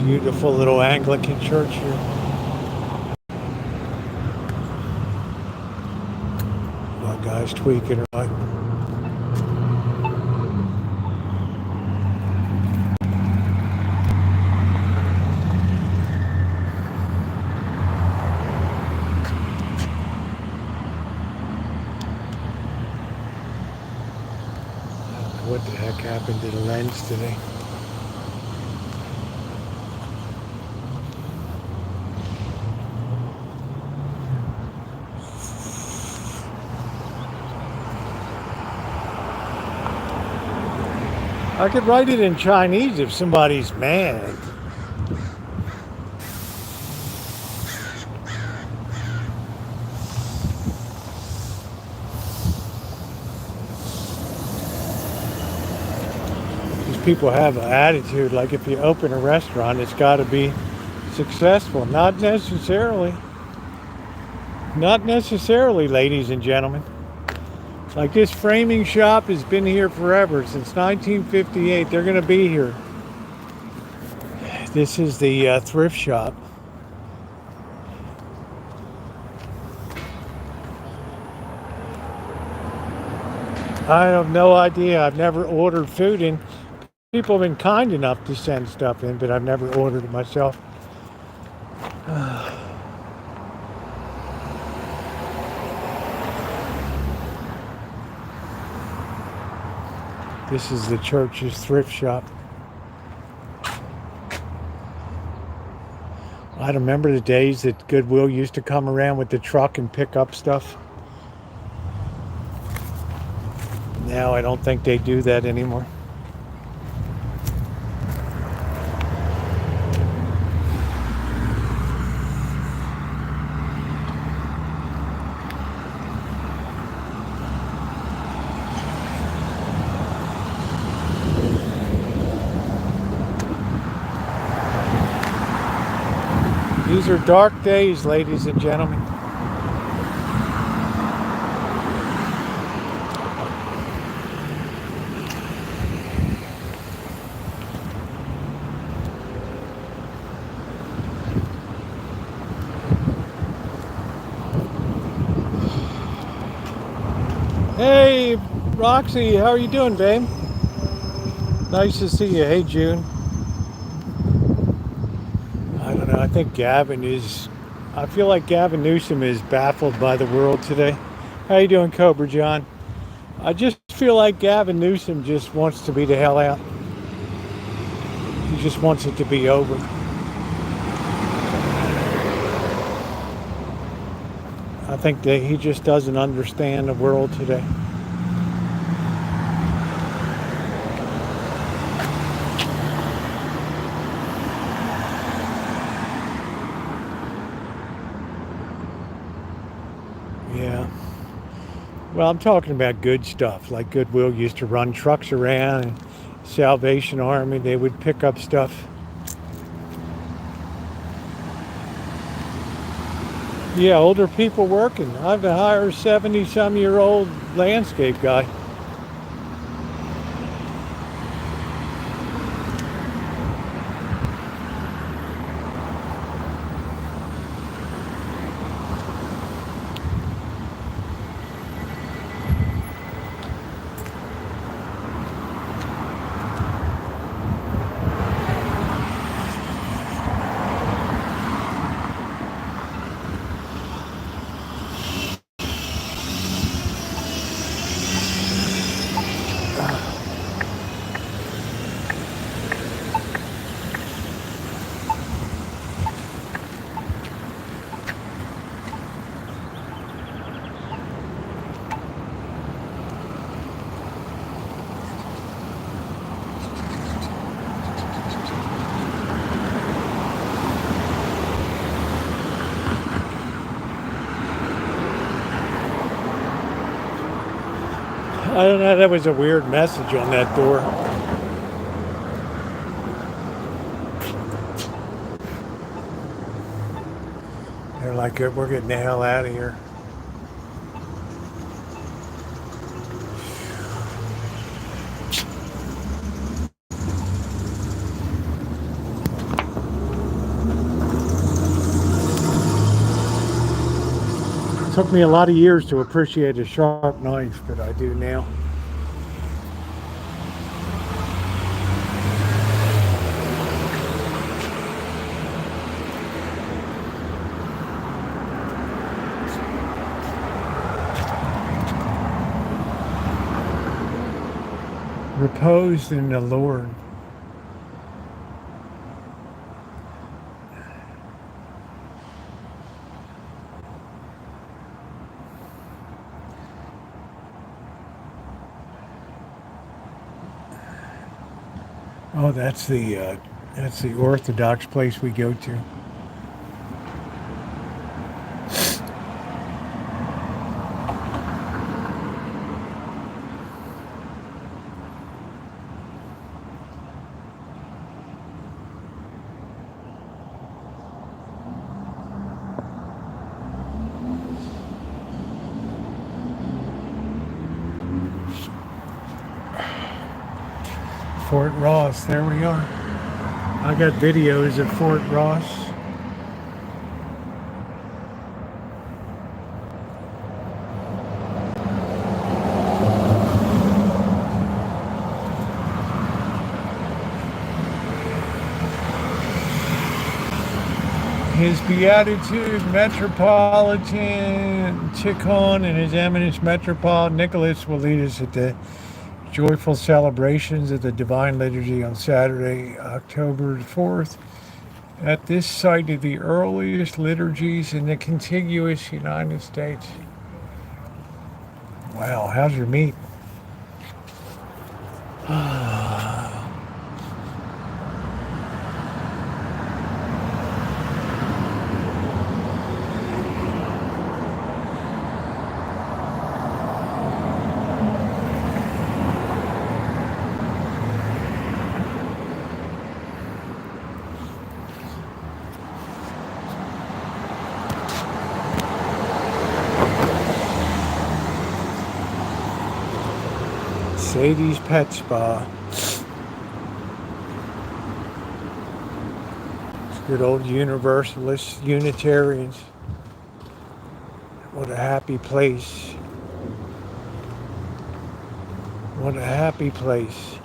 Beautiful little Anglican church here. That guy's tweaking right. What the heck happened to the lens today? I could write it in Chinese if somebody's mad. These people have an attitude like if you open a restaurant, it's got to be successful. Not necessarily. Not necessarily, ladies and gentlemen. Like this framing shop has been here forever, since 1958. They're going to be here. This is the thrift shop. I have no idea. I've never ordered food in. People have been kind enough to send stuff in, but I've never ordered it myself. This is the church's thrift shop. I remember the days that Goodwill used to come around with the truck and pick up stuff. Now I don't think they do that anymore. These are dark days, ladies and gentlemen. Hey, Roxy, how are you doing, babe? Nice to see you. Hey, June. I don't know. I think I feel like Gavin Newsom is baffled by the world today. How you doing, Cobra John? I just feel like Gavin Newsom just wants to be the hell out. He just wants it to be over. I think that he just doesn't understand the world today. Yeah. Well, I'm talking about good stuff, like Goodwill used to run trucks around, and Salvation Army, they would pick up stuff. Yeah, older people working. I have to hire a 70-some-year-old landscape guy. I don't know, that was a weird message on that door. They're like, we're getting the hell out of here. It took me a lot of years to appreciate a sharp knife, but I do now. Reposed in the Lord. Oh, that's the Orthodox place we go to. Fort Ross, there we are. I got videos of Fort Ross. His Beatitude Metropolitan Tikhon and His Eminence Metropolitan Nicholas will lead us at the Joyful celebrations of the Divine Liturgy on Saturday, October 4th, at this site of the earliest liturgies in the contiguous United States. Wow, how's your meat? Sadie's Pet Spa. It's good old Universalists, Unitarians. What a happy place. What a happy place.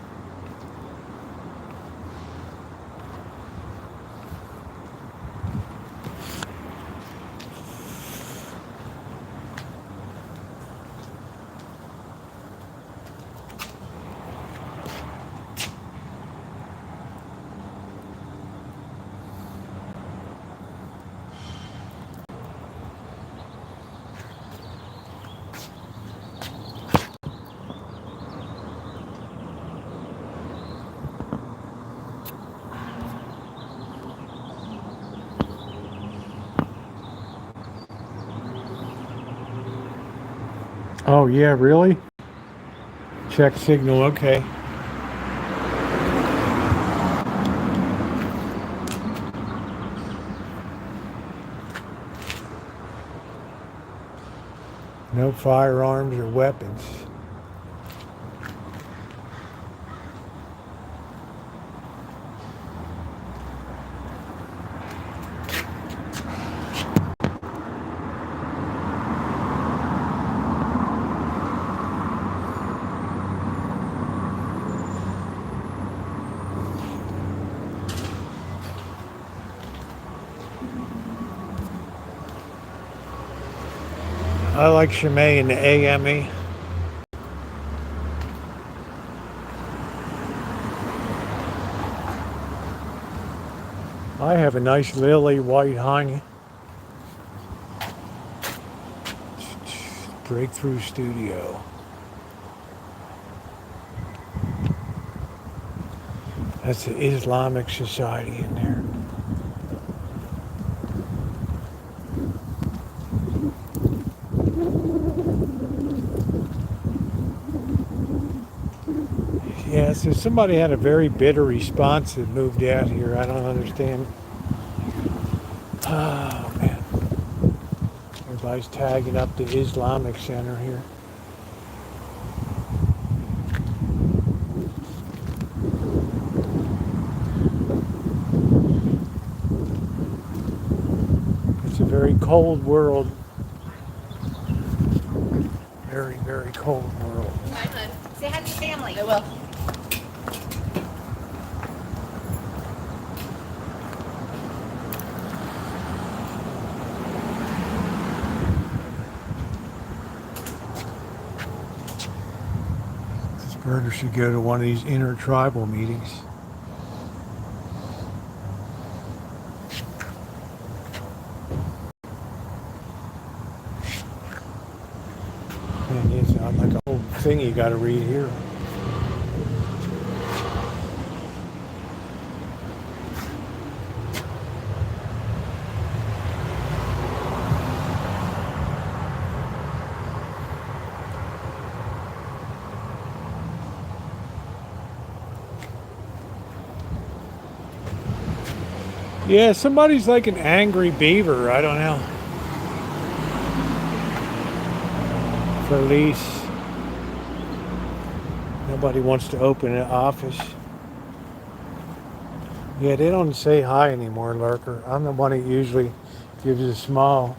Oh yeah, really? Check signal, okay. No firearms or weapons. I like Chimay and the AME. I have a nice Lily White Honey. Breakthrough Studio. That's the Islamic Society in there. Yeah, so somebody had a very bitter response that moved out here. I don't understand. Oh, man. Everybody's tagging up the Islamic Center here. It's a very cold world. Very, very cold world. Hi, hon. Say hi to your family. I will. This birder should go to one of these intertribal meetings. Man, it's not like a whole thing you got to read here. Yeah, somebody's like an angry beaver. I don't know. Police. Nobody wants to open an office. Yeah, they don't say hi anymore, Lurker. I'm the one that usually gives a smile.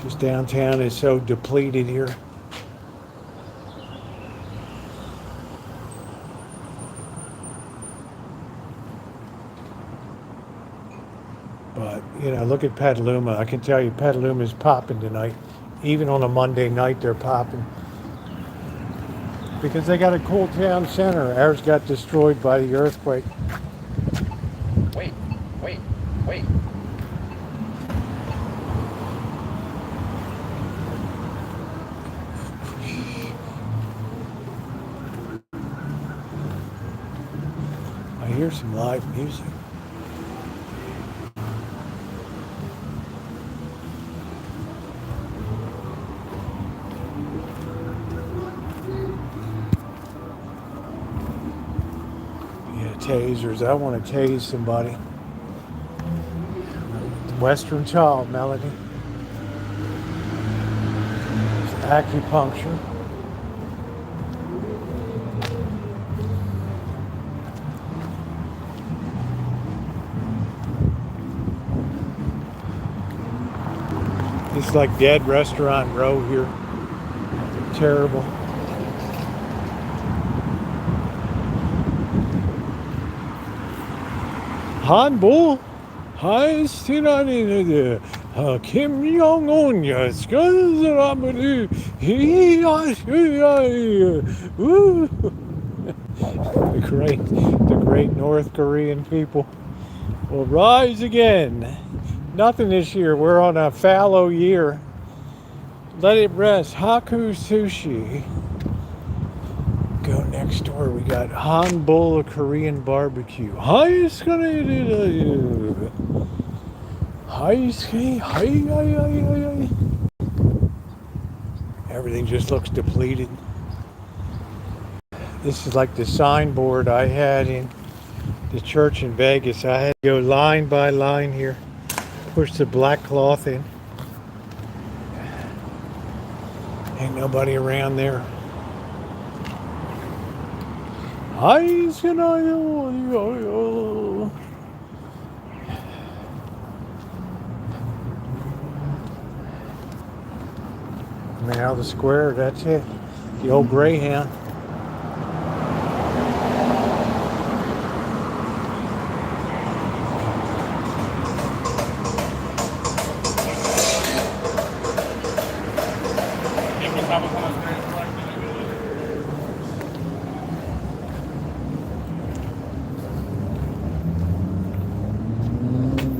Just downtown is so depleted here. look at Petaluma. I can tell you Petaluma is popping tonight. Even on a Monday night, they're popping. Because they got a cool town center. Ours got destroyed by the earthquake. Wait. I hear some live music. Yeah, tasers. I want to tase somebody. Western child melody. It's acupuncture. It's like dead restaurant row here. Terrible. 한보 하이스티라니네 김영훈 스카즈라브리 the great North Korean people will rise again. Nothing this year. We're on a fallow year. Let it rest. Haku Sushi. Go next door. We got Hanbul Korean barbecue. Everything just looks depleted. This is like the signboard I had in the church in Vegas. I had to go line by line here. Push the black cloth in. Ain't nobody around there. Now the square, that's it. The old Greyhound.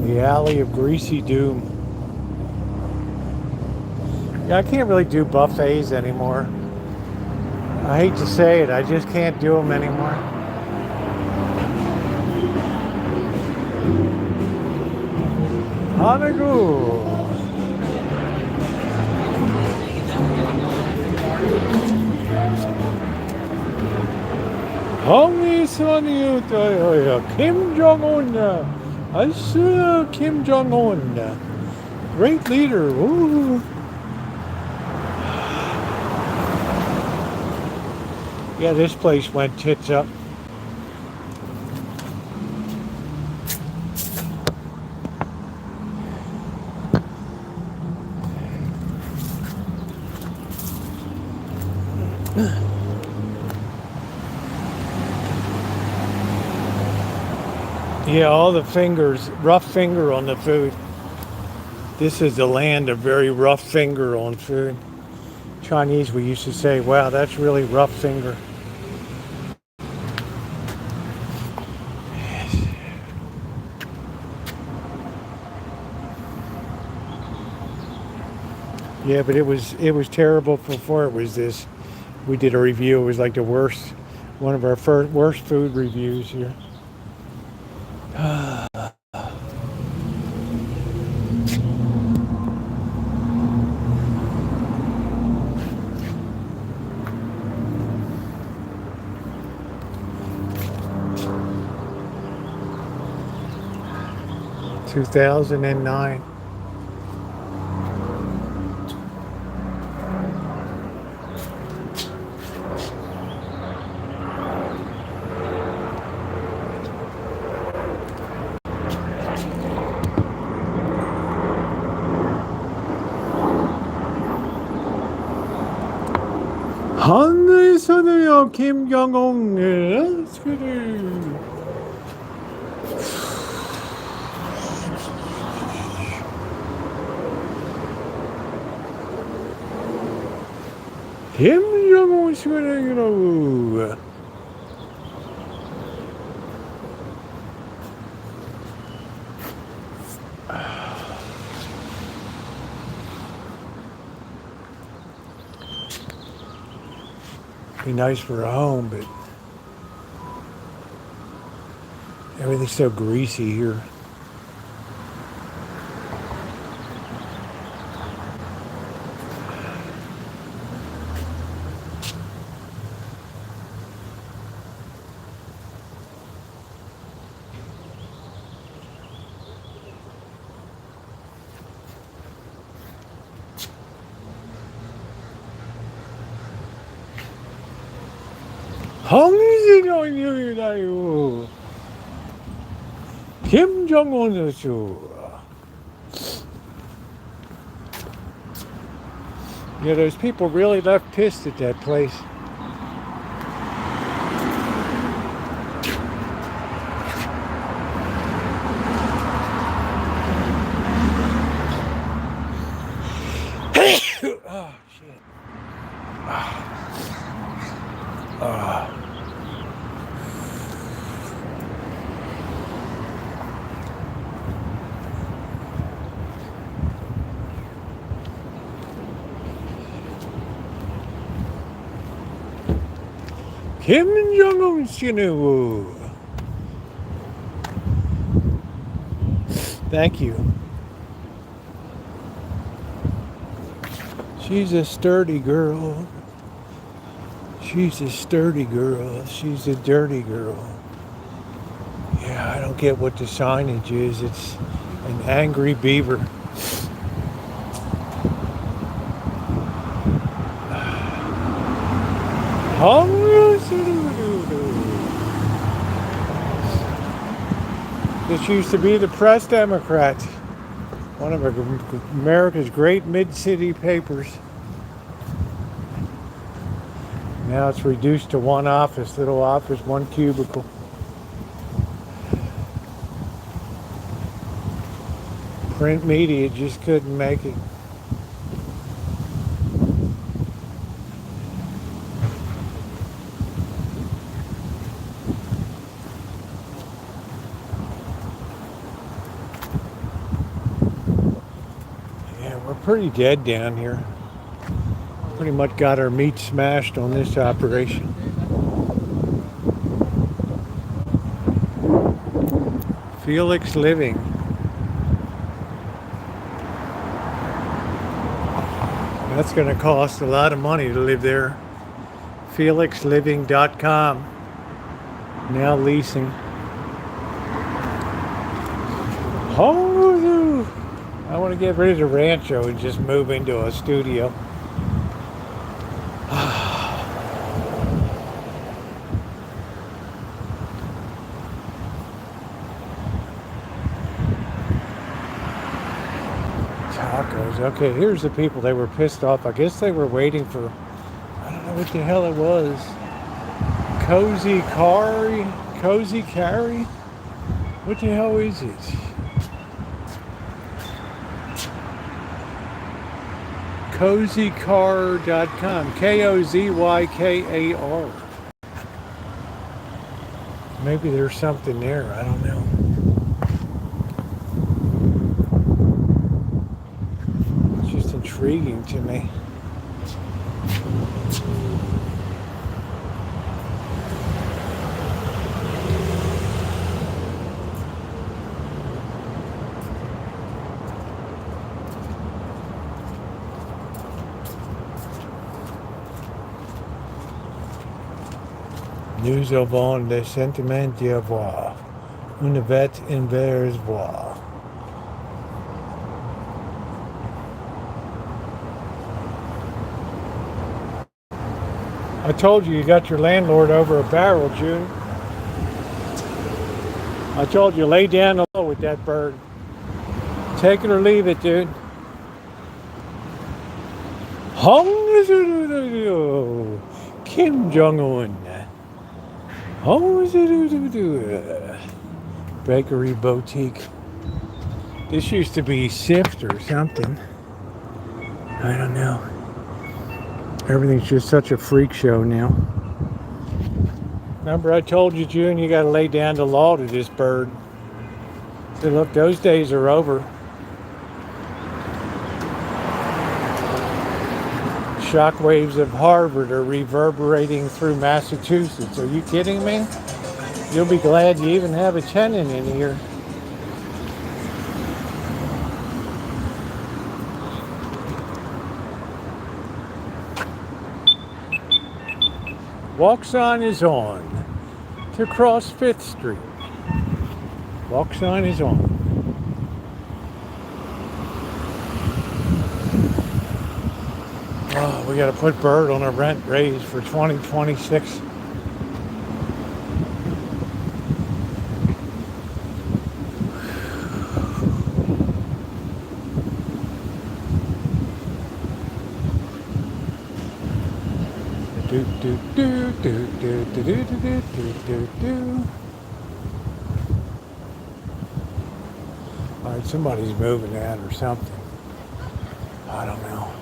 The Alley of Greasy Doom. Yeah, I can't really do buffets anymore. I hate to say it, I just can't do them anymore. Hanagu. Kim Jong-un. I saw Kim Jong-un. Great leader. Ooh. Yeah, this place went tits up. Yeah, all the fingers, rough finger on the food. This is the land of very rough finger on food. Chinese, we used to say, wow, that's really rough finger. Yeah, but it was terrible before it was this. We did a review. It was like the worst, one of our worst food reviews here. 2009. 하늘에서도요 김경옥을 Kim Jong-un's gonna, you know. Be nice for a home, but everything's so greasy here. Kim Jong-un is yeah, those people really left pissed at that place. Oh, shit. Kim Jong-un's, you know. Thank you. She's a sturdy girl. She's a sturdy girl. She's a dirty girl. Yeah, I don't get what the signage is. It's an angry beaver. This used to be the Press Democrat, one of America's great mid-city papers. Now it's reduced to one office, little office, one cubicle. Print media just couldn't make it. Pretty dead down here. Pretty much got our meat smashed on this operation. Felix Living. That's going to cost a lot of money to live there. FelixLiving.com. Now leasing. I want to get rid of the Rancho and just move into a studio. Tacos. Okay, here's the people. They were pissed off. I guess they were waiting for, I don't know what the hell it was. Cozy Carry? What the hell is it? Cozycar.com. KozyKar. Maybe there's something there. I don't know. It's just intriguing to me. Nous avons le sentiment d'avoir une bête inverse voix. I told you got your landlord over a barrel, June. I told you lay down low with that bird. Take it or leave it, dude. Kim Jong-un. Bakery boutique. This used to be Sift or something. I don't know. Everything's just such a freak show now. Remember I told you, June, you got to lay down the law to this bird. So look, those days are over. Shockwaves of Harvard are reverberating through Massachusetts. Are you kidding me? You'll be glad you even have a tenant in here. Walk sign is on to cross 5th Street. Walk sign is on. Oh, we got to put Bird on a rent raise for 2026. Do do do do do do do do do do do. All right, somebody's moving that or something. I don't know.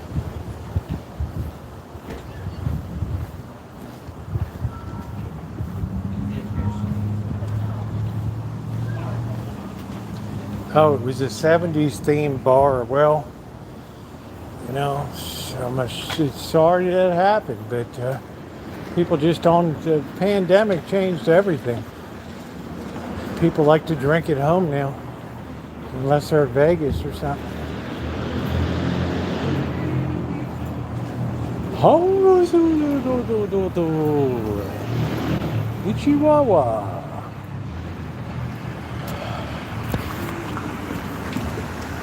Oh, it was a 70s themed bar. Well, you know, I'm sorry that happened, but people just on the pandemic changed everything. People like to drink at home now, unless they're at Vegas or something. Ichiwawa.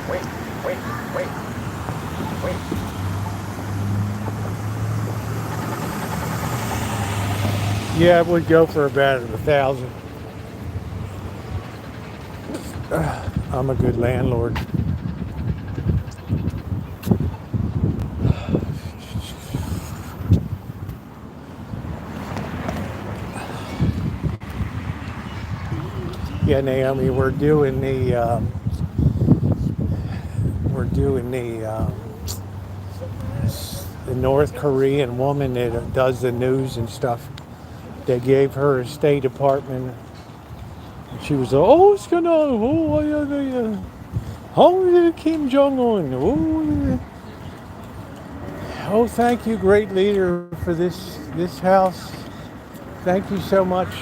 Wait. Yeah, it would go for about 1,000. I'm a good landlord. Yeah, Naomi, we're doing the North Korean woman that does the news and stuff. They gave her a State Department. She was like, oh, it's gonna, Kim Jong-un. Oh, thank you, great leader, for this house. Thank you so much.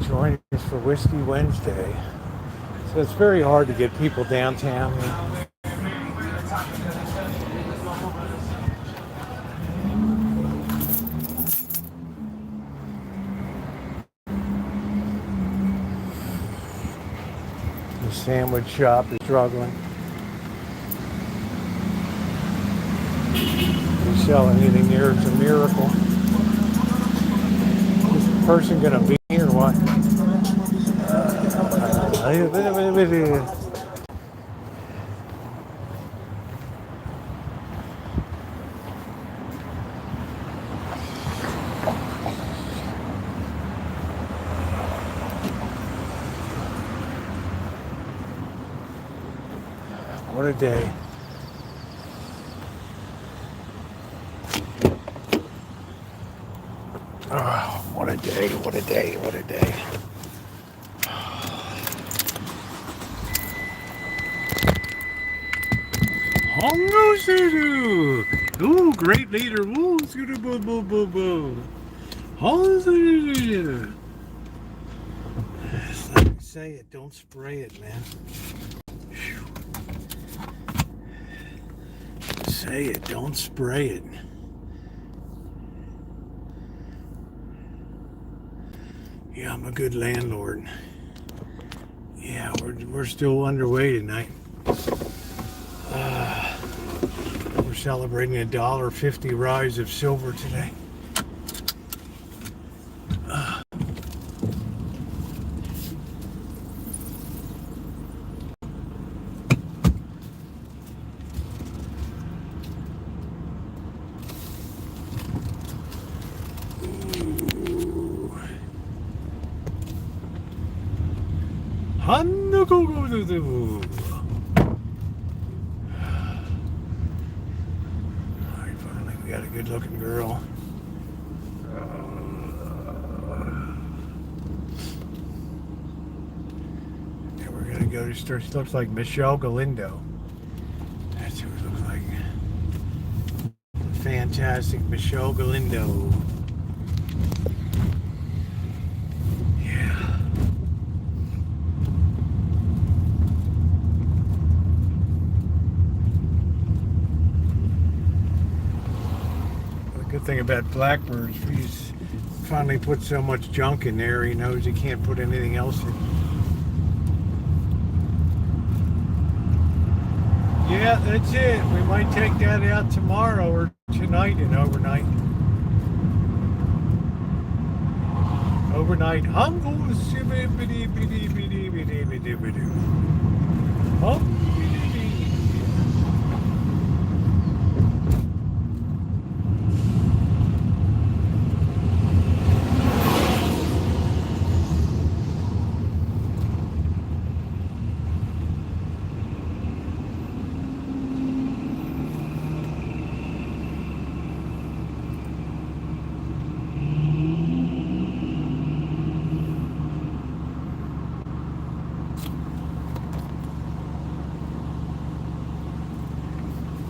Join us for Whiskey Wednesday. So it's very hard to get people downtown here. The sandwich shop is struggling. They sell anything there, it's a miracle. Is the person gonna be here or what? What a day. Oh, what a day, what a day, what a day. Ooh, great leader. Ooh, boo boo boo boo. Say it, don't spray it, man. Say it, don't spray it. Yeah, I'm a good landlord. Yeah, we're still underway tonight. We're celebrating a $1.50 rise of silver today. Alright, finally we got a good looking girl. And we're gonna go to store. She looks like Michelle Galindo. That's who it looks like. Fantastic Michelle Galindo. Yeah. The good thing about Blackbirds, he's finally put so much junk in there, he knows he can't put anything else in. Yeah, that's it. We might take that out tomorrow or tonight and overnight. Overnight. I'm going to see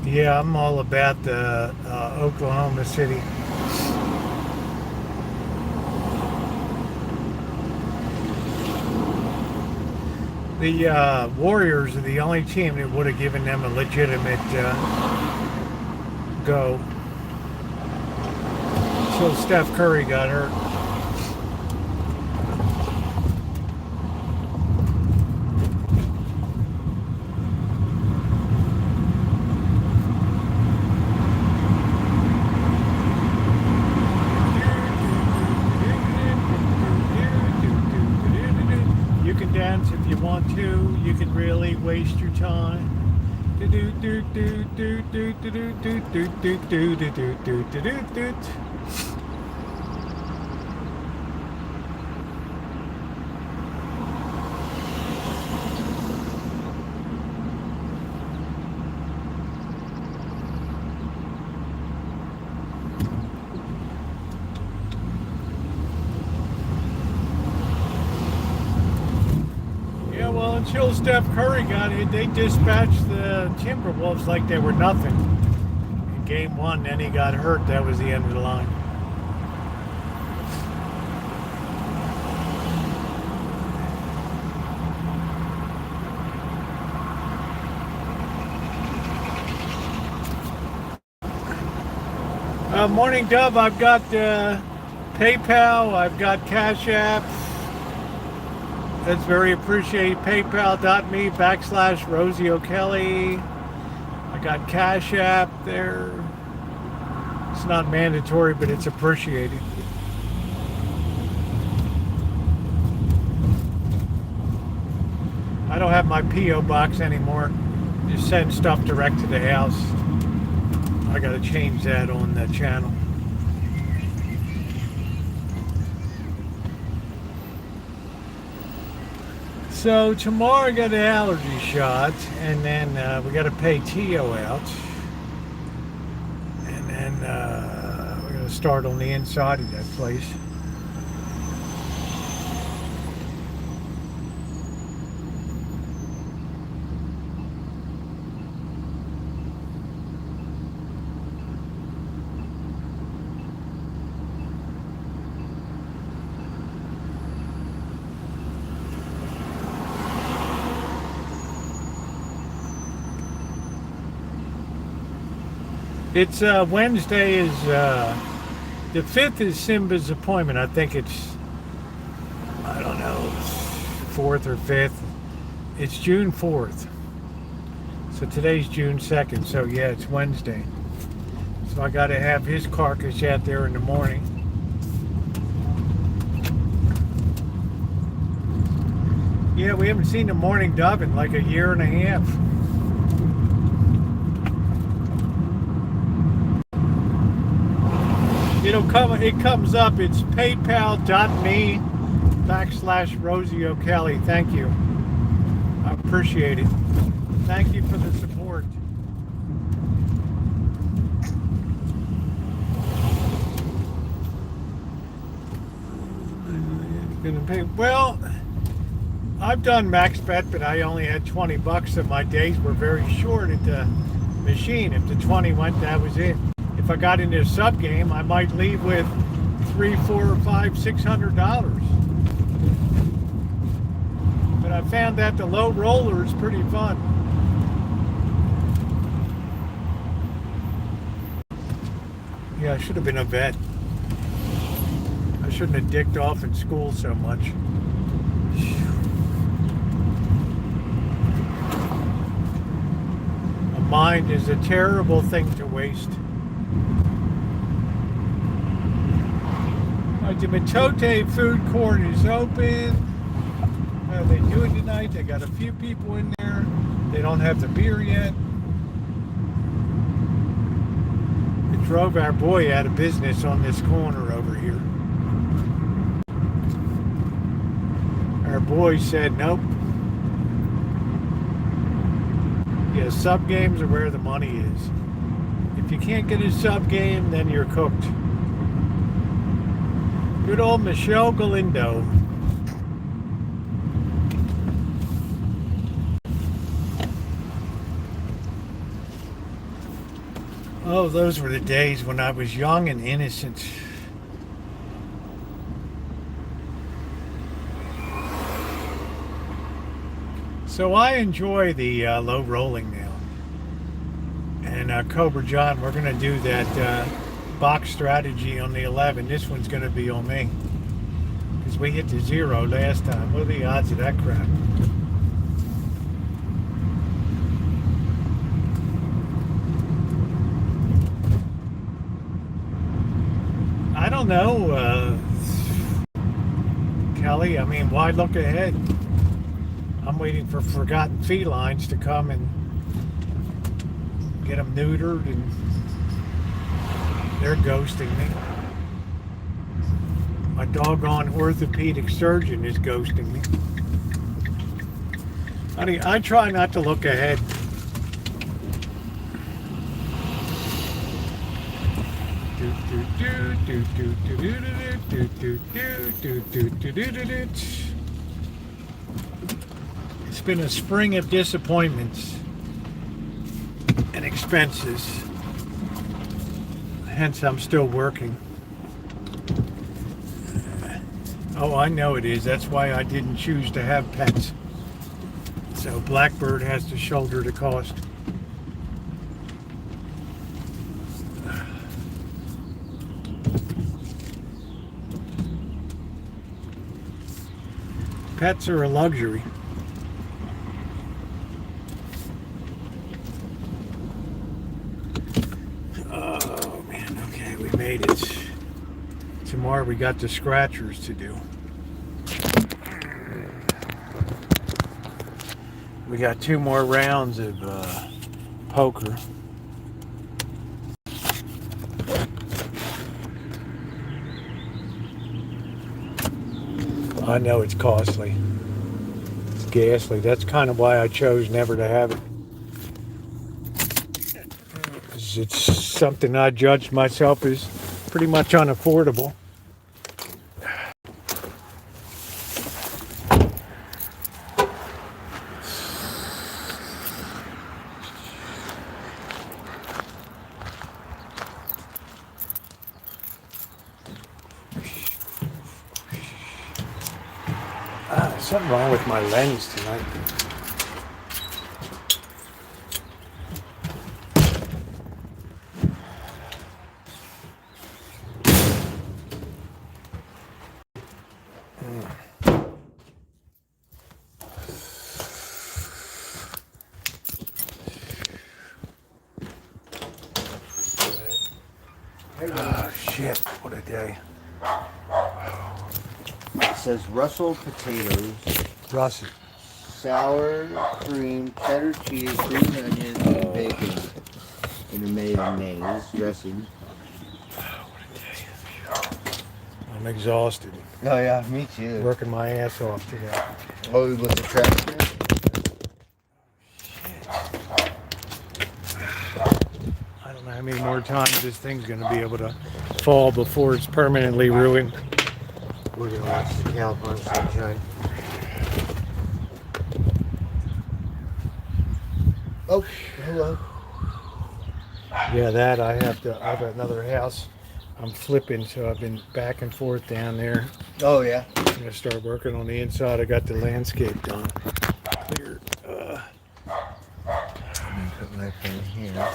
Yeah, I'm all about the Oklahoma City. The Warriors are the only team that would have given them a legitimate go until Steph Curry got hurt. If you want to, you can really waste your time. Well, until Steph Curry got it, they dispatched the Timberwolves like they were nothing. In game one, then he got hurt. That was the end of the line. Morning Dove, I've got PayPal, I've got Cash App. That's very appreciated. PayPal.me/rosieokelly. I got Cash App there. It's not mandatory, but it's appreciated. I don't have my P.O. box anymore. Just send stuff direct to the house. I got to change that on the channel. So tomorrow I got an allergy shot, and then we got to pay Tio out, and then we're going to start on the inside of that place. It's Wednesday is the 5th is Simba's appointment. I think it's, I don't know, 4th or 5th. It's June 4th. So today's June 2nd. So yeah, it's Wednesday. So I got to have his carcass out there in the morning. Yeah, we haven't seen the morning dove in like a year and a half. It comes up. It's paypal.me/rosieokelly. Thank you. I appreciate it. Thank you for the support. Gonna pay. Well, I've done max bet, but I only had 20 bucks, and my days were very short at the machine. If the 20 went, that was it. If I got into a sub game, I might leave with $300, $400, $500, $600. But I found that the low roller is pretty fun. Yeah, I should have been a vet. I shouldn't have dicked off in school so much. A mind is a terrible thing to waste. The Matote food court is open. How are they doing tonight? They got a few people in there. They don't have the beer yet. It drove our boy out of business on this corner over here. Our boy said, nope. Yeah, sub games are where the money is. If you can't get a sub game, then you're cooked. Good old Michelle Galindo. Oh, those were the days when I was young and innocent. So I enjoy the low rolling now. And Cobra John, we're going to do that box strategy on the 11. This one's going to be on me. Because we hit the 0 last time. What are the odds of that crap? I don't know, Kelly. I mean, why look ahead? I'm waiting for forgotten felines to come and get them neutered, and they're ghosting me. My doggone orthopedic surgeon is ghosting me. Honey, I try not to look ahead. It's been a spring of disappointments and expenses. Hence, I'm still working. Oh, I know it is. That's why I didn't choose to have pets. So Blackbird has to shoulder the cost. Pets are a luxury. Oh man, okay, we made it. Tomorrow we got the scratchers to do. We got 2 more rounds of poker. I know it's costly. It's ghastly. That's kind of why I chose never to have it. 'Cause it's something I judged myself as pretty much unaffordable. Something wrong with my lens tonight. Oh shit, what a day. It says Russell potatoes, Rosie. sour cream, cheddar cheese, green onions, and bacon in a mayonnaise dressing. I'm exhausted. Oh yeah, me too. Working my ass off today. Oh, with the trash can? How many more times this thing's going to be able to fall before it's permanently ruined? We're gonna watch the California sunshine. Oh, hello. Yeah, that I have another house I'm flipping, so I've been back and forth down there. Oh yeah. I'm going to start working on the inside. I got the landscape done. Clear. I'm gonna put my thing here.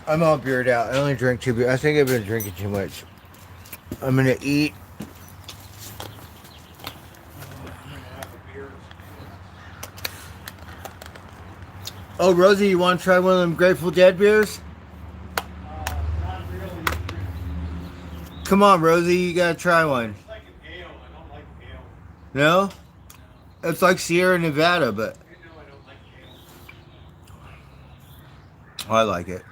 I'm all beered out. I only drink 2 beers. I think I've been drinking too much. I'm gonna eat. Oh, Rosie, you want to try one of them Grateful Dead beers? Not really. Come on, Rosie, you gotta try one. It's like an ale. I don't like ale. No? It's like Sierra Nevada, but You know I don't like ale. I like it.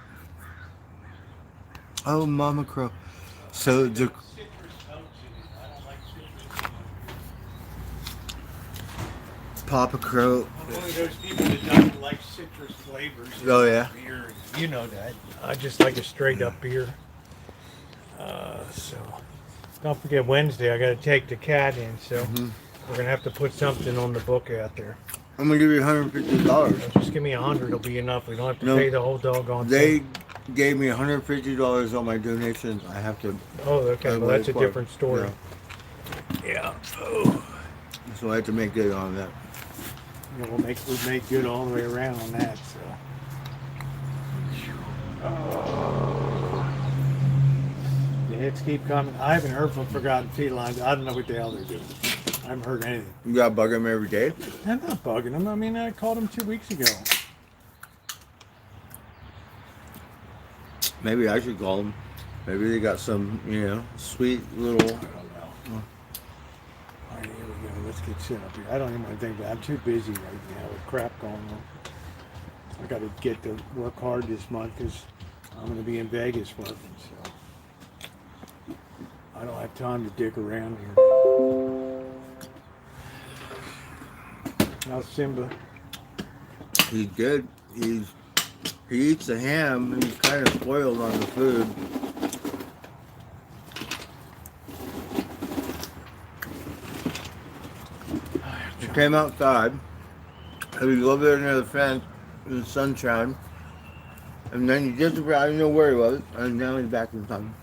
Oh, Mama Crow. So the Citrus notes in it. I don't like citrus. Papa Crow. I'm one of those people that doesn't like citrus flavors. in Oh, yeah? Beer. You know that. I just like a straight up beer. So don't forget Wednesday. I got to take the cat in, so we're gonna have to put something on the book out there. I'm gonna give you $150. So just give me 100. It'll be enough. We don't have to No. pay the whole doggone They thing. gave me $150 on my donations. I have to, Oh, okay. Well, that's a Part. different story. Yeah. Oh. so I have to make good on that. Yeah, we've made good all the way around on that. So. The hits keep coming. I haven't heard from Forgotten Felines. I don't know what the hell they're doing. I haven't heard anything. You gotta bug them every day. I'm not bugging them. I mean, I called them 2 weeks ago. Maybe I should call them. Maybe they got some, sweet little. I don't know. All right, here we go. Let's get set up here. I don't even want to think about it. I'm too busy right now with crap going on. I got to get to work hard this month because I'm going to be in Vegas working. So I don't have time to dig around here. How's Simba? He's good. He eats the ham. He's kind of spoiled on the food. He came outside. He was over there near the fence in the sunshine. And then he disappeared. I didn't know where he was. And now he's back in the sun.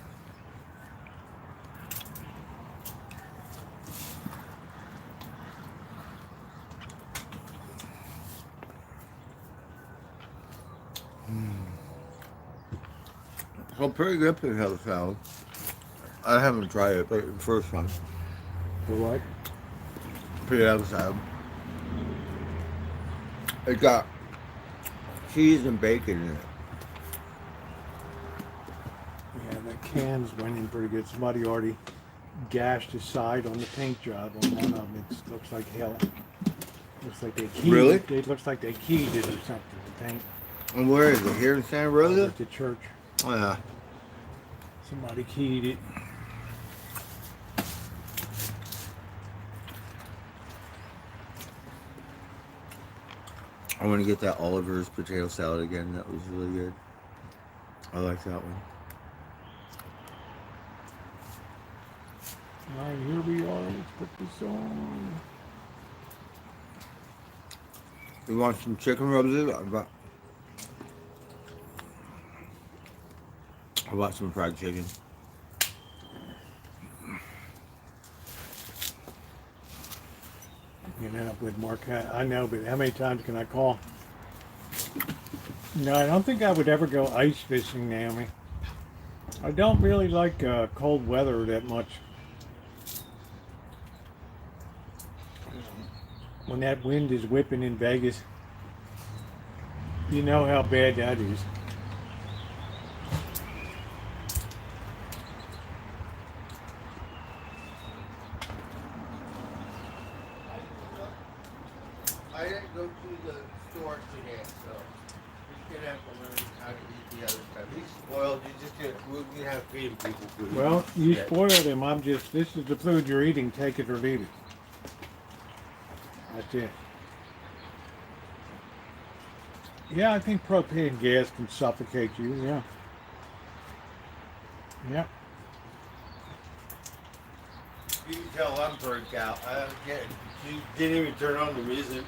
So pretty good potato salad. I haven't tried it, but the first time. For what? Potato salad. It got cheese and bacon in it. Yeah, the cans went in pretty good. Somebody already gashed his side on the paint job on one of them. It looks like hell. Looks like they keyed Really? it. It looks like they keyed it or something, the paint. And where is it? Here in Santa Over Rosa? at the church. Oh, yeah. Somebody keyed it. I want to get that Oliver's potato salad again. That was really good. I like that one. All right, here we are. Let's put this on. You want some chicken roses? I bought some fried chicken. You end up with more cat. I know, but how many times can I call? No, I don't think I would ever go ice fishing, Naomi. I don't really like cold weather that much. When that wind is whipping in Vegas, you know how bad that is. I didn't go to the store today, so he's gonna have to learn how to eat the other stuff. He's spoiled. We're gonna have to feed people food. Well, you Yeah. spoiled him. This is the food you're eating. Take it or leave it. That's it. Yeah, I think propane gas can suffocate you. Yeah. Yep. You can tell I'm burnt out. You didn't even turn on the music.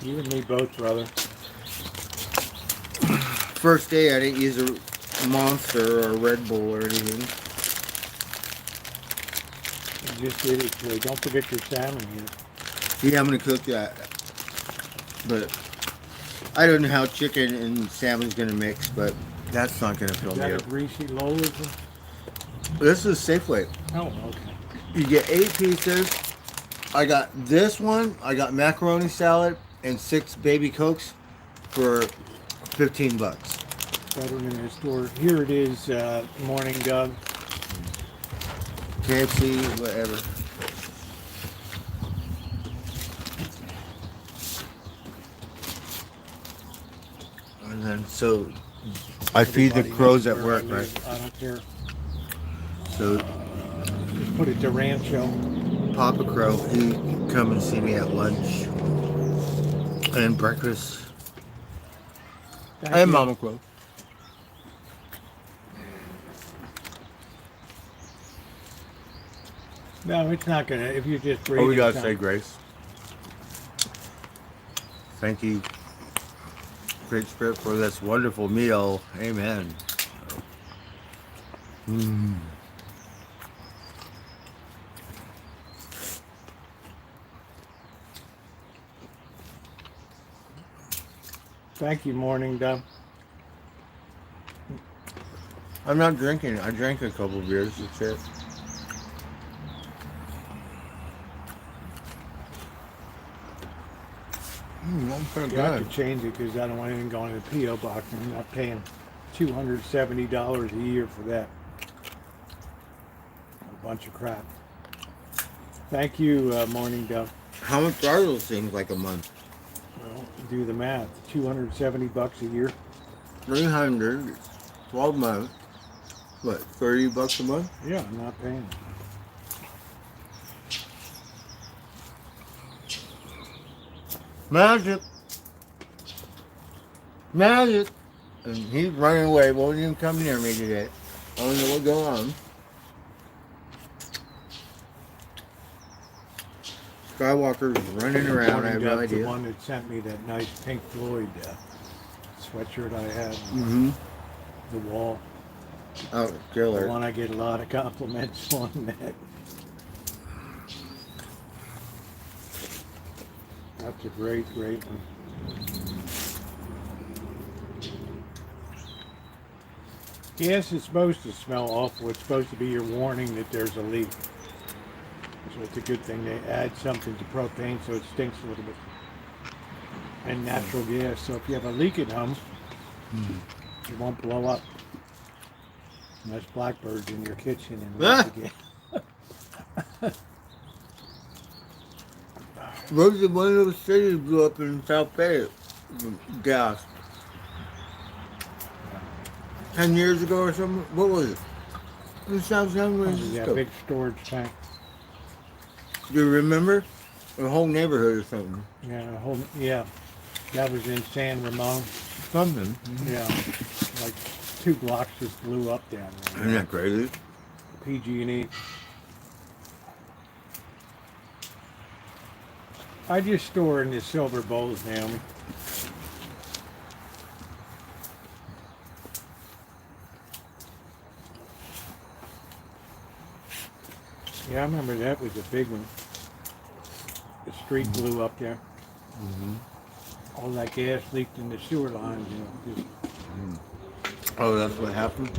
You and me both, brother. First day I didn't use a Monster or a Red Bull or anything. You just did it today. Don't forget your salmon here. Yeah, I'm gonna cook that. But I don't know how chicken and salmon's gonna mix, but that's not gonna fill Is me that a up. greasy Lola? This is Safeway. Oh, okay. You get 8 pieces. I got this one. I got macaroni salad and 6 baby cokes for $15. Better than the store. Here it is, morning, Doug. KFC, whatever. And then so I feed the Everybody crows knows at where I work, live. right? I don't care. So Just put it to Rancho. Papa Crow, he come and see me at lunch and breakfast. Thank And you. Mama Crow. No, it's not gonna. If you just breathe. Oh, we gotta it's say not- grace. Thank you, Great Spirit, for this wonderful meal. Amen. Mm. Thank you, morning, Doug. I'm not drinking. I drank a couple beers. That's it. I'm pretty You have to good. change it because I don't want anything going in the P.O. box. I'm not paying $270 a year for that. A bunch of crap. Thank you, morning, Doug. How much are those things like a month? Well, do the math. $270 a year. 300, 12 months. What, $30 a month? Yeah, I'm not paying. Magic. Magic. And he's running away. Won't even come near me today. I don't know what's going on. Skywalker's running around. I Morning, have no Doug's the idea. one that sent me that nice Pink Floyd sweatshirt I had on Mm-hmm. the wall. Oh, The killer. one I get a lot of compliments on that. That's a great, great one. Gas is supposed to smell awful. It's supposed to be your warning that there's a leak. So it's a good thing they add something to propane so it stinks a little bit. And natural gas. So if you have a leak at home, it won't blow up. And there's blackbirds in your kitchen and Ah! Rosie, one of those cities blew up in South Bay. Gas. 10 years ago or something. What was it? In South San that Francisco. big storage tank. Do you remember? The whole neighborhood or something. Yeah, that was in San Ramon. Something. Yeah, like 2 blocks just blew up down there. Isn't that crazy? PG&E. I just store in the silver bowls, Naomi. Yeah, I remember that was a big one. The street blew up there. All that gas leaked in the sewer lines, just Oh, that's what happened?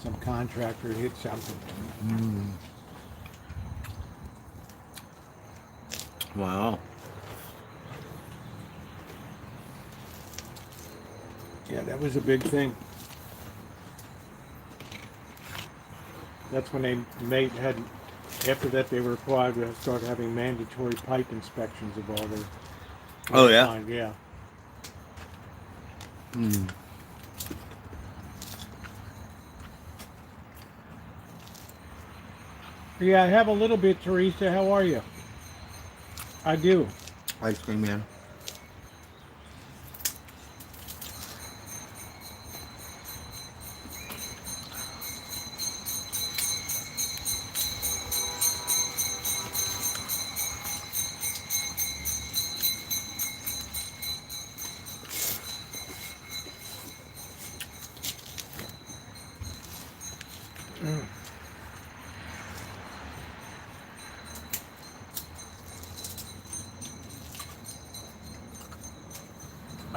some contractor hit something. Wow. Yeah, that was a big thing. That's when they had, after that they were required to start having mandatory pipe inspections of all their. Oh, yeah? lines, yeah. Yeah, I have a little bit, Teresa. How are you? I do. Ice cream man.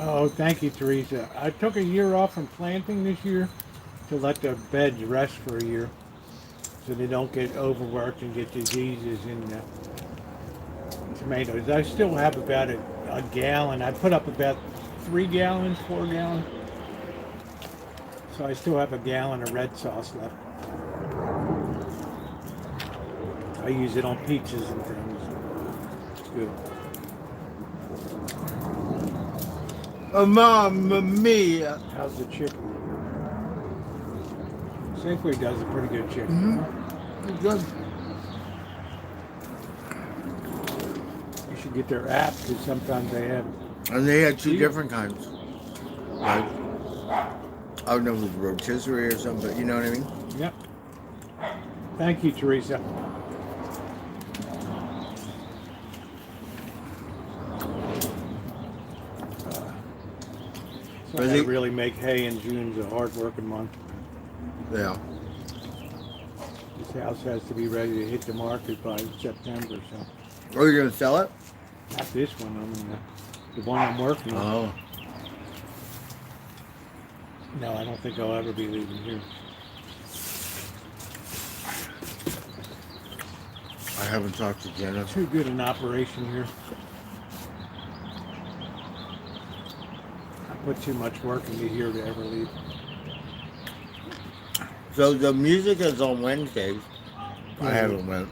Oh, thank you, Teresa. I took a year off from planting this year to let the beds rest for a year so they don't get overworked and get diseases in the tomatoes. I still have about a gallon. I put up about 3 gallons, 4 gallons. So I still have a gallon of red sauce left. I use it on pizzas and things. It's good. Oh, Mamma Mia! How's the chicken? Safeway does a pretty good chicken. It's good. You should get their app because sometimes they have. And they had 2 different kinds. Like, I don't know if it was rotisserie or something, but you know what I mean? Yep. Thank you, Teresa. So I gotta really make hay in June's a hard working month. Yeah. This house has to be ready to hit the market by September, so. Oh, you're going to sell it? Not this one, I mean the one I'm working on. Oh. No, I don't think I'll ever be leaving here. I haven't talked to Jenna. Too good an operation here. I put too much work into here to ever leave. So the music is on Wednesdays. I haven't went.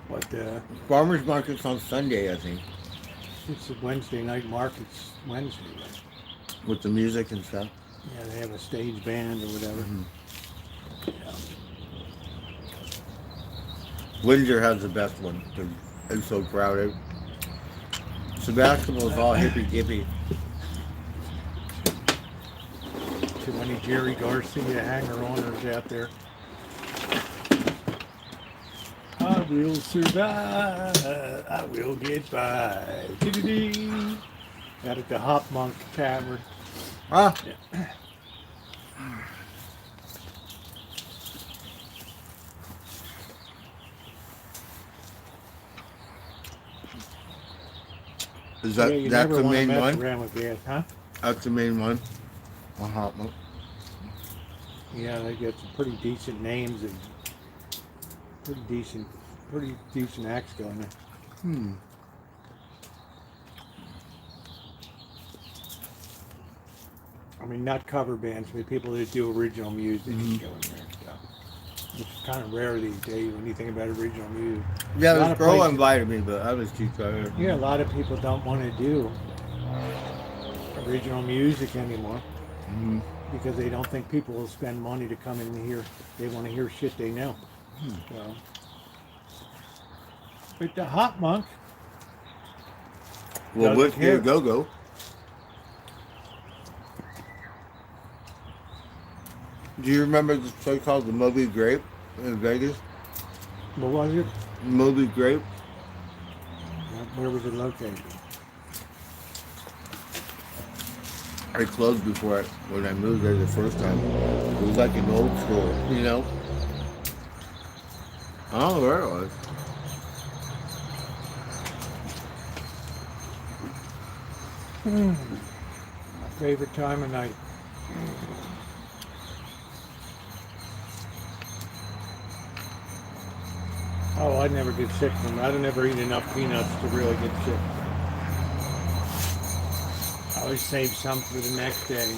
But Farmers market's on Sunday, I think. it's a Wednesday night market's Wednesday, right? With the music and stuff. Yeah, they have a stage band or whatever. Yeah. Windsor has the best one because it's so crowded. Sebastopol's all hippy-dippy. Too many Jerry Garcia hanger-oners out there. I will survive. I will get by. Dee-dee-dee. Out at the Hop Monk Tavern. Ah, is that Yeah, you that's never the wanna main mess one? around with gas, huh? That's the main one. Hot one. Yeah, they got some pretty decent names and pretty decent acts going there. I mean, not cover bands, but people that do original music go in there and stuff. It's kind of rare these days when you think about original music. Yeah, A lot this of girl places- invited me, but I was too tired. Yeah, a lot of people don't want to do original music anymore because they don't think people will spend money to come in here. They want to hear shit they know. So, but the Hot Monk, Well, doesn't Whiskey a care. Go-Go. Do you remember this place called the Moby Grape in Vegas? what was it? Moby Grape? Where was it located? I closed before when I moved there the first time. It was like an old school, you know? I don't know where it was. My favorite time of night. Oh, I never get sick from it. I don't ever eat enough peanuts to really get sick. I always save some for the next day.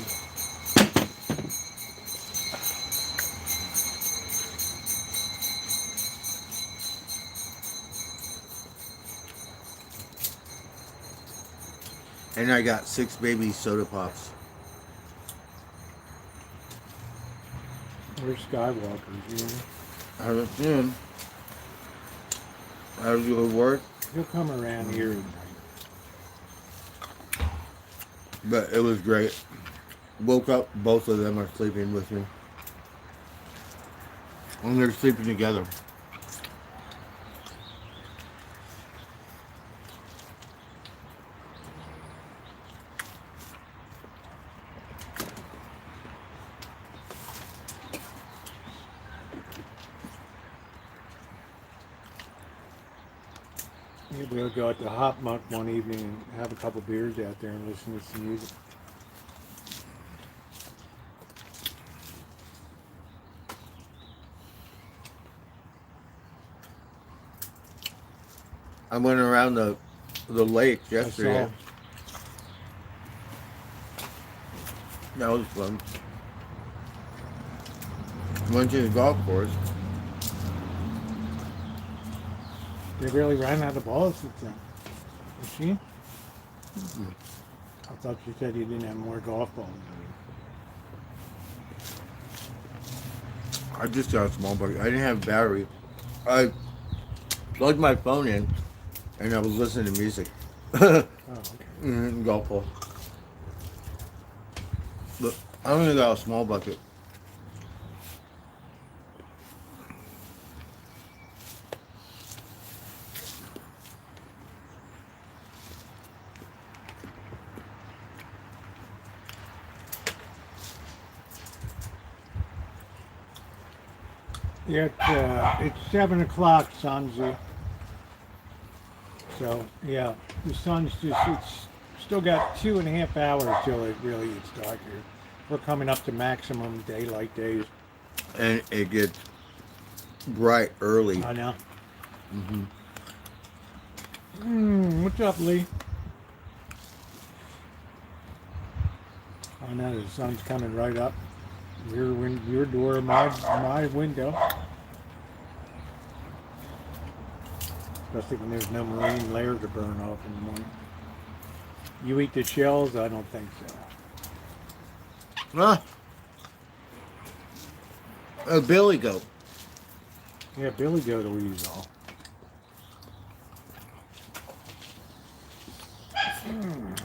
And I got 6 baby soda pops. We're Skywalkers, you know. I haven't seen him. How does it work? He'll come around here. But it was great. Woke up, both of them are sleeping with me. And they're sleeping together. Yeah, we'll go out to Hop Muck one evening and have a couple beers out there and listen to some music. I went around the lake yesterday. That was fun. Went to the golf course. They really ran out of balls since then. Was she? I thought you said you didn't have more golf balls. I just got a small bucket. I didn't have battery. I plugged my phone in and I was listening to music. Oh, okay. Golf ball. Look, I only got a small bucket. Yeah, it's 7 o'clock, Sanzu. So, yeah, the sun's it's still got 2.5 hours till it really gets dark here. We're coming up to maximum daylight days. And it gets bright early. I know. Mm-hmm. What's up, Lee? I know the sun's coming right up. Your door, my window. Especially when there's no marine layer to burn off in the morning. You eat the shells? I don't think so. A billy goat. Yeah, Billy Goat will use all.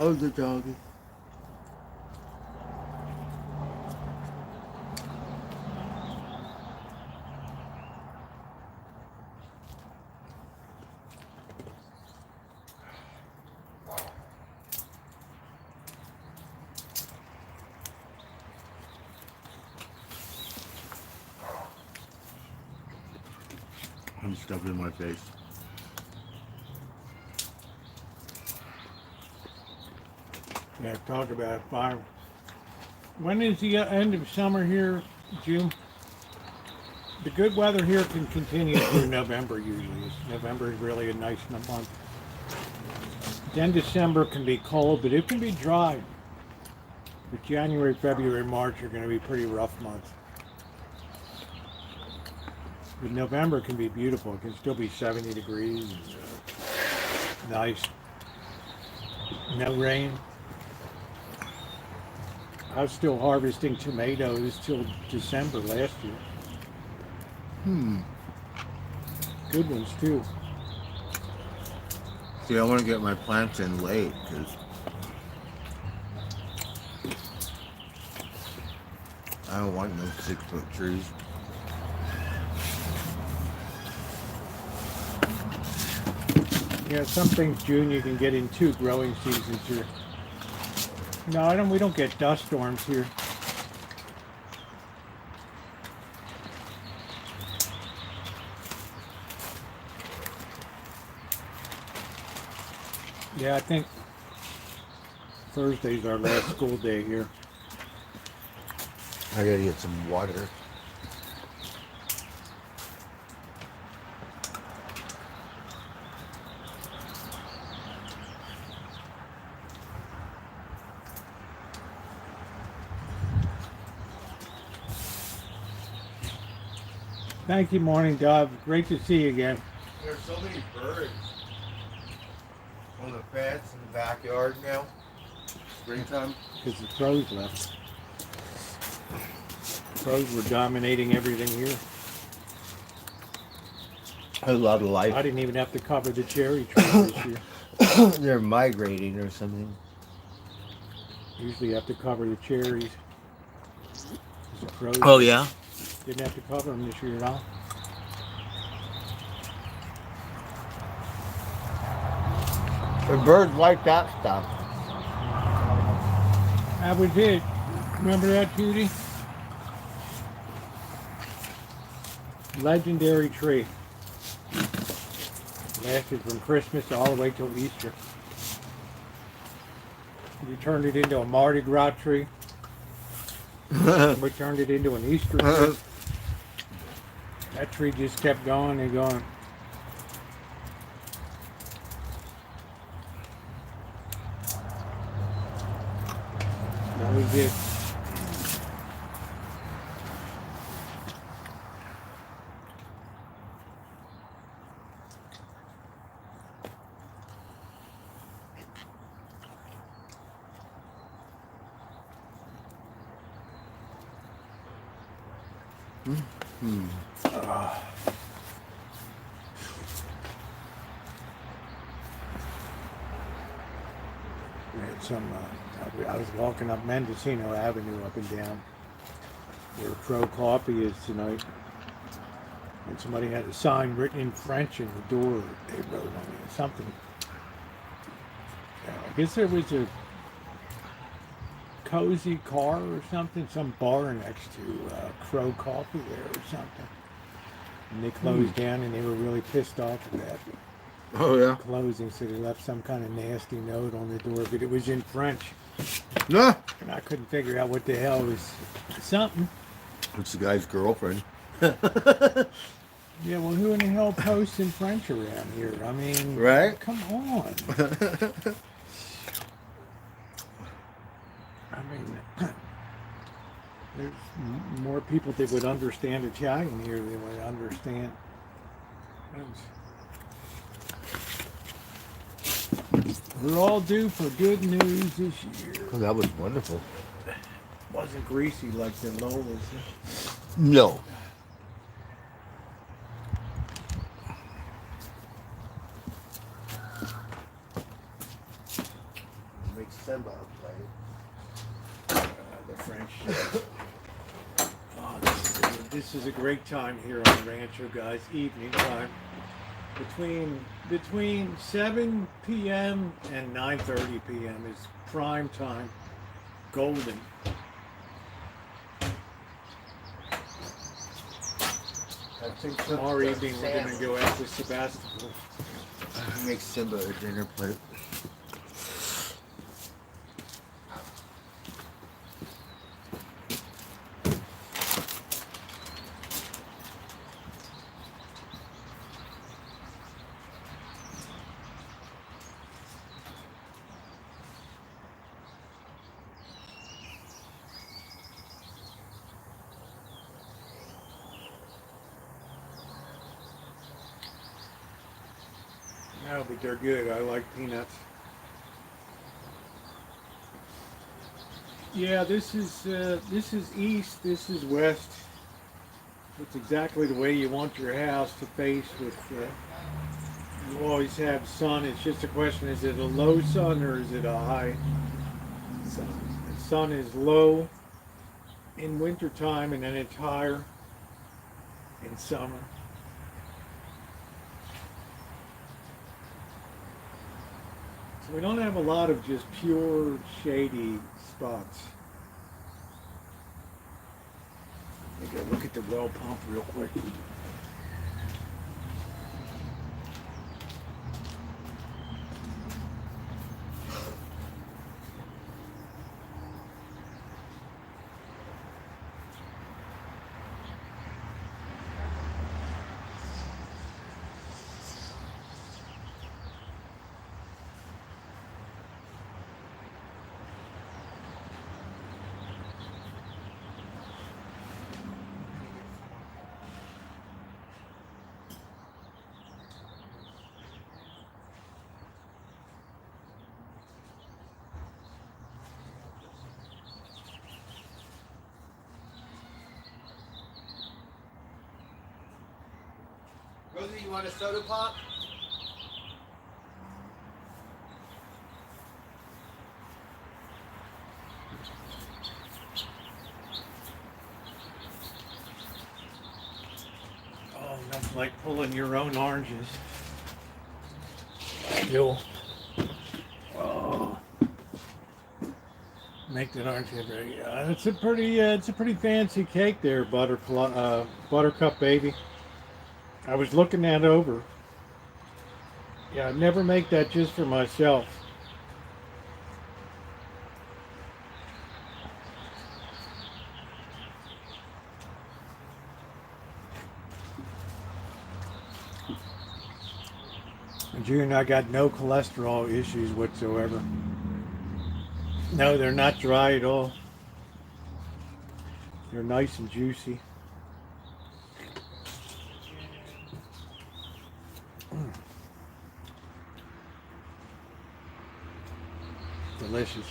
Oh, the doggy. I'm stuffed in my face. Yeah, talk about fire. When is the end of summer here, June? The good weather here can continue through November usually. November is really a nice month. Then December can be cold, but it can be dry. But January, February, March are going to be pretty rough months. But November can be beautiful. It can still be 70 degrees. And, nice. No rain. I was still harvesting tomatoes till December last year. Good ones too. See, I want to get my plants in late because I don't want no 6-foot trees. Yeah, some things, June, you can get in 2 growing seasons here. No, we don't get dust storms here. Yeah, I think Thursday's our last school day here. I gotta get some water. Thank you, Morning Dove. Great to see you again. There's so many birds on the fence in the backyard now. Springtime. Because the crows left. Crows were dominating everything here. A lot of life. I didn't even have to cover the cherry tree this year. They're migrating or something. Usually you have to cover the cherries. The crows Oh yeah. didn't have to cover them this year at all. The birds like that stuff. That was it. Remember that, Judy? Legendary tree. lasted from Christmas all the way till Easter. We turned it into a Mardi Gras tree. We turned it into an Easter tree. That tree just kept going and going. That was it. We had some. I was walking up Mendocino Avenue up and down where Crow Coffee is tonight, and somebody had a sign written in French in the door. They wrote on it something. I guess there was a cozy car or something, some bar next to Crow Coffee there or something. And they closed down, and they were really pissed off at that. Oh yeah. Closing, so they left some kind of nasty note on the door, but it was in French. No. And I couldn't figure out what the hell was something. It's the guy's girlfriend. Yeah, well, who in the hell posts in French around here? I mean, Right? come on. I mean, there's more people that would understand Italian here than would understand. We're all due for good news this year. Oh, that was wonderful. Wasn't greasy like the Lola's. No. Make Simba play. The French. Oh, this is a great time here on Rancho, guys. Evening time. Between 7 p.m. and 9:30 p.m. is prime time. Golden. I think Tomorrow evening we're going to go out to Sebastopol. Make Simba a dinner plate. No, but they're good. I like peanuts. Yeah, this is east. This is west. It's exactly the way you want your house to face. With you always have sun. It's just a question: is it a low sun or is it a high sun? The sun is low in wintertime, and then it's higher in summer. So we don't have a lot of just pure shady spots. Let me go look at the well pump real quick. Rosie, you want a soda pop? Oh, nothing like pulling your own oranges. You'll make that orange very. It's a pretty fancy cake there, Buttercup baby. I was looking that over. Yeah, I never make that just for myself. June, I got no cholesterol issues whatsoever. No, they're not dry at all. They're nice and juicy. Delicious.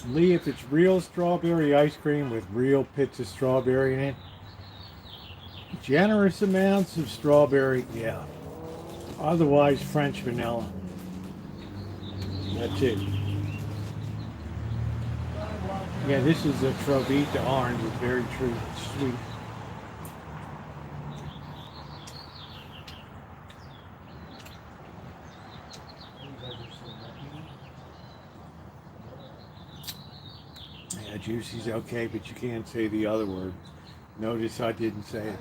Lee, if it's real strawberry ice cream with real pits of strawberry in it, generous amounts of strawberry, yeah. Otherwise, French vanilla. That's it. Yeah, this is a Trovita orange. It's very sweet. Yeah, juicy's okay, but you can't say the other word. Notice I didn't say it.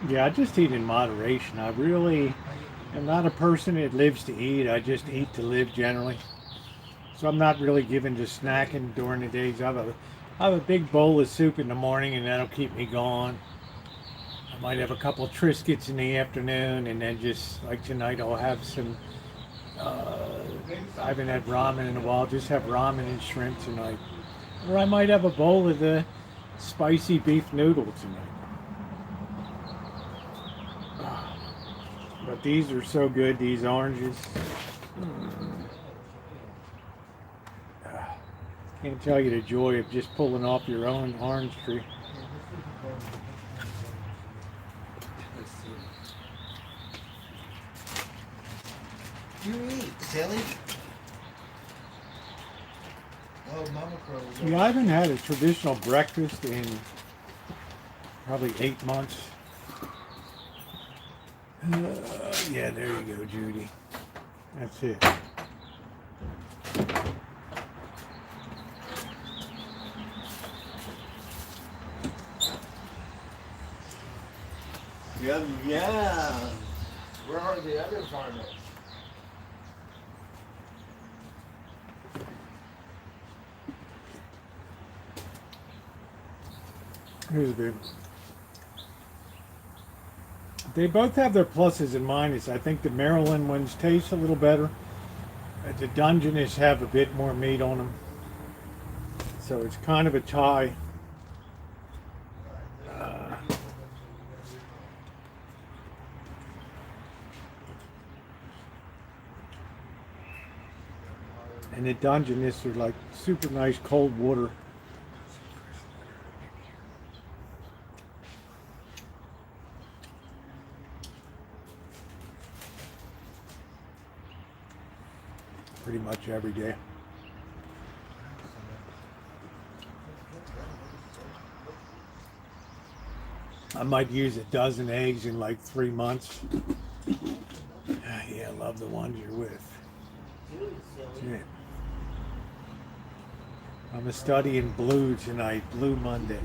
Yeah, I just eat in moderation. I really am not a person that lives to eat. I just eat to live generally. So I'm not really given to snacking during the days. I have a big bowl of soup in the morning, and that'll keep me going. I might have a couple Triscuits in the afternoon, and then just like tonight, I'll have some. I haven't had ramen in a while. Just have ramen and shrimp tonight, or I might have a bowl of the spicy beef noodle tonight. But these are so good. These oranges. Can't tell you the joy of just pulling off your own orange tree. You eat, silly. Oh, Mama Crow. Yeah, I haven't had a traditional breakfast in probably 8 months. Yeah, there you go, Judy. That's it. Yeah. Where are the other farmers? Here's a bit. They both have their pluses and minuses. I think the Maryland ones taste a little better. The Dungeness have a bit more meat on them. So it's kind of a tie. And the Dungeness are like super nice cold water. Pretty much every day. I might use a dozen eggs in like 3 months. Yeah, I love the ones you're with. Yeah. I'm studying blue tonight, Blue Monday.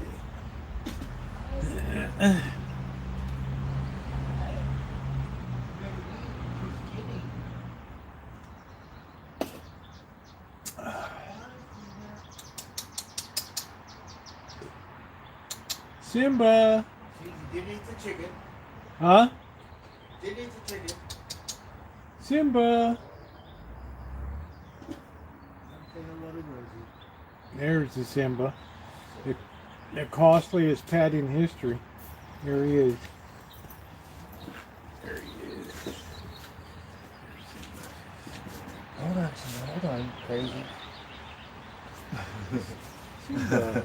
Simba! Did eat the chicken. Huh? Did eat the chicken. Simba! Say hello to Rosie. There's the Simba. The costliest pet in history. Here he is. There he is. Hold on, Simba. Hold on, crazy. Simba.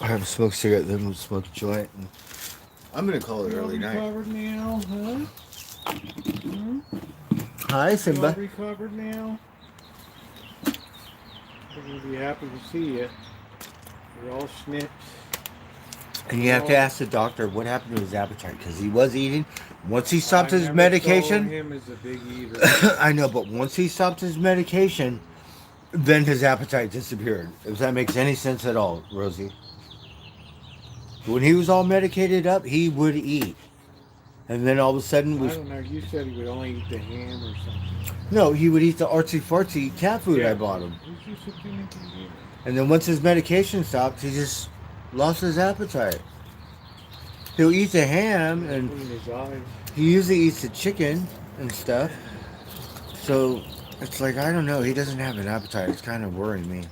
I have a smoked cigarette, then we'll smoke a joint. And I'm gonna call it early night. Recovered now, huh? Hi, You all Simba. recovered now? I'm gonna be happy to see you. You're all snipped. And you have to ask the doctor what happened to his appetite, because he was eating. Once he stopped I his never medication, saw him as a big eater. I know, but once he stopped his medication, then his appetite disappeared. If that makes any sense at all, Rosie. When he was all medicated up, he would eat. And then all of a sudden I was don't know. You said he would only eat the ham or something. no, he would eat the artsy fartsy cat food I bought him. He's just a finicky eater. And then once his medication stopped, he just lost his appetite. He'll eat the ham and Clean his eyes. he usually eats the chicken and stuff. So it's like, I don't know, he doesn't have an appetite. It's kind of worrying me.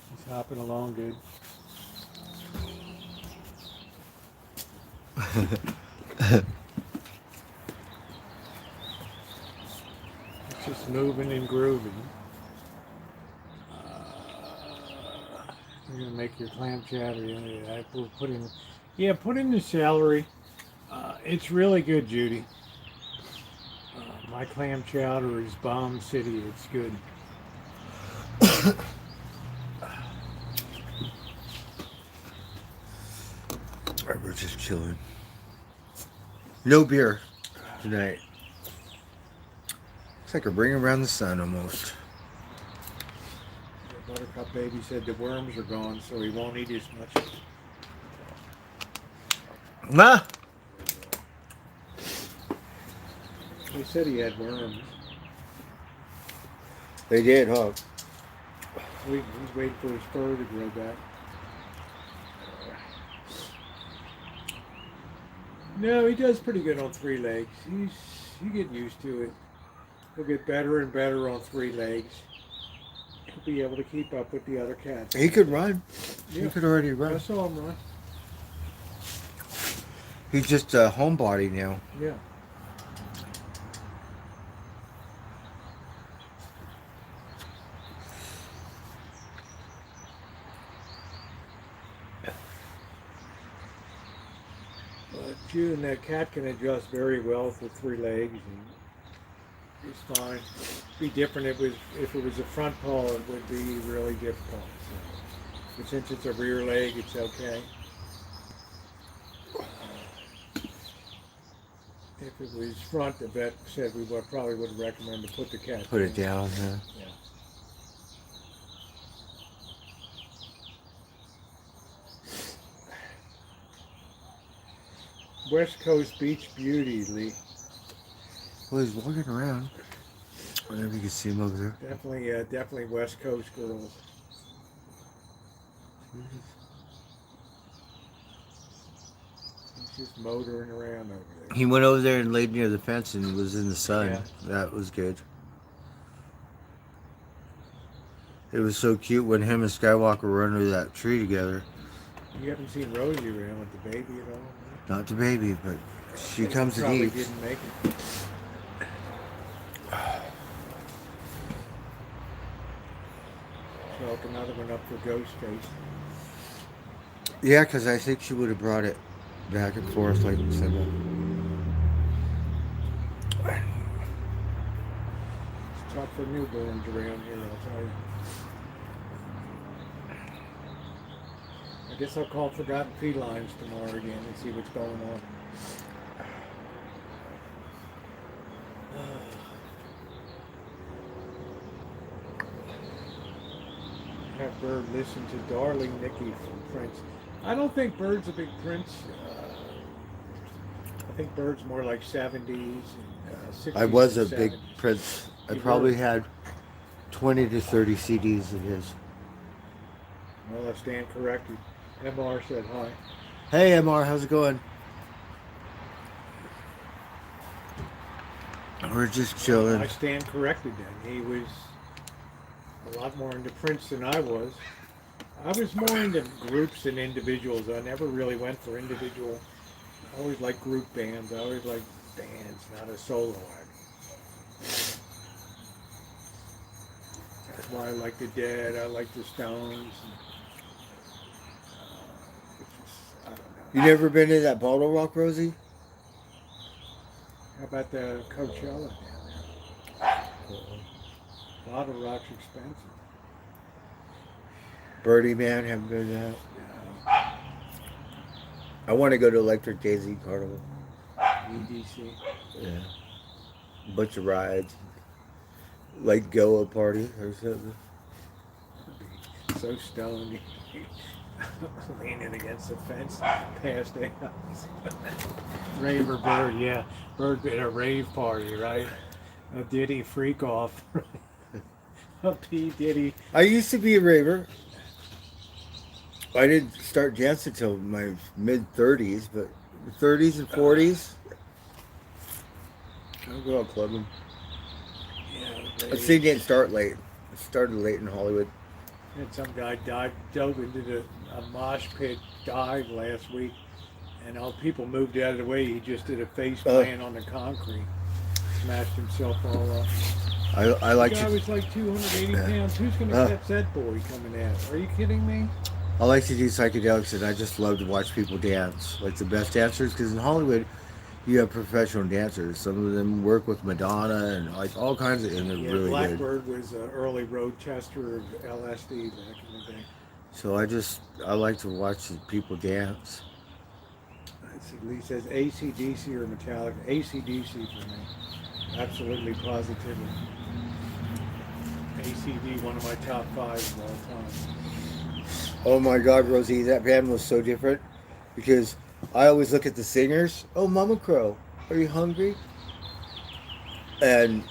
He's hopping along good. It's just moving and grooving. You're gonna make your clam chowder. We'll put in, put in the celery. It's really good, Judy. My clam chowder is bomb city. It's good. Alright, we're just chilling. No beer tonight. It's like we're bringing around the sun almost. The Buttercup baby said the worms are gone, so he won't eat as much. Nah. He said he had worms. They did, huh? He's waiting for his fur to grow back. No, he does pretty good on 3 legs. You get used to it. He'll get better and better on 3 legs. He'll be able to keep up with the other cats. He could run. Yeah. He could already run. I saw him run. He's just a homebody now. Yeah. But you and that cat can adjust very well for 3 legs. And it's fine. It'd be different if it was a front paw. It would be really difficult. So, but since it's a rear leg, it's okay. If it was front, the vet said we probably would recommend to put the cat. Put it down, huh? Yeah. West Coast Beach Beauty, Lee. Well, he's walking around. Whenever you can see him over there. Definitely West Coast girls. He's just motoring around over there. He went over there and laid near the fence and was in the sun. Yeah. That was good. It was so cute when him and Skywalker were under that tree together. You haven't seen Rosie around with the baby at all? Not the baby, but she comes and Probably eats. didn't make it. So another one up for Ghost Face. Yeah, because I think she would have brought it back and forth like we said. It's tough for newborns around here, I'll tell you. I guess I'll call Forgotten Felines tomorrow again and see what's going on. Have Bird listen to Darling Nikki from Prince. I don't think Bird's a big Prince. I think Bird's more like 70s and 60s. I was a and big 70s. Prince. I You probably were? had 20 to 30 CDs of his. Well, I stand corrected. MR said hi. Hey, MR, how's it going? We're just chilling. I stand corrected then. He was a lot more into Prince than I was. I was more into groups than individuals. I never really went for individual. I always liked group bands. I always liked bands, not a solo act. That's why I like the Dead. I like the Stones. I don't know. You never been to that Bottle Rock, Rosie? How about the Coachella down there? Bottle Rock's expensive. Birdie Man, haven't been to that. I want to go to Electric Daisy Carnival. EDC. Yeah. Bunch of rides. like Goa party or something. So stoned, leaning against the fence, passed out. Raver Bird, yeah. Bird at a rave party, right? A Diddy freak off. A P. Diddy. I used to be a raver. I didn't start dancing until my mid 30s, but 30s and 40s, I'll go out clubbing. Yeah, I see, didn't start late. It started late in Hollywood. and some guy dove into a mosh pit dive last week, and all people moved out of the way. He just did a face plant on the concrete, smashed himself all up. I like The guy to was like 280 pounds. Who's going to catch that boy coming out? Are you kidding me? I like to do psychedelics, and I just love to watch people dance, like the best dancers. Because in Hollywood, you have professional dancers. Some of them work with Madonna and like all kinds of, and they're Yeah, really good. Blackbird was an early road tester of LSD back in the day. So I like to watch people dance. Let's see, Lee says AC/DC or Metallica. AC/DC for me. Absolutely, positively. ACD, one of my top 5 of all time. Oh my God, Rosie, that band was so different because I always look at the singers. Oh, Mama Crow, are you hungry? And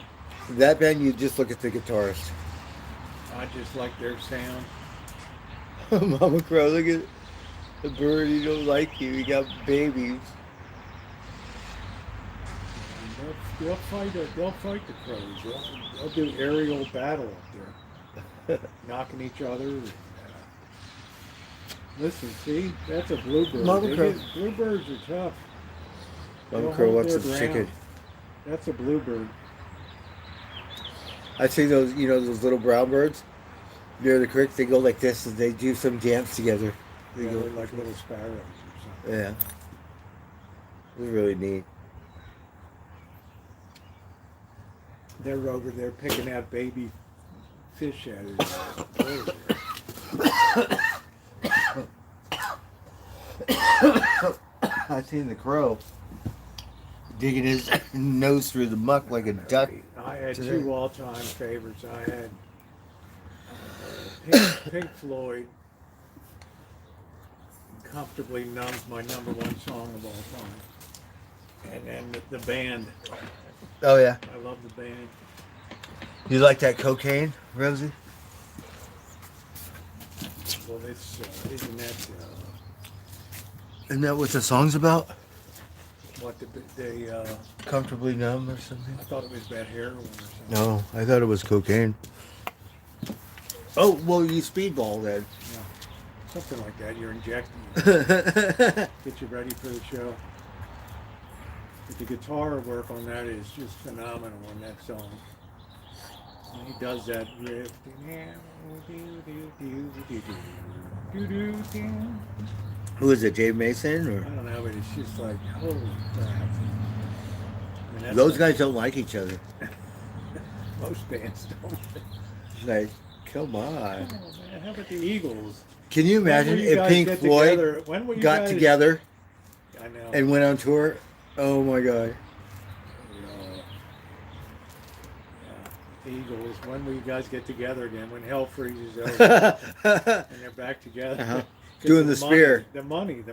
that band, you just look at the guitarist. I just like their sound. Mama Crow, look at the bird. He don't like you. He got babies. They'll fight the crows. They'll do aerial battle up there, knocking each other. Listen, see, that's a bluebird. Mama Crow. Bluebirds are tough. Mama They'll Crow hold wants their some ground. chicken. That's a bluebird. I see those, those little brown birds near the creek. They go like this and they do some dance together. They Yeah, go they're like little sparrows or something. Yeah. It was really neat. They're over there picking out baby fish out I seen the crow digging his nose through the muck like a duck. I had today. 2 all-time favorites. I had Pink Floyd, Comfortably Numb's my #1 song of all time. And then the band. Oh yeah. I love the band. You like that cocaine, Rosie? Well, this isn't that Isn't that what the song's about? what they Comfortably numb or something? I thought it was about heroin or something. No, I thought it was cocaine. Oh, well, you speedball then. No, something like that. You're injecting get you ready for the show. But the guitar work on that is just phenomenal on that song. And he does that riff. Who is it, Dave Mason? I Or don't know, but it's just like, holy crap. And that's those like- guys don't like each other. Most bands don't. It's like, come on. Oh, man, how about the Eagles? Can you When imagine will you if guys Pink get Floyd together? When will you got guys- together I know. and went on tour? Oh my God. Eagles, when will you guys get together again? When hell freezes over and they're back together. Uh-huh. 'Cause Doing the spear. The money.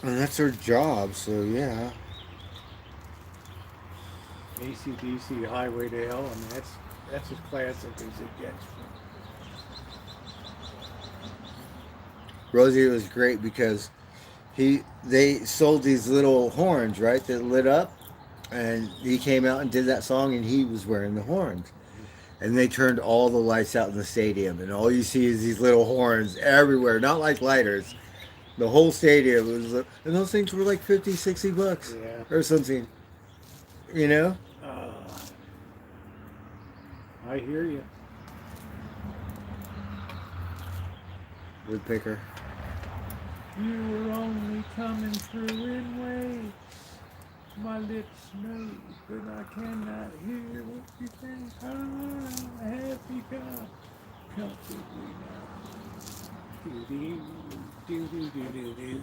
And that's their job, so yeah. AC/DC, Highway to Hell. I mean, that's as classic as it gets. Rosie was great because they sold these little horns, right, that lit up, and he came out and did that song, and he was wearing the horns. And they turned all the lights out in the stadium, and all you see is these little horns everywhere, not like lighters. The whole stadium was, and those things were like $50, $60 Yeah. or something. You know? I hear you. Woodpecker. You were only coming through in waves. My lips know, but I cannot hear what you think. I have become comfortably now. Do.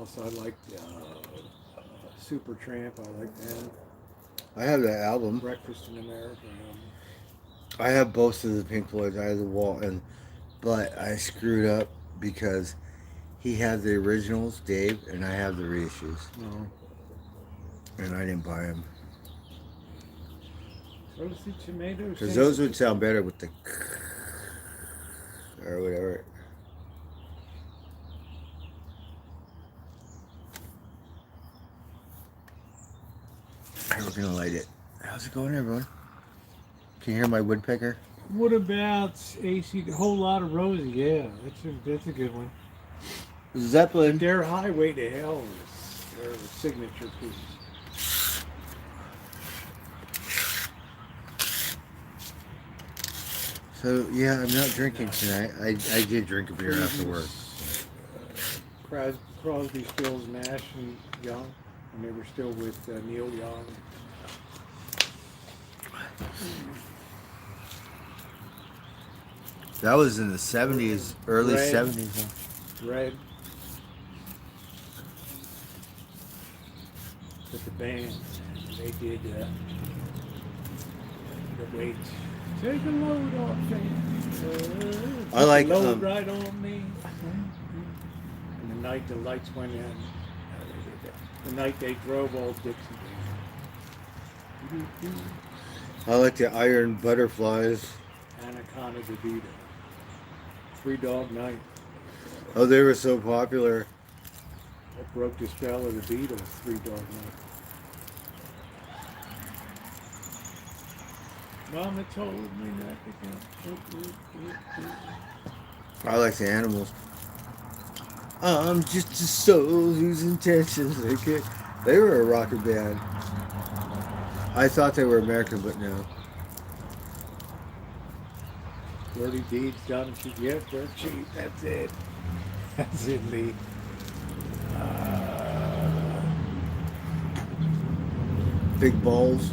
else? I like Super Tramp. I like that. I have that album. Breakfast in America. I have both of the Pink Floyds. I have the wall, but I screwed up because he had the originals, Dave, and I have the reissues, No. and I didn't buy them Rosie tomatoes. because those would sound better with the or whatever. We're gonna light it. How's it going, everyone? Can you hear my woodpecker? What about AC? A whole lot of Rosie. Yeah, that's a good one. Zeppelin. Their Highway to Hell is their signature piece. So yeah, I'm not drinking tonight. I did drink a beer after work. Crosby, Stills, Nash, and Young, and they were still with Neil Young. That was in the 70s, early Red. 70s. Huh? Red. With the band, they did the weight. Take a load off, man. I like, load right on me. And the night the lights went in, the night they drove old Dixie down. I like the Iron Butterflies. Anaconda DeVito. Three Dog Night. Oh, they were so popular. That broke the spell of the Beatles. Three Dog Night. Mama told me not to go. I like the Animals. I'm just a soul whose intentions they could. They were a rocker band. I thought they were American, but no. Dirty deeds done to get dirt cheap. That's it. That's it, Lee. Big Balls.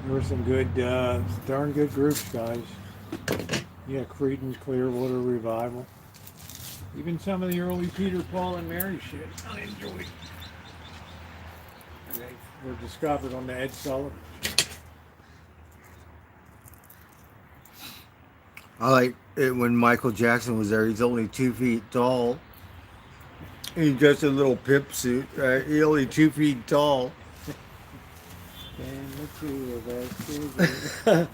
There were some good, darn good groups, guys. Yeah, Creedence Clearwater Revival. Even some of the early Peter, Paul, and Mary shit I enjoyed. And they were discovered on the Ed Sullivan Show. I like it when Michael Jackson was there. He's only 2 feet tall. He's just a little pimp suit, right? He's only 2 feet tall. And the two of us.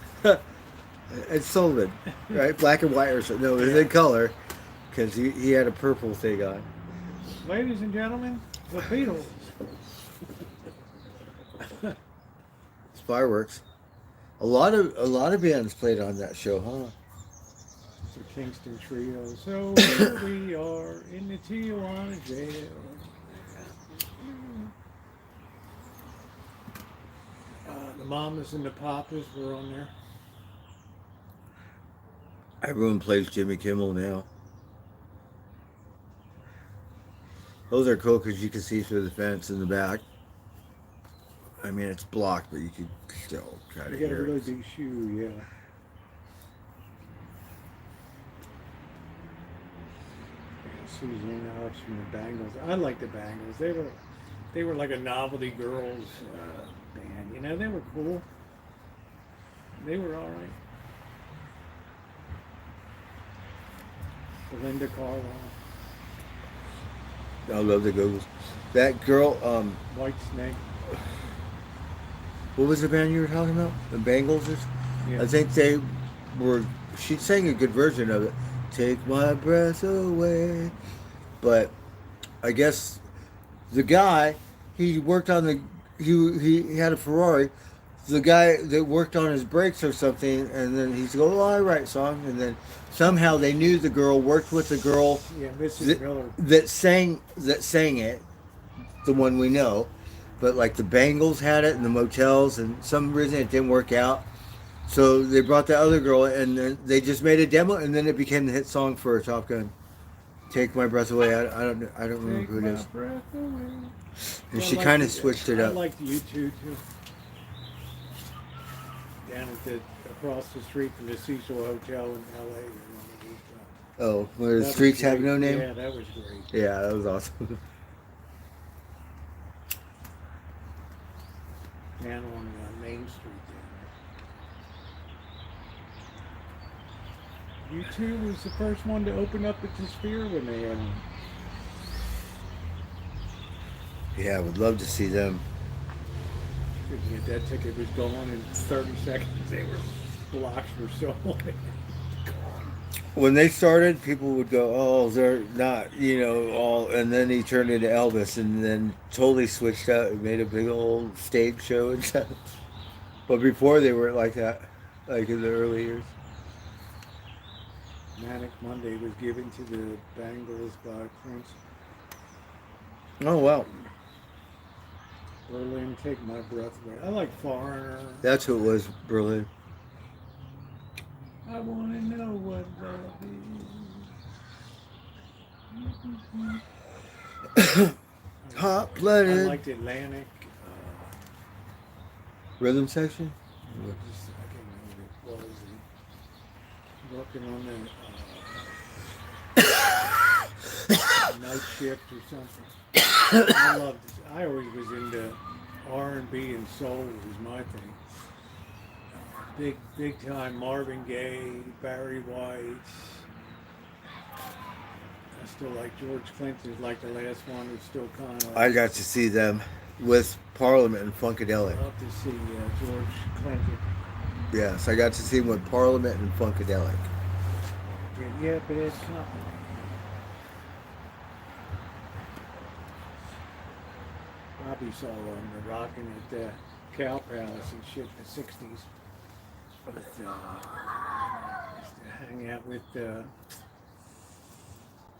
It's Sullivan, right? Black and white or something. No, it was in color because he had a purple thing on. Ladies and gentlemen, the Beatles. It's fireworks. A lot of bands played on that show, huh? The Kingston Trio. So here we are in the Tijuana jail. The Mamas and the Papas were on there. Everyone plays Jimmy Kimmel now. Those are cool because you can see through the fence in the back. I mean, it's blocked, but you can still kind You of got a hear really it. big shoe, yeah. Susanna Hobbs from the Bangles. I like the Bangles. They were like a novelty girls band. You know, they were cool. They were all right. Belinda Carlisle, I love the Googles. That girl, White Snake. what was the band you were talking about? The Bangles? Yeah. I think they were. She sang a good version of it. Take my breath away. But I guess the guy, he worked on the. He had a Ferrari. The guy that worked on his brakes or something, and then he's go, "Oh, I write songs," and then somehow they knew the girl, worked with the girl Yeah, Mrs. Miller. that sang it, the one we know, but like the Bangles had it in the motels, and some reason it didn't work out. So they brought the other girl, and then they just made a demo, and then it became the hit song for Top Gun. Take My Breath Away. I don't remember Take who it my is. breath away. And I she like kind of the- switched it I up. liked U2 too. Down at across the street from the Cecil Hotel in L.A. Oh, where the That was streets have great. no name? Yeah, that was great. Yeah, that was awesome. Down on Main Street there. U2 was the first one to open up at the Sphere when they had one. Yeah, I would love to see them. Couldn't get that ticket was gone in 30 seconds. They were blocks were so gone. When they started, people would go, "Oh, they're not," all. And then he turned into Elvis, and then totally switched out and made a big old stage show and stuff. But before they weren't like that, like in the early years. Manic Monday was given to the Bangles by Prince. Oh wow, Berlin, Take My Breath Away. I like Foreigner. that's who it was, Berlin. I want to know what love is. Hot I blooded. liked Atlantic. Rhythm section. I can't remember what it was. Working on the night shift or something. I always was into R&B and soul was my thing. Big time Marvin Gaye, Barry White. I still like George Clinton, like the last one was still kind of. I got to see them with Parliament and Funkadelic. I'd love to see George Clinton. Yes, I got to see him with Parliament and Funkadelic. Yeah, bad company. Robbie saw them rocking at the Cow Palace and shit in the 60s. But used to hang out with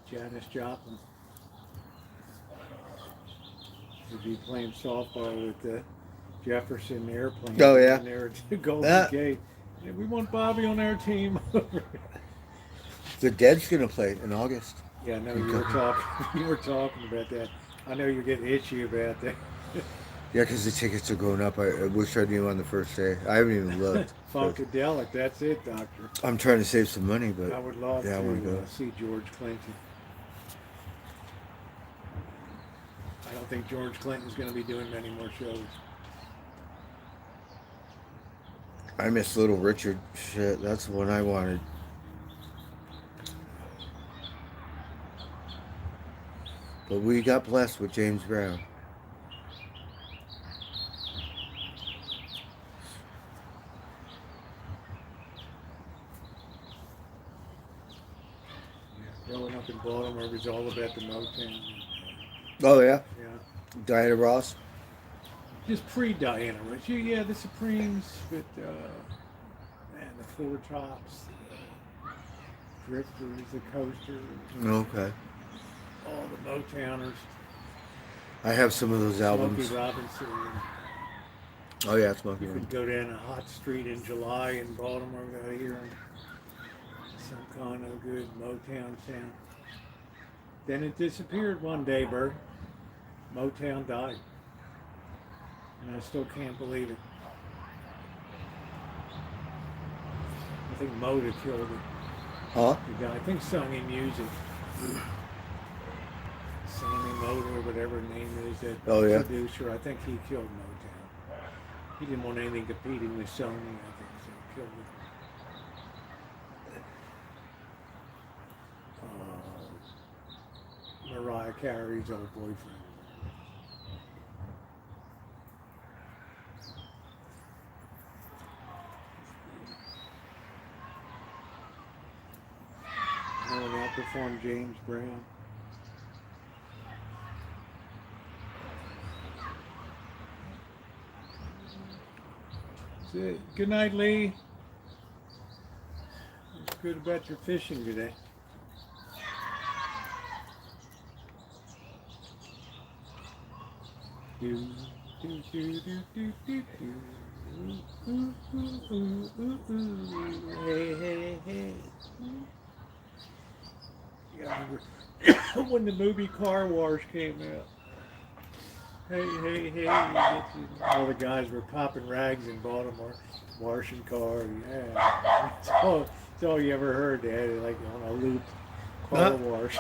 Janis Joplin. We'd be playing softball with the Jefferson Airplane. Oh, yeah. And there at the Golden Gate. Yeah, we want Bobby on our team. The Dead's gonna play in August. Yeah, I know you were talking. You were talking about that. I know you're getting itchy about that. Yeah, because the tickets are going up. I wish I knew on the first day. I haven't even looked. Funkadelic, that's it, Doctor. I'm trying to save some money, but I would love yeah, I wanna to go. see George Clinton. I don't think George Clinton's going to be doing many more shows. I miss Little Richard. Shit, that's the one I wanted. But we got blessed with James Brown. Growing up in Baltimore was all about the Motown. Oh yeah, Yeah. Diana Ross. Just pre-Diana Ross. Yeah, the Supremes with, man, the Four Tops, the Drifters, the Coasters, Okay, all the Motowners. I have some of those albums. Smokey Robinson. Oh yeah, Smokey. You could go down a hot street in July in Baltimore without hearing some kind of good Motown sound. Then it disappeared one day, Bert. Motown died. And I still can't believe it. I think Moda killed it. Huh? The guy, I think Sony Music. Sammy Moda or whatever his name is, that producer, I think he killed Motown. He didn't want anything competing with Sony, I think, so he killed it. Mariah Carey's old boyfriend. No one outperformed James Brown. That's it. Good night, Lee. What's good about your fishing today? Do, do, do, do, do, do, do. Ooh, ooh, ooh, ooh, ooh, ooh. Hey, hey, hey. Yeah, when the movie Car Wash came out. Hey, hey, hey. All the guys were popping rags in Baltimore, washing cars. Yeah. That's all you ever heard. They had it like on a loop. car wash.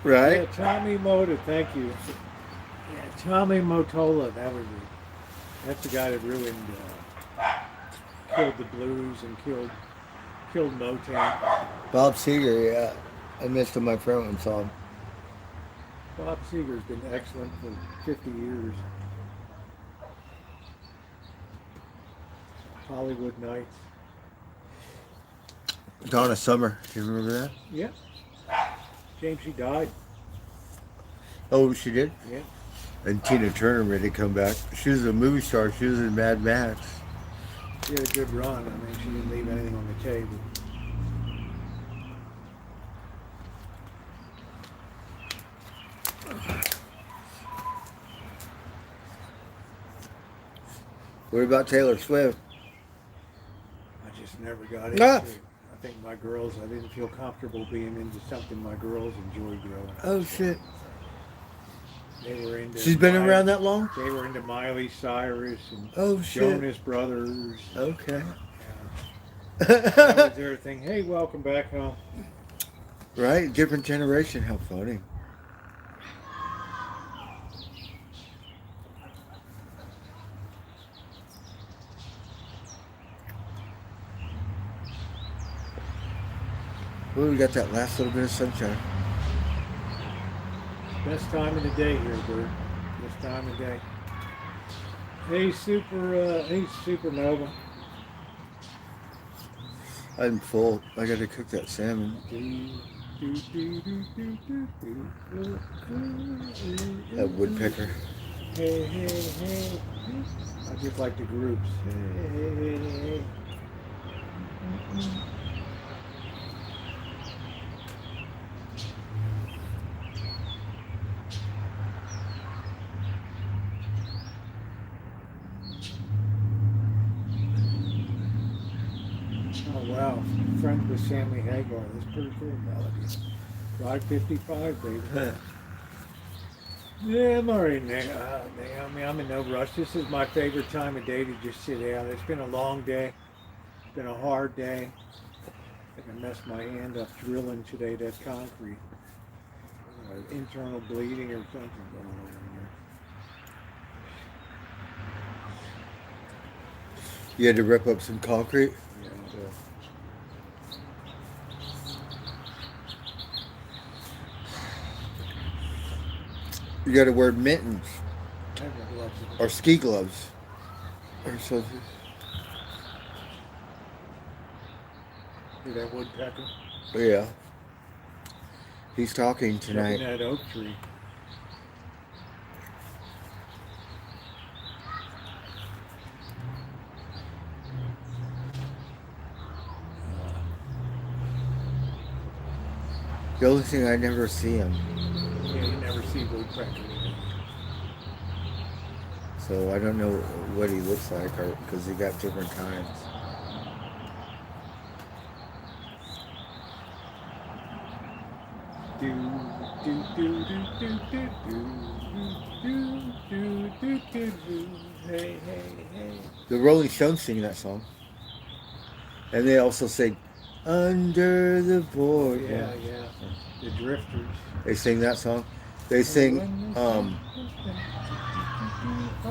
Right? Yeah, Tommy Mota, thank you. Yeah, Tommy Motola, that's the guy that ruined, killed the blues and killed Motown. Bob Seger, yeah. I missed him. My friend and saw him. Bob Seger's been excellent for 50 years. Hollywood Nights. Donna Summer. Do you remember that? Yeah. Shame she died. Oh, she did? Yeah. And Tina Turner made it come back. She was a movie star. She was in Mad Max. She had a good run. I mean, she didn't leave anything on the table. What about Taylor Swift? I just never got into Ah. it. I think my girls, I didn't feel comfortable being into something my girls enjoyed growing up. Oh, shit. They were into She's been Miley- around that long? They were into Miley Cyrus and Oh, shit. Jonas Brothers. Okay. That was their thing. Hey, welcome back home. Right? Different generation. How funny. Well, we got that last little bit of sunshine. Best time of the day here, Bert. Best time of day. Hey, Supernova. I'm full. I gotta cook that salmon. That woodpecker. Hey, hey, hey. I just like the groups. Hey, hey, hey, hey. Oh wow, friends with Sammy Hagar. That's pretty cool, Melody. 5:55, baby. Yeah, I'm already there. I mean, I'm in no rush. This is my favorite time of day to just sit down. It's been a long day. It's been a hard day. I think I messed my hand up drilling today that concrete. Internal bleeding or something going on in there. You had to rip up some concrete? Yeah. You gotta wear mittens I have my gloves. or ski gloves or something. See that woodpecker? Yeah. He's talking Up in tonight. that oak tree. The only thing I never see him. Yeah, you never see woodpecker. So I don't know what he looks like or because he got different times. Hey, hey, hey. The Rolling Stones sing that song. And they also sing Under the Boardwalk. Yeah, yeah. The Drifters. They sing that song. They sing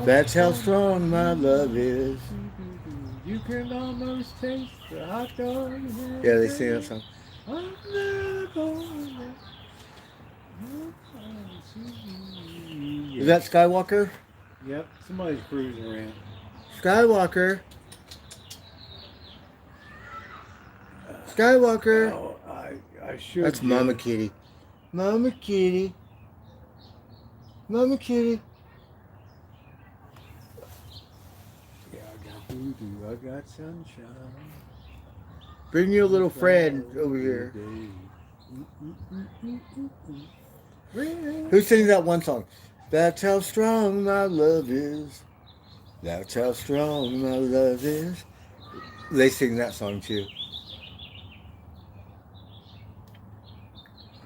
That's How Strong My Love Is. You can almost taste the hot dog. Yeah, they sing that song. Is that Skywalker? Yep, somebody's cruising around. Skywalker. Skywalker. Oh, I should. That's Mama Kitty. Mama Kitty. Mama Kitty. Yeah, I got voodoo. I got sunshine. Bring your little friend over here. Who sings that one song? That's how strong my love is. That's how strong my love is. They sing that song too.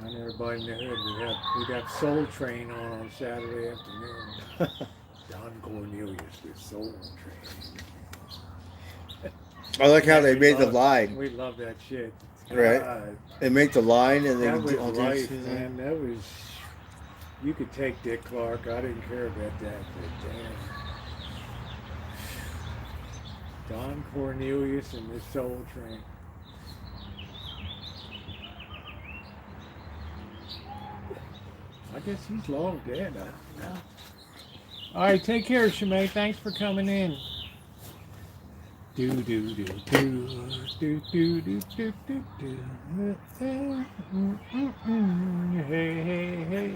On everybody in the hood, we'd have Soul Train on Saturday afternoon. Don Cornelius with Soul Train. I like how they made the line. We love that shit. Right. God, And make the line, and that then was all life, these- man. That was. You could take Dick Clark. I didn't care about that, but damn. Don Cornelius and the Soul Train. I guess he's long dead. I don't know. All right, take care, Shemay. Thanks for coming in. Do do do do do do do do do do. Hey hey hey.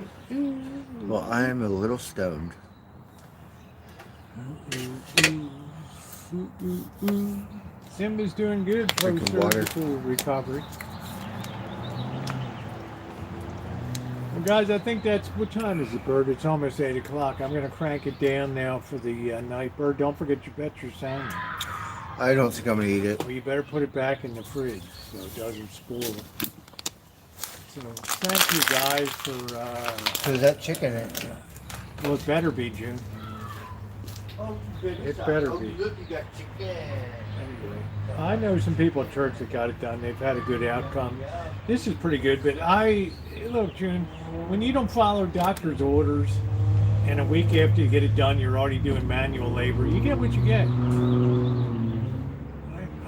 Well, I am a little stoned. Simba's doing good Drinking water. post-surgical recovery. Well, guys, I think that's, what time is it, Bird? It's almost 8 o'clock. I'm going to crank it down now for the night. Bird, don't forget your bet your salmon. I don't think I'm gonna eat it. Well, you better put it back in the fridge so it doesn't spoil. So thank you guys for, Cause that chicken. well, it better be, June. It better be. Look, you got chicken. Anyway, I know some people at church that got it done. They've had a good outcome. This is pretty good, but look, June, when you don't follow doctor's orders and a week after you get it done, you're already doing manual labor, you get what you get.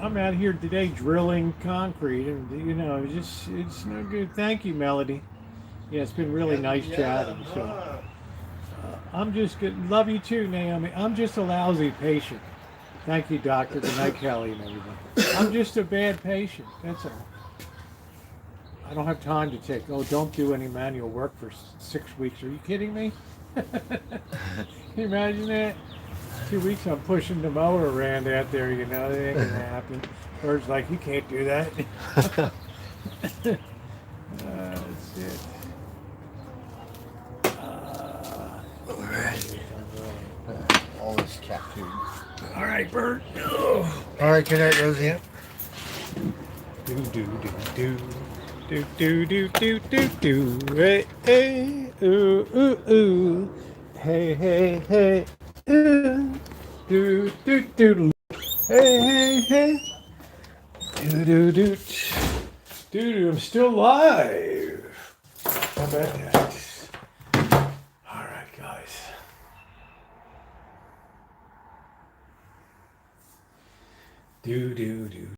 I'm out here today drilling concrete, and it's no good. Thank you, Melody. Yeah, it's been really nice chatting. So I'm just good. Love you too, Naomi. I'm just a lousy patient. Thank you, doctor. Good night, Kelly, and everybody. I'm just a bad patient. That's all. I don't have time to take. Oh, don't do any manual work for 6 weeks. Are you kidding me? Can you imagine that? 2 weeks I'm pushing the mower around out there, that ain't gonna happen. Bird's like, you can't do that. That's it. All this cat food. All right, Bert. All right, good night, Rosie. Do do do do do do do do do. Hey hey ooh ooh ooh. Hey hey hey ooh. Do do do. Hey hey hey. Do do do. Do do. I'm still live. How about that? All right, guys. Do do do.